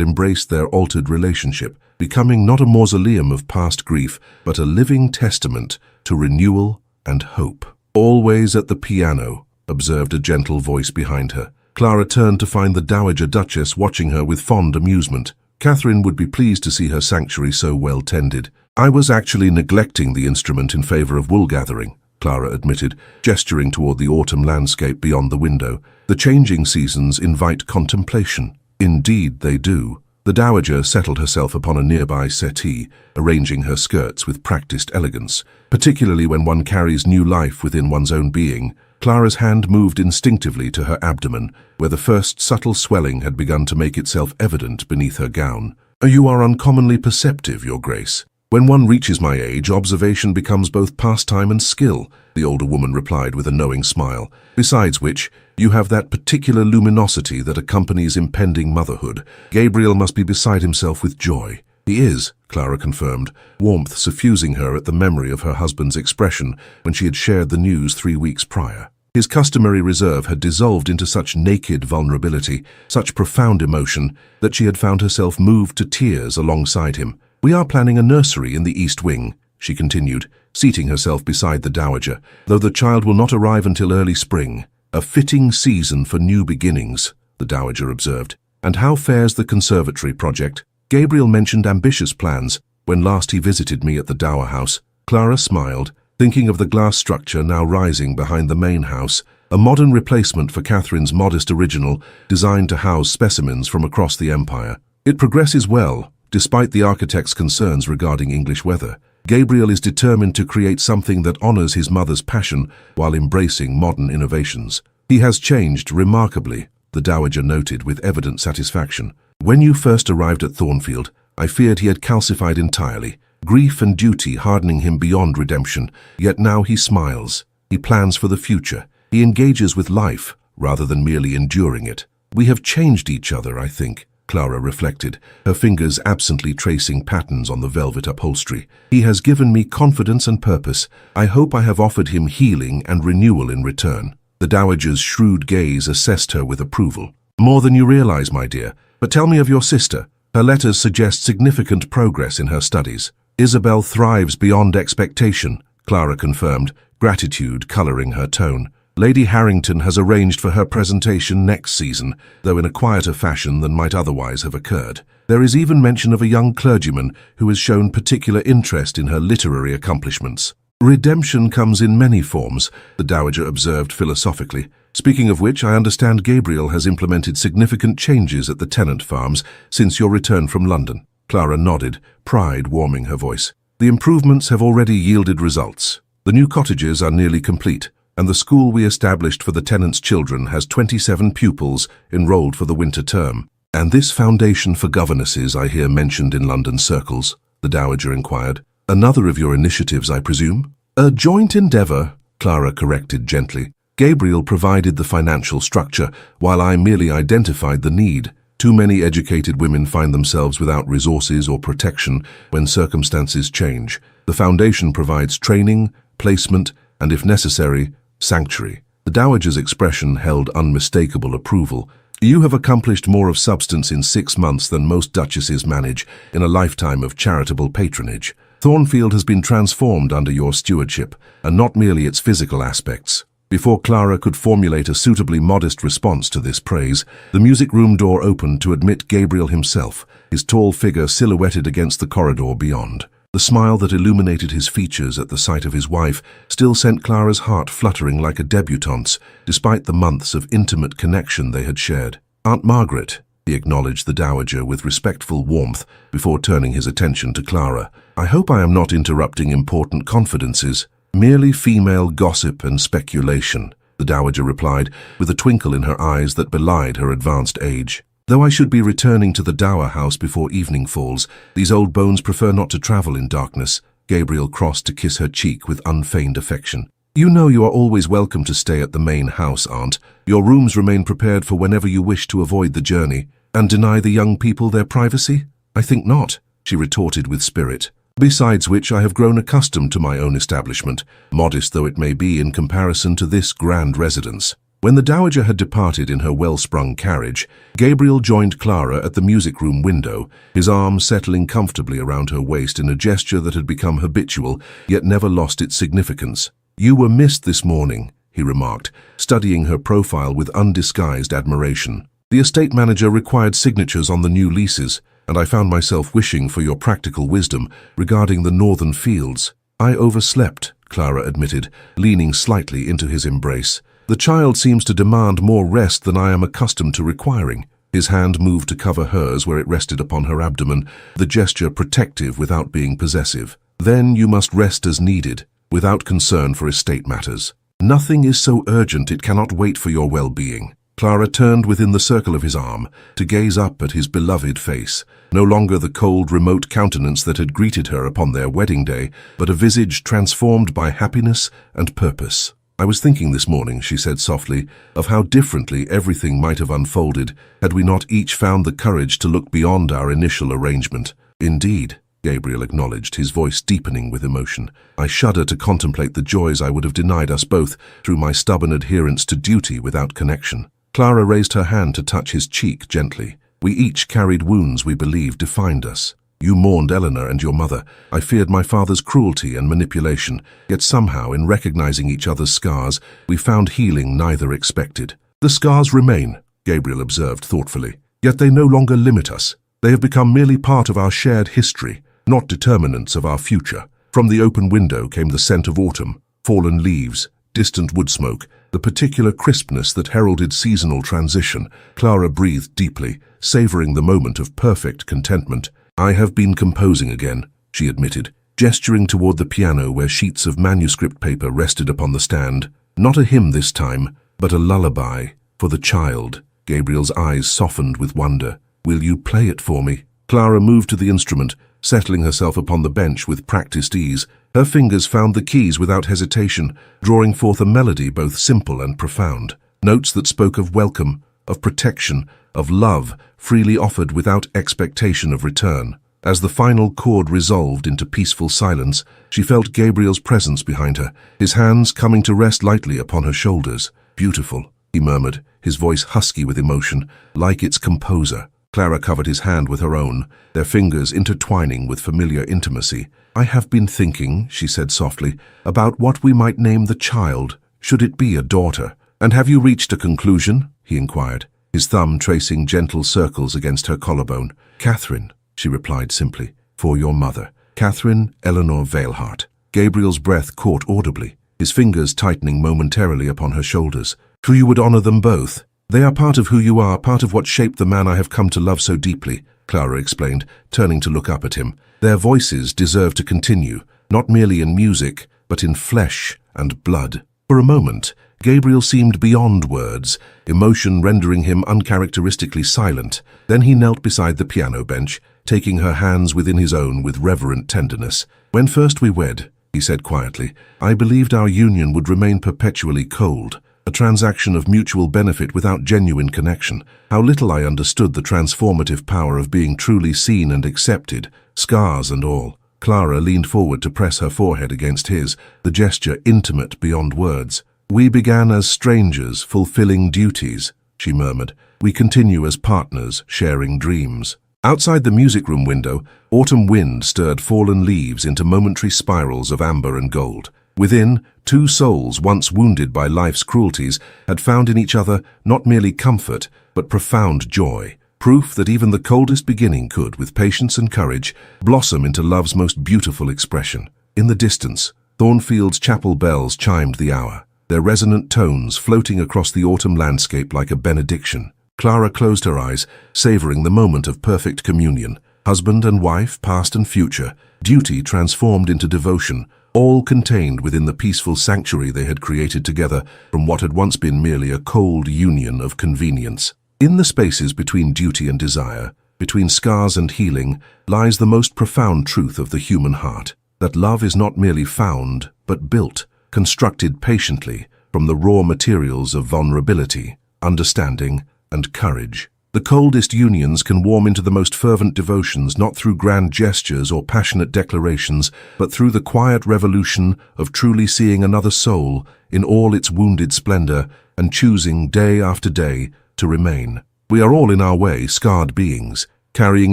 embraced their altered relationship, becoming not a mausoleum of past grief, but a living testament to renewal and hope. "Always at the piano," observed a gentle voice behind her. Clara turned to find the Dowager Duchess watching her with fond amusement. Catherine would be pleased to see her sanctuary so well tended. "I was actually neglecting the instrument in favor of wool gathering," Clara admitted, gesturing toward the autumn landscape beyond the window. "The changing seasons invite contemplation." "Indeed they do." The Dowager settled herself upon a nearby settee, arranging her skirts with practiced elegance. Particularly when one carries new life within one's own being, Clara's hand moved instinctively to her abdomen, where the first subtle swelling had begun to make itself evident beneath her gown. "You are uncommonly perceptive, Your Grace. When one reaches my age, observation becomes both pastime and skill," the older woman replied with a knowing smile. "Besides which, you have that particular luminosity that accompanies impending motherhood. Gabriel must be beside himself with joy." "He is," Clara confirmed, warmth suffusing her at the memory of her husband's expression when she had shared the news 3 weeks prior. His customary reserve had dissolved into such naked vulnerability, such profound emotion, that she had found herself moved to tears alongside him. "We are planning a nursery in the East Wing," she continued, seating herself beside the Dowager, "though the child will not arrive until early spring. A fitting season for new beginnings," the Dowager observed. "And how fares the conservatory project?" "Gabriel mentioned ambitious plans when last he visited me at the Dower House." Clara smiled, thinking of the glass structure now rising behind the main house, a modern replacement for Catherine's modest original designed to house specimens from across the empire. "It progresses well, despite the architect's concerns regarding English weather. Gabriel is determined to create something that honors his mother's passion while embracing modern innovations. He has changed remarkably," the Dowager noted with evident satisfaction. "When you first arrived at Thornfield, I feared he had calcified entirely, grief and duty hardening him beyond redemption, yet now he smiles. He plans for the future. He engages with life, rather than merely enduring it. We have changed each other, I think," Clara reflected, her fingers absently tracing patterns on the velvet upholstery. "He has given me confidence and purpose. I hope I have offered him healing and renewal in return." The Dowager's shrewd gaze assessed her with approval. "More than you realize, my dear. But tell me of your sister. Her letters suggest significant progress in her studies." "Isabel thrives beyond expectation," Clara confirmed, gratitude coloring her tone. "Lady Harrington has arranged for her presentation next season, though in a quieter fashion than might otherwise have occurred. There is even mention of a young clergyman who has shown particular interest in her literary accomplishments." "Redemption comes in many forms," the Dowager observed philosophically. "Speaking of which, I understand Gabriel has implemented significant changes at the tenant farms since your return from London." Clara nodded, pride warming her voice. "The improvements have already yielded results. The new cottages are nearly complete, and the school we established for the tenants' children has 27 pupils enrolled for the winter term." "And this foundation for governesses I hear mentioned in London circles?" the Dowager inquired. "Another of your initiatives, I presume?" "A joint endeavor," Clara corrected gently. "Gabriel provided the financial structure, while I merely identified the need. Too many educated women find themselves without resources or protection when circumstances change. The foundation provides training, placement, and if necessary, sanctuary." The Dowager's expression held unmistakable approval. "You have accomplished more of substance in 6 months than most duchesses manage in a lifetime of charitable patronage." Thornfield has been transformed under your stewardship, and not merely its physical aspects. Before Clara could formulate a suitably modest response to this praise, the music room door opened to admit Gabriel himself, his tall figure silhouetted against the corridor beyond. The smile that illuminated his features at the sight of his wife still sent Clara's heart fluttering like a debutante's, despite the months of intimate connection they had shared. "Aunt Margaret," he acknowledged the dowager with respectful warmth before turning his attention to Clara. "I hope I am not interrupting important confidences." "Merely female gossip and speculation," the dowager replied, with a twinkle in her eyes that belied her advanced age. "Though I should be returning to the dower house before evening falls, these old bones prefer not to travel in darkness." Gabriel crossed to kiss her cheek with unfeigned affection. "You know you are always welcome to stay at the main house, Aunt. Your rooms remain prepared for whenever you wish to avoid the journey." "And deny the young people their privacy?" "I think not," she retorted with spirit. "Besides which, I have grown accustomed to my own establishment, modest though it may be in comparison to this grand residence." When the dowager had departed in her well-sprung carriage, Gabriel joined Clara at the music room window, his arm settling comfortably around her waist in a gesture that had become habitual, yet never lost its significance. "You were missed this morning," he remarked, studying her profile with undisguised admiration. "The estate manager required signatures on the new leases, and I found myself wishing for your practical wisdom regarding the northern fields." "I overslept," Clara admitted, leaning slightly into his embrace. "The child seems to demand more rest than I am accustomed to requiring." His hand moved to cover hers where it rested upon her abdomen, the gesture protective without being possessive. "Then you must rest as needed, without concern for estate matters. Nothing is so urgent it cannot wait for your well-being." Clara turned within the circle of his arm to gaze up at his beloved face, no longer the cold, remote countenance that had greeted her upon their wedding day, but a visage transformed by happiness and purpose. "I was thinking this morning," she said softly, "of how differently everything might have unfolded had we not each found the courage to look beyond our initial arrangement." "Indeed," Gabriel acknowledged, his voice deepening with emotion. "I shudder to contemplate the joys I would have denied us both through my stubborn adherence to duty without connection." Clara raised her hand to touch his cheek gently. "We each carried wounds we believed defined us. You mourned Eleanor and your mother. I feared my father's cruelty and manipulation, yet somehow, in recognizing each other's scars, we found healing neither expected." "The scars remain," Gabriel observed thoughtfully, "yet they no longer limit us. They have become merely part of our shared history, not determinants of our future." From the open window came the scent of autumn, fallen leaves, distant wood smoke, the particular crispness that heralded seasonal transition. Clara breathed deeply, savoring the moment of perfect contentment. "I have been composing again," she admitted, gesturing toward the piano where sheets of manuscript paper rested upon the stand. "Not a hymn this time, but a lullaby for the child." Gabriel's eyes softened with wonder. "Will you play it for me?" Clara moved to the instrument, settling herself upon the bench with practiced ease. Her fingers found the keys without hesitation, drawing forth a melody both simple and profound. Notes that spoke of welcome, of protection, of love, freely offered without expectation of return. As the final chord resolved into peaceful silence, she felt Gabriel's presence behind her, his hands coming to rest lightly upon her shoulders. "Beautiful," he murmured, his voice husky with emotion, like its composer. Clara covered his hand with her own, their fingers intertwining with familiar intimacy. "I have been thinking," she said softly, "about what we might name the child. Should it be a daughter?" "And have you reached a conclusion?" he inquired, his thumb tracing gentle circles against her collarbone. "Catherine," she replied simply, "for your mother. Catherine Eleanor Veilhart." Gabriel's breath caught audibly, his fingers tightening momentarily upon her shoulders. "Who you would honor them both? They are part of who you are, part of what shaped the man I have come to love so deeply," Clara explained, turning to look up at him. "Their voices deserve to continue, not merely in music, but in flesh and blood." For a moment, Gabriel seemed beyond words, emotion rendering him uncharacteristically silent. Then he knelt beside the piano bench, taking her hands within his own with reverent tenderness. "When first we wed," he said quietly, "I believed our union would remain perpetually cold. A transaction of mutual benefit without genuine connection. How little I understood the transformative power of being truly seen and accepted, scars and all." Clara leaned forward to press her forehead against his, the gesture intimate beyond words. "We began as strangers, fulfilling duties," she murmured. "We continue as partners, sharing dreams." Outside the music room window, autumn wind stirred fallen leaves into momentary spirals of amber and gold. Within, two souls once wounded by life's cruelties had found in each other not merely comfort, but profound joy. Proof that even the coldest beginning could, with patience and courage, blossom into love's most beautiful expression. In the distance, Thornfield's chapel bells chimed the hour, their resonant tones floating across the autumn landscape like a benediction. Clara closed her eyes, savoring the moment of perfect communion. Husband and wife, past and future, duty transformed into devotion, all contained within the peaceful sanctuary they had created together from what had once been merely a cold union of convenience. In the spaces between duty and desire, between scars and healing, lies the most profound truth of the human heart, that love is not merely found, but built, constructed patiently from the raw materials of vulnerability, understanding, and courage. The coldest unions can warm into the most fervent devotions not through grand gestures or passionate declarations, but through the quiet revolution of truly seeing another soul in all its wounded splendor and choosing day after day to remain. We are all in our way scarred beings, carrying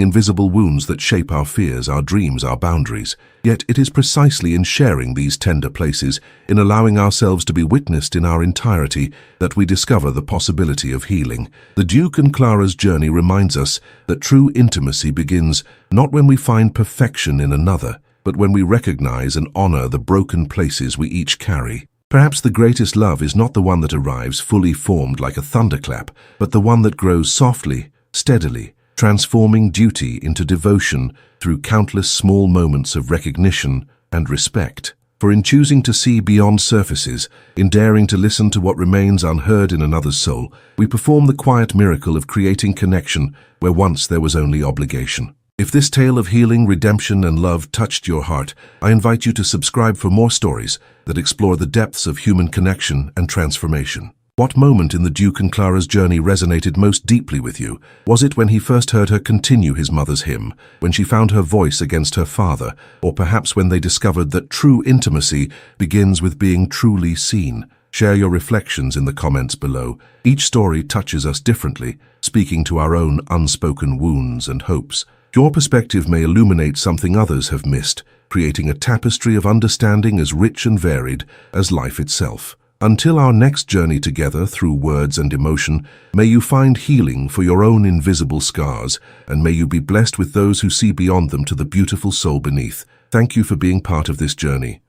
invisible wounds that shape our fears, our dreams, our boundaries. Yet it is precisely in sharing these tender places, in allowing ourselves to be witnessed in our entirety, that we discover the possibility of healing. The Duke and Clara's journey reminds us that true intimacy begins not when we find perfection in another, but when we recognize and honor the broken places we each carry. Perhaps the greatest love is not the one that arrives fully formed like a thunderclap, but the one that grows softly, steadily, transforming duty into devotion through countless small moments of recognition and respect. For in choosing to see beyond surfaces, in daring to listen to what remains unheard in another's soul, we perform the quiet miracle of creating connection where once there was only obligation. If this tale of healing, redemption, and love touched your heart, I invite you to subscribe for more stories that explore the depths of human connection and transformation. What moment in the Duke and Clara's journey resonated most deeply with you? Was it when he first heard her continue his mother's hymn, when she found her voice against her father, or perhaps when they discovered that true intimacy begins with being truly seen? Share your reflections in the comments below. Each story touches us differently, speaking to our own unspoken wounds and hopes. Your perspective may illuminate something others have missed, creating a tapestry of understanding as rich and varied as life itself. Until our next journey together through words and emotion, may you find healing for your own invisible scars, and may you be blessed with those who see beyond them to the beautiful soul beneath. Thank you for being part of this journey.